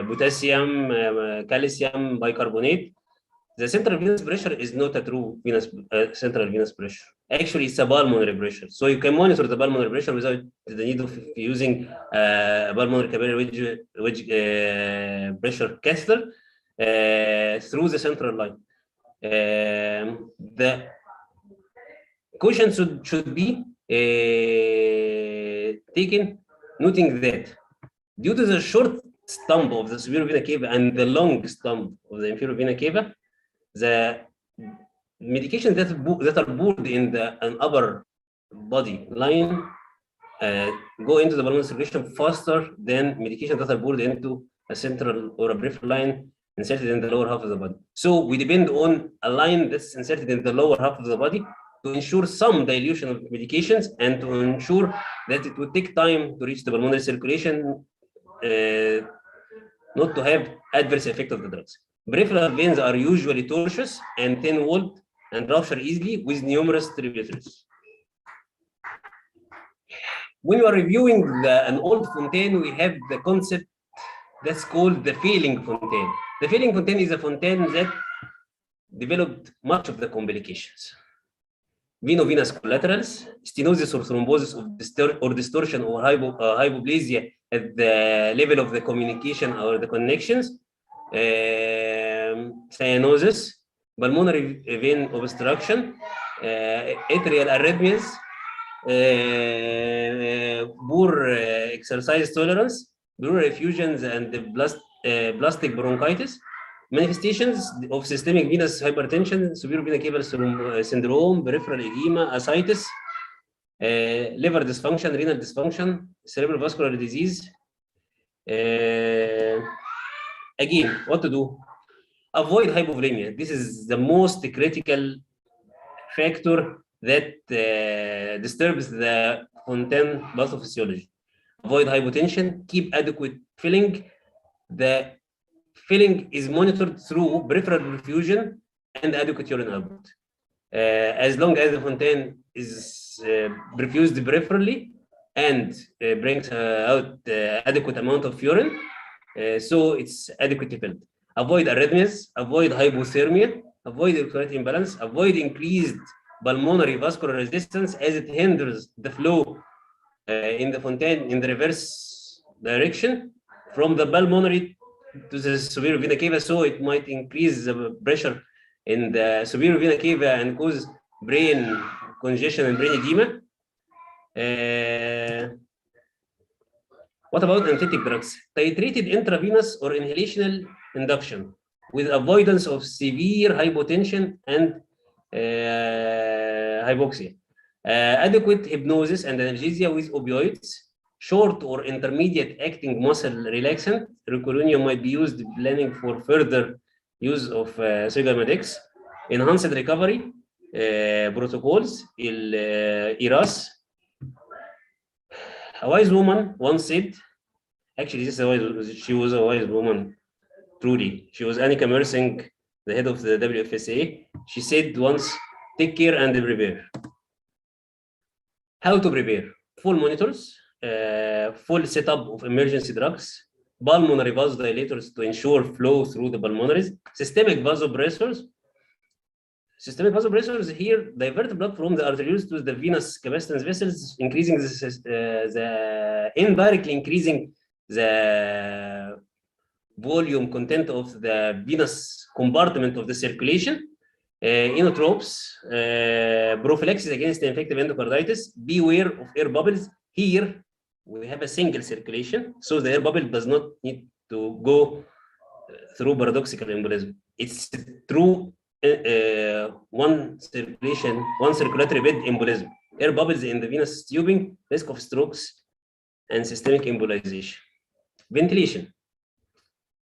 potassium, calcium bicarbonate. The central venous pressure is not a true central venous pressure. Actually, it's a pulmonary pressure. So you can monitor the pulmonary pressure without the need of using a pulmonary capillary wedge pressure catheter through the central line. The caution should be taken, noting that due to the short stump of the superior vena cava and the long stump of the inferior vena cava, the medications that are poured in an upper body line go into the pulmonary circulation faster than medications that are poured into a central or a peripheral line inserted in the lower half of the body. So we depend on a line that's inserted in the lower half of the body to ensure some dilution of medications and to ensure that it would take time to reach the pulmonary circulation, not to have adverse effect of the drugs. Peripheral veins are usually tortuous and thin-walled and rupture easily with numerous tributaries. When you are reviewing an old fontaine, we have the concept that's called the failing fontaine. The failing fontaine is a fontaine that developed much of the complications. Veno-venous collaterals, stenosis or thrombosis or distortion or hypoplasia at the level of the communication or the connections, cyanosis, pulmonary vein obstruction, atrial arrhythmias, poor exercise tolerance, pleural effusions, and blastic bronchitis. Manifestations of systemic venous hypertension, superior vena cava syndrome, peripheral edema, ascites, liver dysfunction, renal dysfunction, cerebral vascular disease. Again, what to do? Avoid hypovolemia. This is the most critical factor that disturbs the fontaine pathophysiology. Avoid hypotension, keep adequate filling. The filling is monitored through peripheral perfusion and adequate urine output. As long as the fontaine is perfused peripherally and brings out adequate amount of urine, so it's adequately filled. Avoid arrhythmias, avoid hypothermia, avoid electrolyte imbalance, avoid increased pulmonary vascular resistance as it hinders the flow in the fontaine in the reverse direction from the pulmonary to the superior vena cava, so it might increase the pressure in the superior vena cava and cause brain congestion and brain edema. What about anesthetic drugs? Titrated intravenous or inhalational induction with avoidance of severe hypotension and hypoxia. Adequate hypnosis and analgesia with opioids. Short or intermediate acting muscle relaxant. Ricuronium might be used planning for further use of Sigamatics. Enhanced recovery protocols. ERAS. A wise woman once said, actually, she was a wise woman, truly. She was Annika Mersing, the head of the WFSA. She said once, take care and prepare. How to prepare? Full monitors, full setup of emergency drugs, pulmonary vasodilators to ensure flow through the pulmonaries, systemic vasopressors. Systemic vasopressors here divert blood from the arterioles to the venous capacitance vessels, increasing indirectly increasing the volume content of the venous compartment of the circulation. Inotropes, prophylaxis against infective endocarditis. Beware of air bubbles. Here we have a single circulation, so the air bubble does not need to go through paradoxical embolism. It's through one circulation, one circulatory bed embolism. Air bubbles in the venous tubing, risk of strokes and systemic embolization. Ventilation.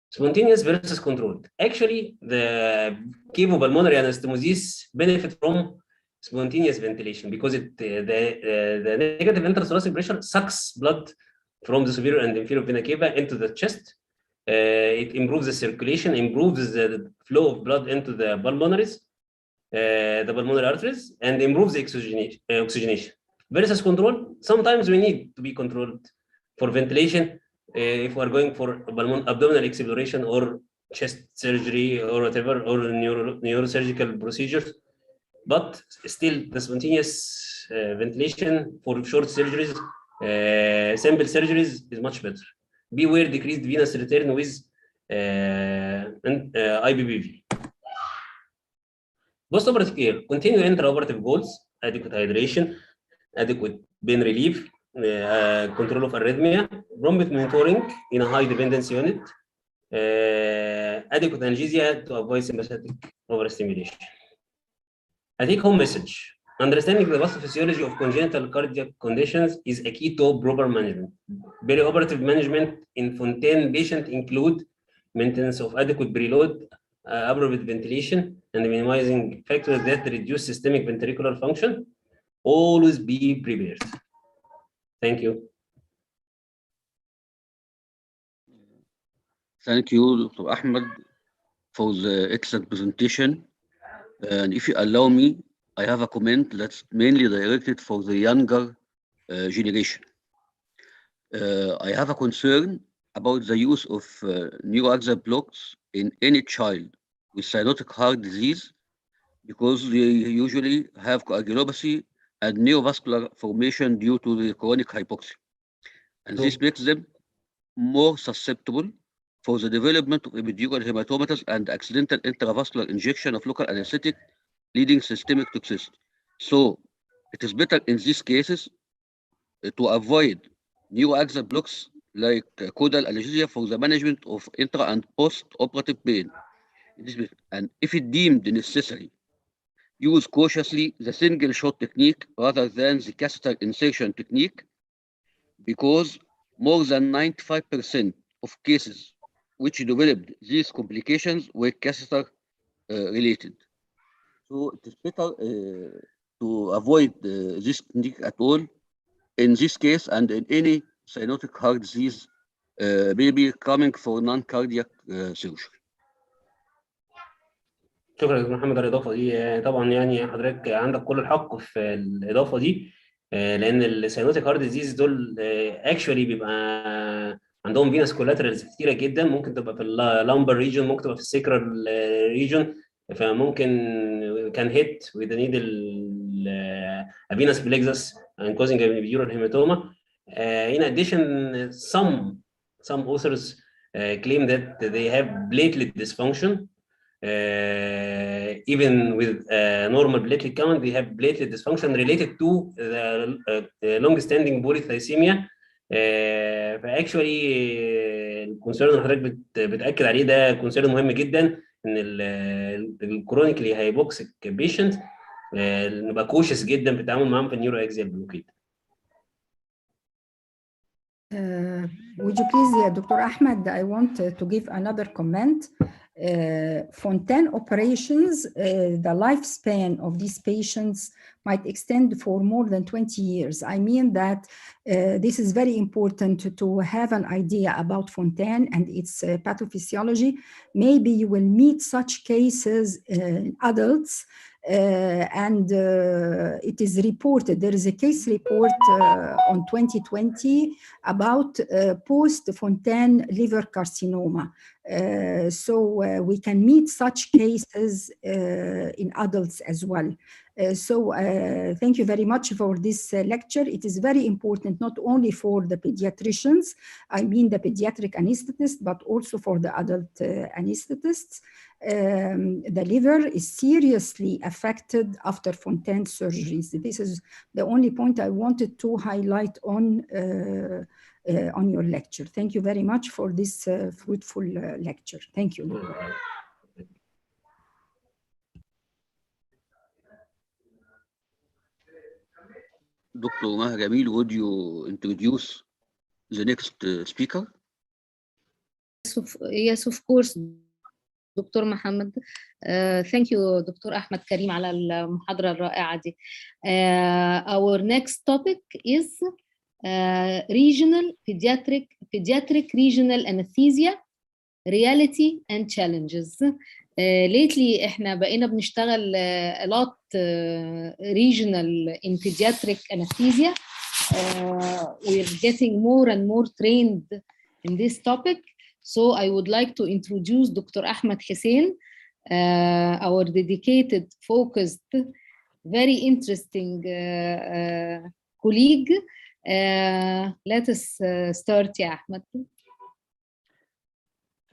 Spontaneous versus controlled. Actually, the cavopulmonary anastomosis benefit from spontaneous ventilation because the negative intrathoracic pressure sucks blood from the superior and inferior vena cava into the chest. It improves the circulation, improves the flow of blood into the pulmonaries, the pulmonary arteries, and improves the oxygenation. Versus control, sometimes we need to be controlled for ventilation if we are going for abdominal exploration or chest surgery or whatever, or neurosurgical procedures. But still, the spontaneous ventilation for short surgeries, simple surgeries is much better. Beware decreased venous return with IBPV. Post-operative care, continue intraoperative goals, adequate hydration, adequate pain relief, control of arrhythmia, prompt monitoring in a high dependence unit, adequate analgesia to avoid sympathetic overstimulation. A take-home message: understanding the pathophysiology of congenital cardiac conditions is a key to proper management. Perioperative management in Fontaine patient include maintenance of adequate preload, appropriate ventilation, and minimizing factors that reduce systemic ventricular function. Always be prepared. Thank you. Thank you, Dr. Ahmed, for the excellent presentation. And if you allow me, I have a comment that's mainly directed for the younger generation. I have a concern about the use of neuroaxial blocks in any child with cyanotic heart disease, because they usually have coagulopathy and neovascular formation due to the chronic hypoxia. And this makes them more susceptible for the development of epidural hematomas and accidental intravascular injection of local anesthetic, leading systemic toxicity. So it is better in these cases to avoid neuroaxial blocks like caudal analgesia for the management of intra and post-operative pain. And if it deemed necessary, use cautiously the single shot technique rather than the catheter insertion technique, because more than 95% of cases which developed these complications were catheter related. So it is better to avoid this technique at all in this case and in any cyanotic heart disease baby coming for non-cardiac surgery. شكرا يا دكتور محمد على الاضافه دي. طبعا يعني حضرتك عندك كل الحق في الاضافه دي، لان الساينوتيك هارت ديزيز دول اكشولي بيبقى عندهم فينس كولاترالز كتيره جدا، ممكن تبقى في اللامبر ريجن، ممكن تبقى في السيكرال ريجن، فممكن كان هيت with the needle venous plexus and causing a epidural hematoma. In addition, some authors claim that they have platelet dysfunction. Even with normal platelet count, they have platelet dysfunction related to the long-standing polycythemia. فاكشولي الكونسيرن اللي حضرتك بتاكد عليه ده كونسيرن مهم جدا، ان الكرونيكلي هايبوكسيك بيشنت نبقى كوشس جدا في التعامل معاهم في النيورو اكزيال بلوكيد. Would you please, Dr. Ahmed, I want to give another comment. Fontaine operations, the lifespan of these patients might extend for more than 20 years. I mean that this is very important to have an idea about Fontaine and its pathophysiology. Maybe you will meet such cases in adults, and it is reported, there is a case report on 2020 about post-Fontaine liver carcinoma. So we can meet such cases in adults as well. Thank you very much for this lecture. It is very important not only for the pediatricians, I mean the pediatric anesthetists, but also for the adult anesthetists. The liver is seriously affected after Fontaine surgeries. This is the only point I wanted to highlight on your lecture. Thank you very much for this fruitful lecture. Thank you. Dr. Maha Jamil, would you introduce the next speaker? Yes, of course, دكتور محمد. Thank you, دكتور أحمد كريم على المحاضرة الرائعة دي. Our next topic is regional pediatric regional anesthesia, reality and challenges. Lately احنا بقينا بنشتغل a lot regional in pediatric anesthesia. We're getting more and more trained in this topic. So I would like to introduce Dr. Ahmed Hussein, our dedicated, focused, very interesting colleague. Let us start, ya Ahmed.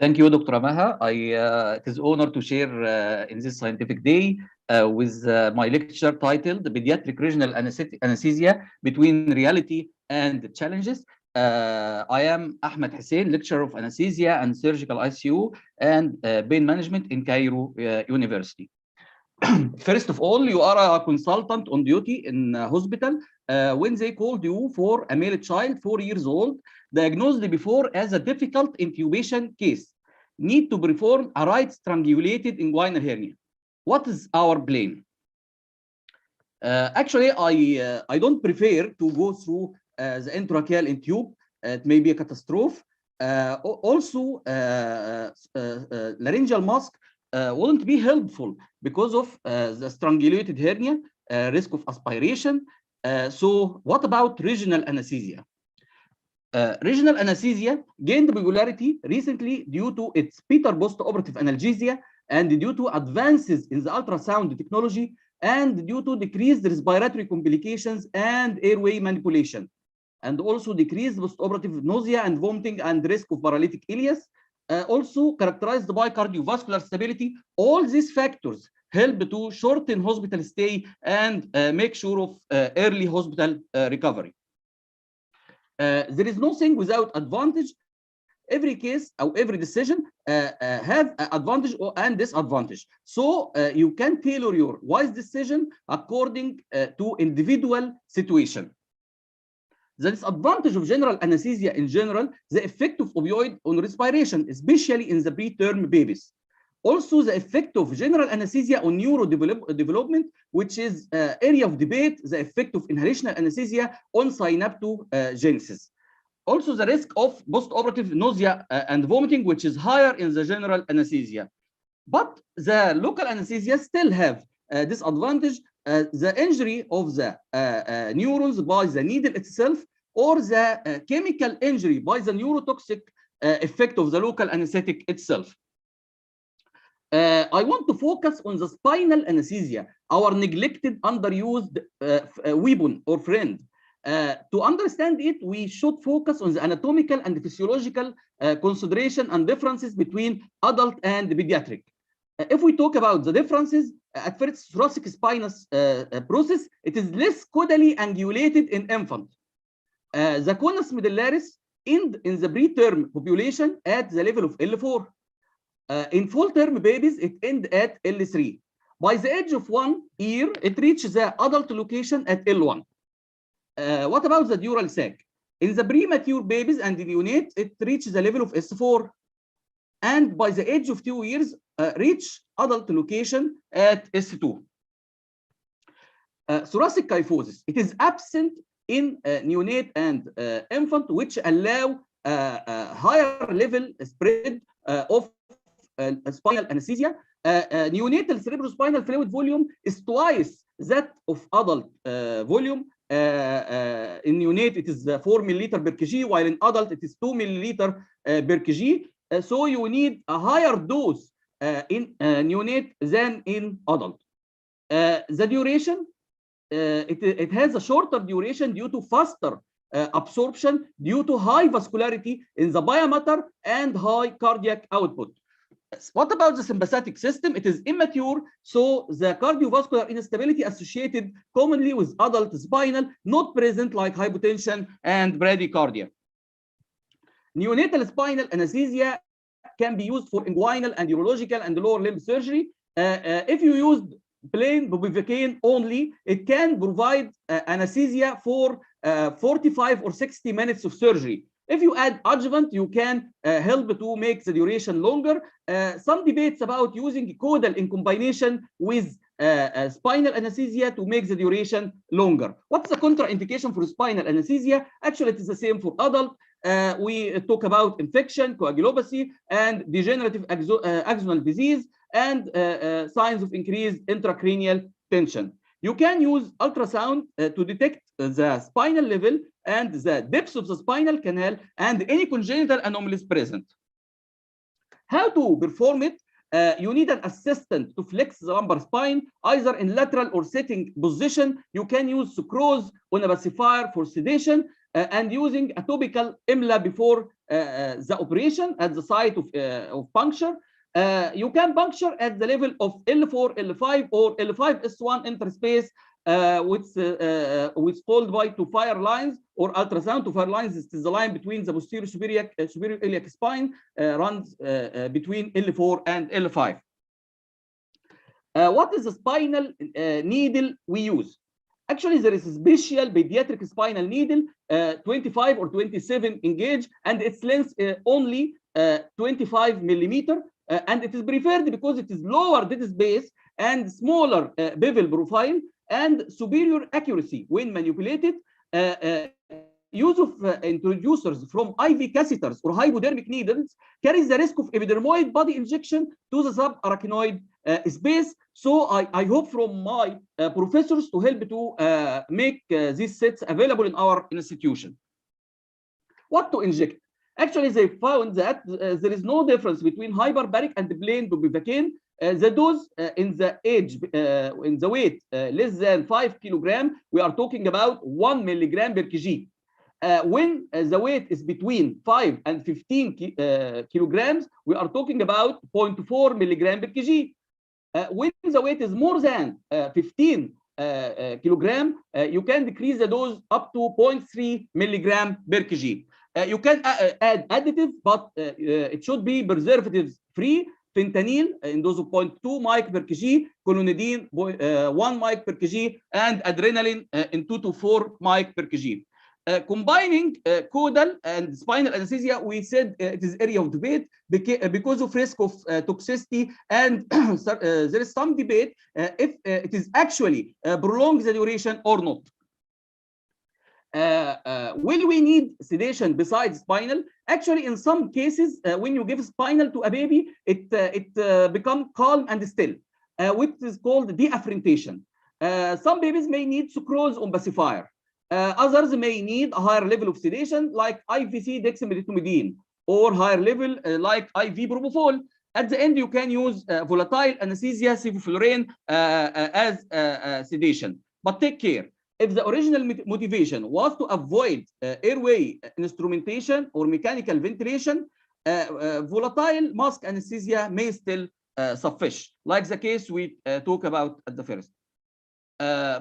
Thank you, Dr. Amaha. It is an honor to share in this scientific day with my lecture titled Pediatric Regional Anesthesia Between Reality and Challenges. I am Ahmed Hussein, lecturer of anesthesia and surgical ICU and pain management in Cairo University. First of all, you are a consultant on duty in a hospital when they called you for a male child, 4 years old, diagnosed before as a difficult intubation case, need to perform a right strangulated inguinal hernia. What is our plan? Actually, I don't prefer to go through the intrathecal intube. It may be a catastrophe. Also, laryngeal mask wouldn't be helpful because of the strangulated hernia, risk of aspiration. So what about regional anesthesia? Regional anesthesia gained popularity recently due to its better post-operative analgesia and due to advances in the ultrasound technology and due to decreased respiratory complications and airway manipulation, and also decreased post-operative nausea and vomiting and risk of paralytic ileus, also characterized by cardiovascular stability. All these factors help to shorten hospital stay and make sure of early hospital recovery. There is nothing without advantage. Every case or every decision have advantage and disadvantage. So you can tailor your wise decision according to individual situation. The disadvantage of general anesthesia in general, the effect of opioid on respiration, especially in the preterm babies. Also, the effect of general anesthesia on neuro development, which is area of debate, the effect of inhalational anesthesia on synaptogenesis. Also, the risk of post-operative nausea and vomiting, which is higher in the general anesthesia. But the local anesthesia still have disadvantage, the injury of the neurons by the needle itself, or the chemical injury by the neurotoxic effect of the local anesthetic itself. I want to focus on the spinal anesthesia, our neglected, underused weapon or friend. To understand it, we should focus on the anatomical and physiological consideration and differences between adult and pediatric. If we talk about the differences, at first, thoracic spinous process, it is less caudally angulated in infant. The conus medullaris end in the preterm population at the level of L4. In full-term babies, it ends at L3. By the age of 1 year, it reaches the adult location at L1. What about the dural sac? In the premature babies and the neonates, it reaches the level of S4. And by the age of 2 years, reach adult location at S2. Thoracic kyphosis, it is absent in neonate and infant, which allow a higher level spread of spinal anesthesia. Neonatal cerebrospinal fluid volume is twice that of adult volume. In neonate, it is 4 milliliter per kg, while in adult, it is 2 milliliter per kg. So you need a higher dose in neonate than in adult. The duration, it has a shorter duration due to faster absorption due to high vascularity in the biomatter and high cardiac output. What about the sympathetic system? It is immature, so the cardiovascular instability associated commonly with adult spinal, not present like hypotension and bradycardia. Neonatal spinal anesthesia can be used for inguinal and urological and lower limb surgery. If you use plain bupivacaine only, it can provide anesthesia for 45 or 60 minutes of surgery. If you add adjuvant, you can help to make the duration longer. Some debates about using caudal in combination with spinal anesthesia to make the duration longer. What's the contraindication for spinal anesthesia? Actually, it is the same for adult. We talk about infection, coagulopathy, and degenerative axonal disease, and signs of increased intracranial tension. You can use ultrasound to detect the spinal level and the depth of the spinal canal and any congenital anomalies present. How to perform it? You need an assistant to flex the lumbar spine, either in lateral or sitting position. You can use sucrose on a pacifier for sedation. and using a topical IMLA before the operation at the site of puncture. You can puncture at the level of L4, L5, or L5S1 interspace, which called by two fire lines or ultrasound two fire lines. This is the line between the posterior superior iliac spine, runs between L4 and L5. What is the spinal needle we use? Actually, there is a special pediatric spinal needle, 25 or 27 gauge, and its length only 25 millimeter. And it is preferred because it is lower dead space and smaller bevel profile and superior accuracy when manipulated. Use of introducers from IV catheters or hypodermic needles carries the risk of epidermoid body injection to the subarachnoid space. So I hope from my professors to help to make these sets available in our institution. What to inject? Actually, they found that there is no difference between hyperbaric and plain bupivacaine. The dose in the age, in the weight less than 5 kilogram, we are talking about 1 milligram per kg. When the weight is between 5 and 15 kilograms, we are talking about 0.4 milligram per kg. When the weight is more than 15 kilogram, you can decrease the dose up to 0.3 milligram per kg. You can add additive, but it should be preservatives free. Fentanyl in dose of 0.2 mic per kg, clonidine 1 mic per kg, and adrenaline in 2 to 4 mic per kg. Combining caudal and spinal anesthesia, we said it is area of debate because of risk of toxicity, and there is some debate if it is actually prolong the duration or not. Will we need sedation besides spinal? Actually, in some cases, when you give spinal to a baby, it becomes calm and still, which is called deafferentation. Some babies may need sucrose on pacifier. Others may need a higher level of sedation like IVC dexmedetomidine, or higher level like IV propofol. At the end, you can use volatile anesthesia, sevoflurane as sedation. But take care. If the original motivation was to avoid airway instrumentation or mechanical ventilation, volatile mask anesthesia may still suffice, like the case we talk about at the first.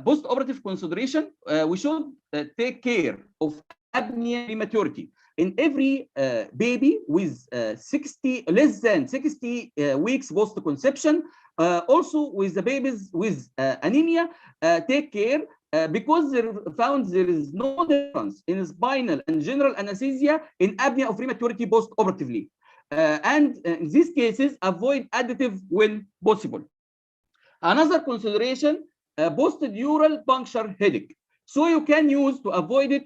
Post-operative consideration, we should take care of apnea prematurity. In every baby with less than 60 weeks post-conception, also with the babies with anemia, take care because they found there is no difference in spinal and general anesthesia in apnea of prematurity post-operatively. And in these cases, avoid additive when possible. Another consideration, post-dural puncture headache. So you can use to avoid it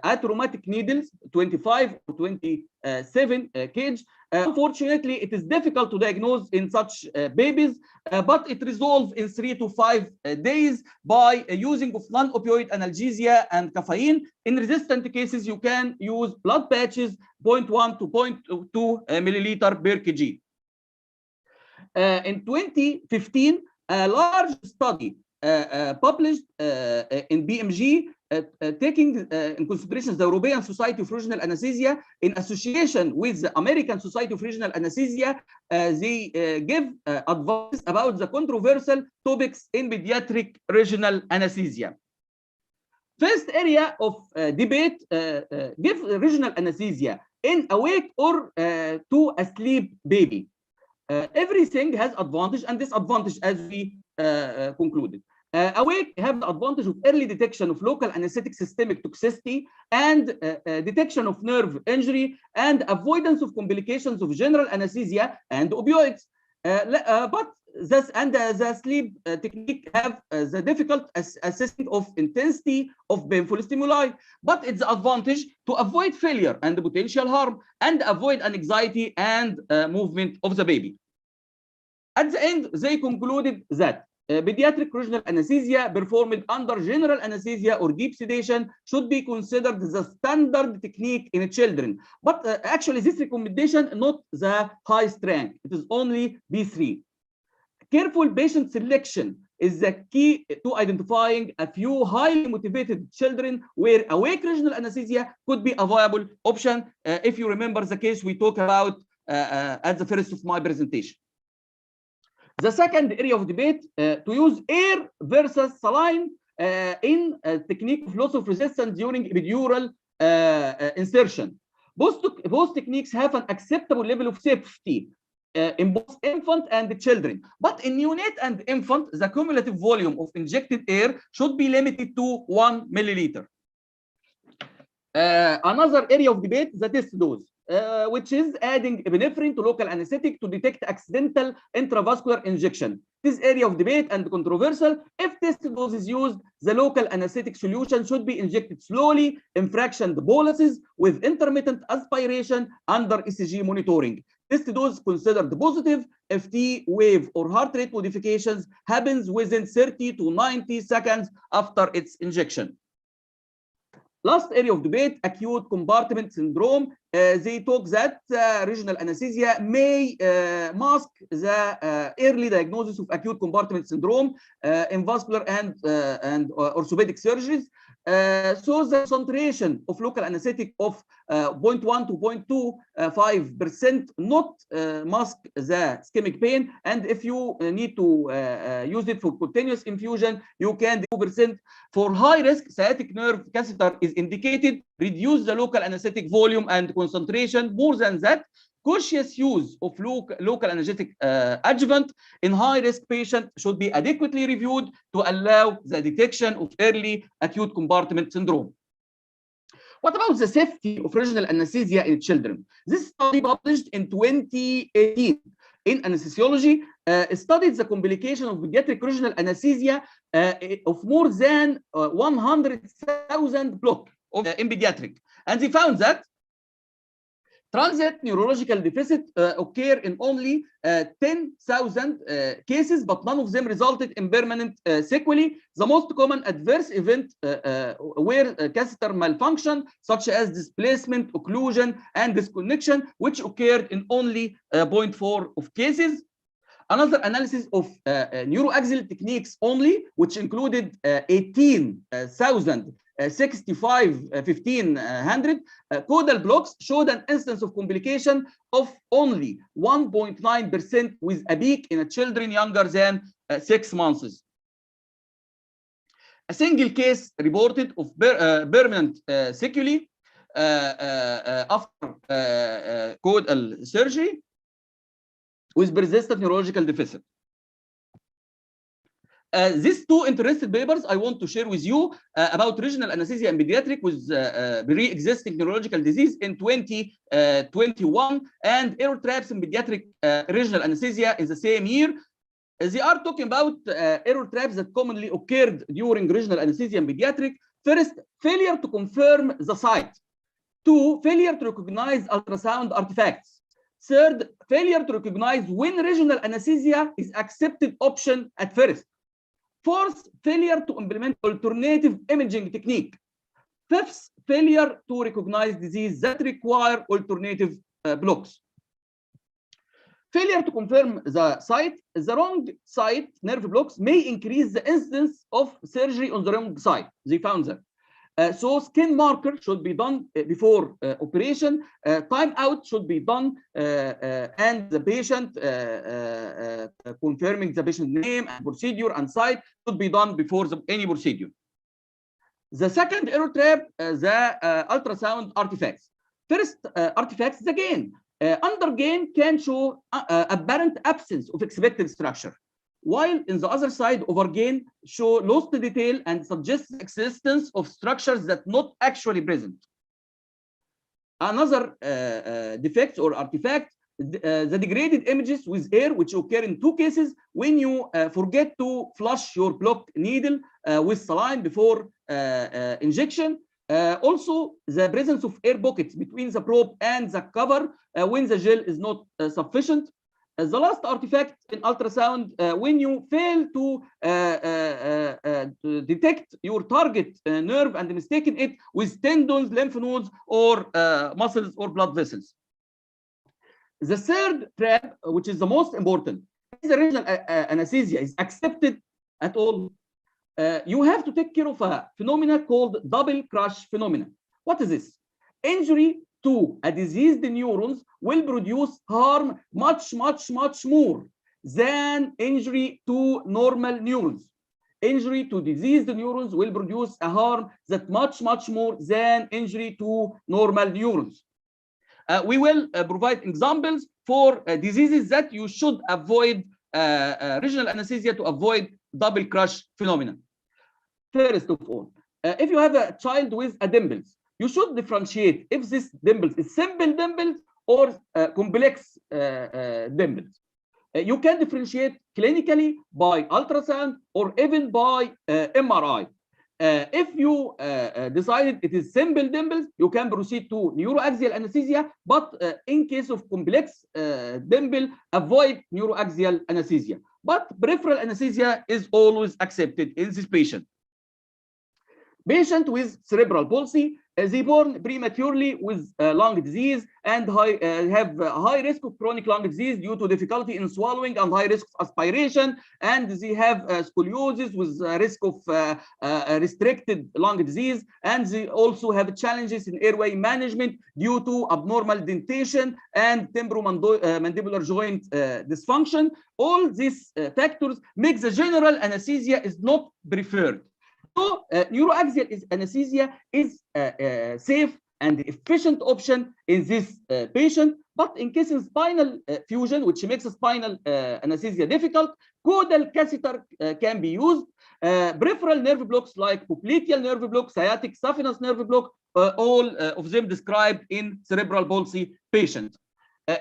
atraumatic needles, 25 or 27 kg. Unfortunately, it is difficult to diagnose in such babies, but it resolves in 3 to 5 days by using of non-opioid analgesia and caffeine. In resistant cases, you can use blood patches, 0.1 to 0.2 milliliter per kg. In 2015, a large study published in BMG taking in consideration the European Society of Regional Anesthesia in association with the American Society of Regional Anesthesia. They give advice about the controversial topics in pediatric regional anesthesia. First area of debate, give regional anesthesia in awake or to a sleep baby. Everything has advantage and disadvantage, as we concluded. Awake have the advantage of early detection of local anesthetic systemic toxicity and detection of nerve injury and avoidance of complications of general anesthesia and opioids. But the sleep technique have the difficult assessment of intensity of painful stimuli, but it's the advantage to avoid failure and potential harm and avoid anxiety and movement of the baby. At the end, they concluded that pediatric regional anesthesia performed under general anesthesia or deep sedation should be considered the standard technique in children. But actually, this recommendation not the highest rank. It is only B3. Careful patient selection is the key to identifying a few highly motivated children where awake regional anesthesia could be a viable option, if you remember the case we talked about at the first of my presentation. The second area of debate, to use air versus saline in a technique of loss of resistance during epidural insertion. Both techniques have an acceptable level of safety in both infant and the children. But in neonate and infant, the cumulative volume of injected air should be limited to 1 milliliter. Another area of debate, the test dose, which is adding epinephrine to local anesthetic to detect accidental intravascular injection. This area of debate and controversial. If test dose is used, the local anesthetic solution should be injected slowly in fractioned boluses with intermittent aspiration under ECG monitoring. Test dose considered positive if T wave or heart rate modifications happens within 30 to 90 seconds after its injection. Last area of debate, acute compartment syndrome. They talk that regional anesthesia may mask the early diagnosis of acute compartment syndrome in vascular and orthopedic surgeries. So the concentration of local anesthetic of 0.1 to 0.25% not mask the ischemic pain, and if you need to use it for continuous infusion, you can do 2%. For high risk sciatic nerve catheter is indicated, reduce the local anesthetic volume and concentration. More than that, cautious use of local anesthetic adjuvant in high-risk patients should be adequately reviewed to allow the detection of early acute compartment syndrome. What about the safety of regional anesthesia in children? This study published in 2018 in anesthesiology studied the complication of pediatric regional anesthesia of more than 100,000 blocks in pediatric, and they found that transient neurological deficit occur in only 10,000 cases, but none of them resulted in permanent sequelae. The most common adverse event were catheter malfunction, such as displacement, occlusion, and disconnection, which occurred in only 0.4 of cases. Another analysis of neuroaxial techniques only, which included 18,000 1500 caudal blocks, showed an instance of complication of only 1.9% with a peak in children younger than 6 months. A single case reported of permanent sequelae after caudal surgery with persistent neurological deficit. These two interesting papers I want to share with you about regional anesthesia in pediatric with pre-existing neurological disease in 2021 and error traps in pediatric regional anesthesia in the same year. They are talking about error traps that commonly occurred during regional anesthesia in pediatric. First, failure to confirm the site. 2, failure to recognize ultrasound artifacts. Third, failure to recognize when regional anesthesia is accepted option at first. Fourth, failure to implement alternative imaging technique. Fifth, failure to recognize disease that require alternative blocks. Failure to confirm the site. The wrong site nerve blocks may increase the incidence of surgery on the wrong site. They found that. So skin marker should be done before operation. Time out should be done, and the patient confirming the patient name and procedure and site should be done before any procedure. The second error trap, the ultrasound artifacts. First, artifacts, the gain. Under gain can show apparent absence of expected structure, while in the other side, overgain show lost detail and suggests existence of structures that not actually present. Another defect or artifact, the degraded images with air, which occur in 2 cases when you forget to flush your blocked needle with saline before injection. Also, the presence of air pockets between the probe and the cover when the gel is not sufficient. The last artifact in ultrasound, when you fail to detect your target nerve and mistaken it with tendons, lymph nodes, or muscles or blood vessels. The third trap, which is the most important, is the regional anesthesia is accepted at all. You have to take care of a phenomena called double crush phenomena. What is this? Injury to a diseased neurons will produce harm much more than injury to normal neurons. Injury to diseased neurons will produce a harm that much more than injury to normal neurons. We will provide examples for diseases that you should avoid regional anesthesia to avoid double crush phenomena. First of all, if you have a child with a dimples, you should differentiate if this dimples is simple dimples or complex dimples. You can differentiate clinically by ultrasound or even by MRI. If you decided it is simple dimples, you can proceed to neuroaxial anesthesia, but in case of complex dimple, avoid neuroaxial anesthesia. But peripheral anesthesia is always accepted in this patient. Patient with cerebral palsy, they born prematurely with lung disease and have high risk of chronic lung disease due to difficulty in swallowing and high risk of aspiration, and they have scoliosis with risk of restricted lung disease, and they also have challenges in airway management due to abnormal dentation and temporomandibular joint dysfunction. All these factors make the general anesthesia is not preferred. So neuroaxial anesthesia is a safe and efficient option in this patient, but in case of spinal fusion, which makes spinal anesthesia difficult, caudal catheter can be used. Peripheral nerve blocks like popliteal nerve block, sciatic saphenous nerve block, all of them described in cerebral palsy patients.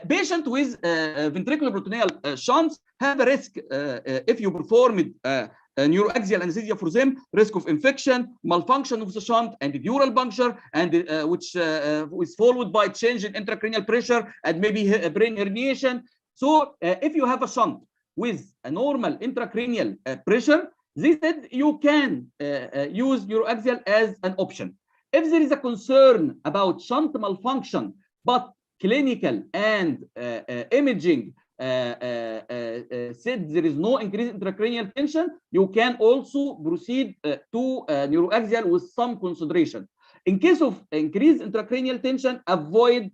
Patient with ventricular peritoneal shunts have a risk if you performed neuroaxial anesthesia for them, risk of infection, malfunction of the shunt, and dural puncture, and which is followed by change in intracranial pressure and maybe brain herniation. So if you have a shunt with a normal intracranial pressure, they said you can use neuroaxial as an option. If there is a concern about shunt malfunction, but clinical and imaging said there is no increased intracranial tension, you can also proceed to neuroaxial with some consideration. In case of increased intracranial tension, avoid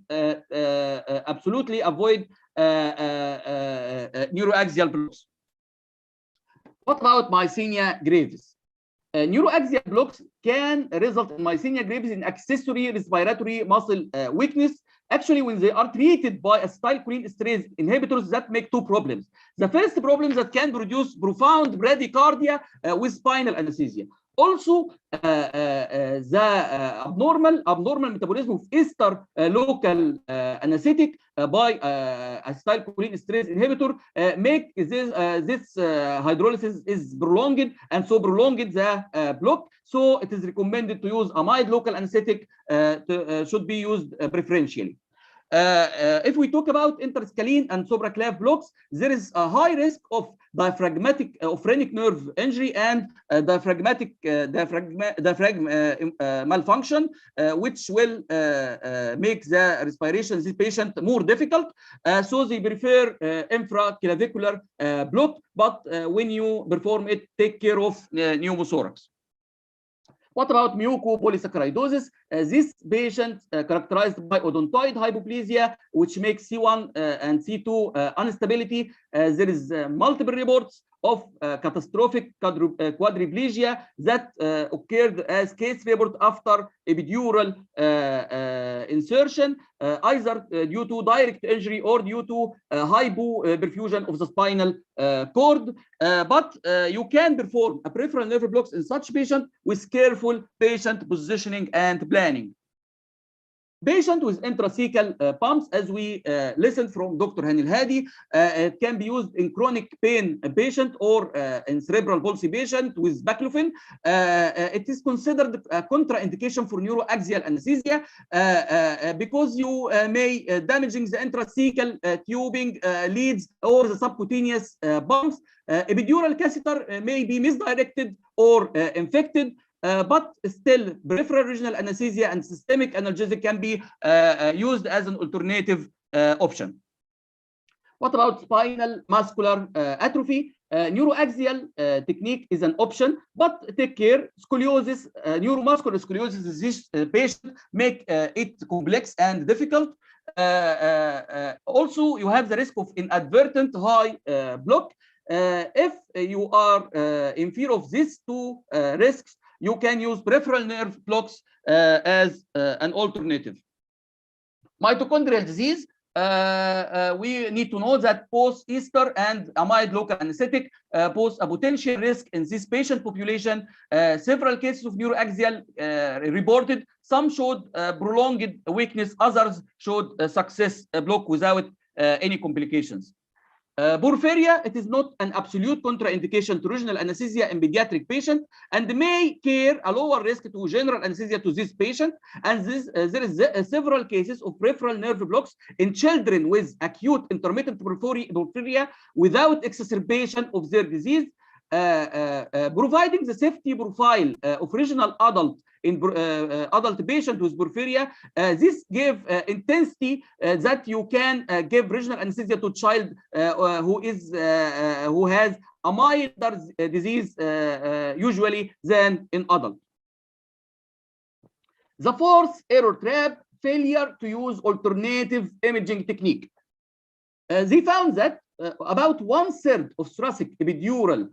absolutely avoid neuroaxial blocks. What about myasthenia gravis? Neuroaxial blocks can result in myasthenia gravis in accessory respiratory muscle weakness. Actually, when they are treated by acetylcholinesterase inhibitors, that make two problems. The first problem that can produce profound bradycardia with spinal anesthesia. Also, the abnormal metabolism of ester local anesthetic by acetylcholinesterase inhibitor make this hydrolysis is prolonged, and so prolonged the block. So it is recommended to use amide local anesthetic should be used preferentially. If we talk about interscalene and supraclav blocks, there is a high risk of diaphragmatic phrenic nerve injury and diaphragmatic diaphragm malfunction, which will make the respiration of this patient more difficult. So they prefer infraclavicular block, but when you perform it, take care of pneumothorax. What about mucopolysaccharidosis? This patient characterized by odontoid hypoplasia, which makes C1 and C2 instability. There is multiple reports of catastrophic quadriplegia that occurred as case report after epidural insertion, either due to direct injury or due to hypoperfusion of the spinal cord. But you can perform a peripheral nerve blocks in such patient with careful patient positioning and planning. Patient with intrathecal pumps, as we listened from Dr. Hani Al-Hadi, it can be used in chronic pain patient or in cerebral palsy patient with baclofen. It is considered a contraindication for neuroaxial anesthesia because you may damaging the intrathecal tubing leads or the subcutaneous pumps. Epidural catheter may be misdirected or infected. But still, peripheral regional anesthesia and systemic analgesic can be used as an alternative option. What about spinal muscular atrophy? Neuroaxial technique is an option, but take care. Scoliosis, neuromuscular scoliosis, this patient make it complex and difficult. Also, you have the risk of inadvertent high block. If you are in fear of these two risks, you can use peripheral nerve blocks as an alternative. Mitochondrial disease, we need to know that post-Easter and amide local anesthetic pose a potential risk in this patient population. Several cases of neuroaxial reported. Some showed prolonged weakness, others showed success block without any complications. Porphyria, it is not an absolute contraindication to regional anesthesia in pediatric patient and may carry a lower risk to general anesthesia to this patient. And there is several cases of peripheral nerve blocks in children with acute intermittent porphyria without exacerbation of their disease, providing the safety profile of regional adult in adult patient with porphyria. This gave intensity that you can give regional anesthesia to child who has a milder disease usually than in adult. The fourth error trap, failure to use alternative imaging technique. They found that about 1/3 of thoracic epidural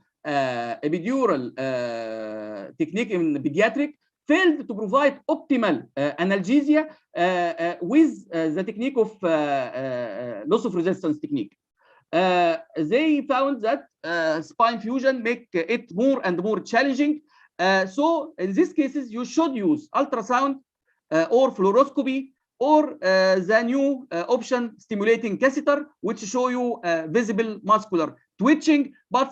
technique in pediatric failed to provide optimal analgesia with the technique of loss of resistance technique. They found that spine fusion make it more and more challenging. So in these cases, you should use ultrasound or fluoroscopy or the new option stimulating catheter, which show you visible muscular twitching, but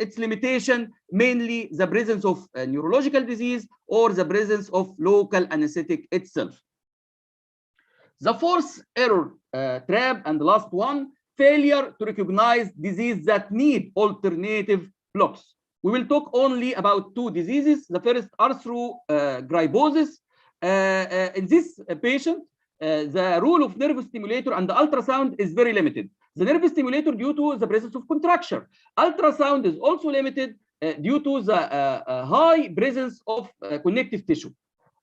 its limitation mainly the presence of neurological disease or the presence of local anesthetic itself. The fourth error trap and the last one, failure to recognize disease that need alternative blocks. We will talk only about two diseases. The first, arthrogryposis. In this patient, the role of nerve stimulator and the ultrasound is very limited. The nerve stimulator due to the presence of contracture. Ultrasound is also limited due to the high presence of connective tissue.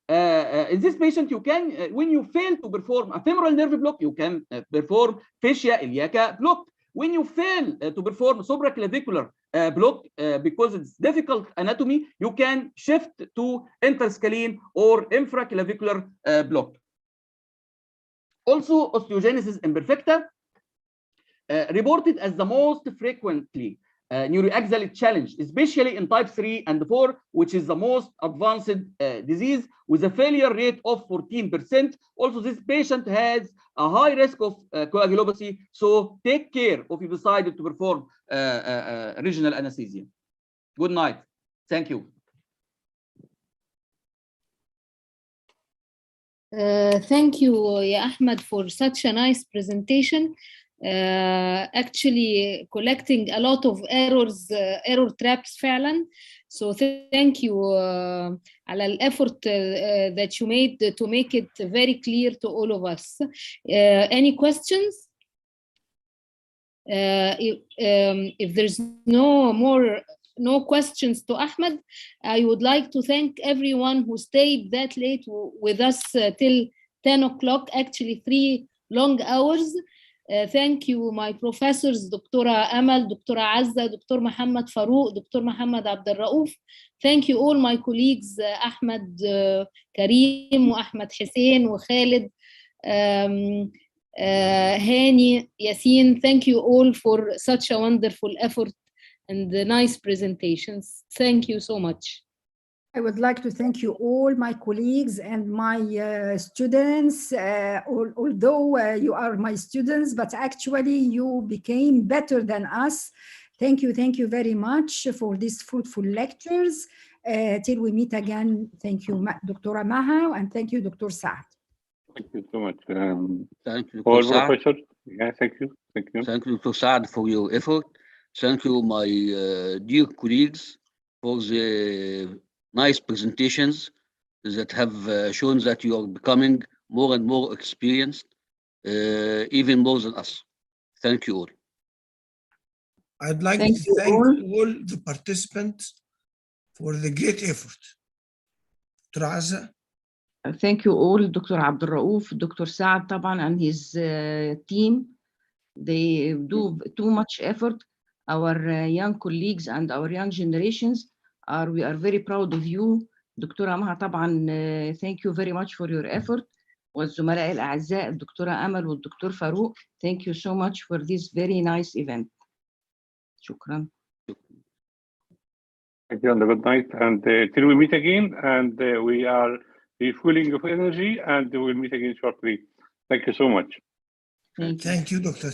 In this patient, you can, when you fail to perform a femoral nerve block, you can perform fascia iliaca block. When you fail to perform supraclavicular block because it's difficult anatomy, you can shift to interscalene or infraclavicular block. Also, osteogenesis imperfecta reported as the most frequently neuroaxial challenge, especially in type 3 and 4, which is the most advanced disease with a failure rate of 14%. Also, this patient has a high risk of coagulopathy, so take care if you decided to perform regional anesthesia. Good night. Thank you. Thank you, Ya Ahmed, for such a nice presentation. Actually collecting a lot of error traps فعلا. So thank you على الeffort that you made to make it very clear to all of us. Any questions? If there's no questions to Ahmed, I would like to thank everyone who stayed that late with us till 10 o'clock, actually 3 long hours. Thank you, my professors, Dr. Amal, Dr. Azza, Dr. Muhammad Farouk, Dr. Muhammad Abdel Raouf. Thank you all my colleagues, Ahmed Karim, Ahmed Hussein, Khalid, Hani, Yasin. Thank you all for such a wonderful effort and nice presentations. Thank you so much. I would like to thank you all, my colleagues and my students. Although you are my students, but actually you became better than us. Thank you very much for these fruitful lectures. Till we meet again, thank you, Dr. Maha, and thank you, Dr. Saad. Thank you so much. Thank you, all Dr. Saad. professors. Yeah, thank you. Thank you. Thank you, Dr. Saad, for your effort. Thank you, my dear colleagues, for the nice presentations that have shown that you are becoming more and more experienced, even more than us. Thank you all. I'd like Thank to you thank all. all the participants for the great effort. Dr. Azza. Thank you all, Dr. Abdul Rauf, Dr. Saad طبعا and his team. They do too much effort. Our young colleagues and our young generations we are very proud of you. دكتورة مها طبعا thank you very much for your effort. والزملاء الأعزاء الدكتورة أمل والدكتور فاروق, thank you so much for this very nice event. شكرا. Thank you and a good night. And till we meet again, and we are refueling of energy, and we will meet again shortly. Thank you so much. Thank you, Dr.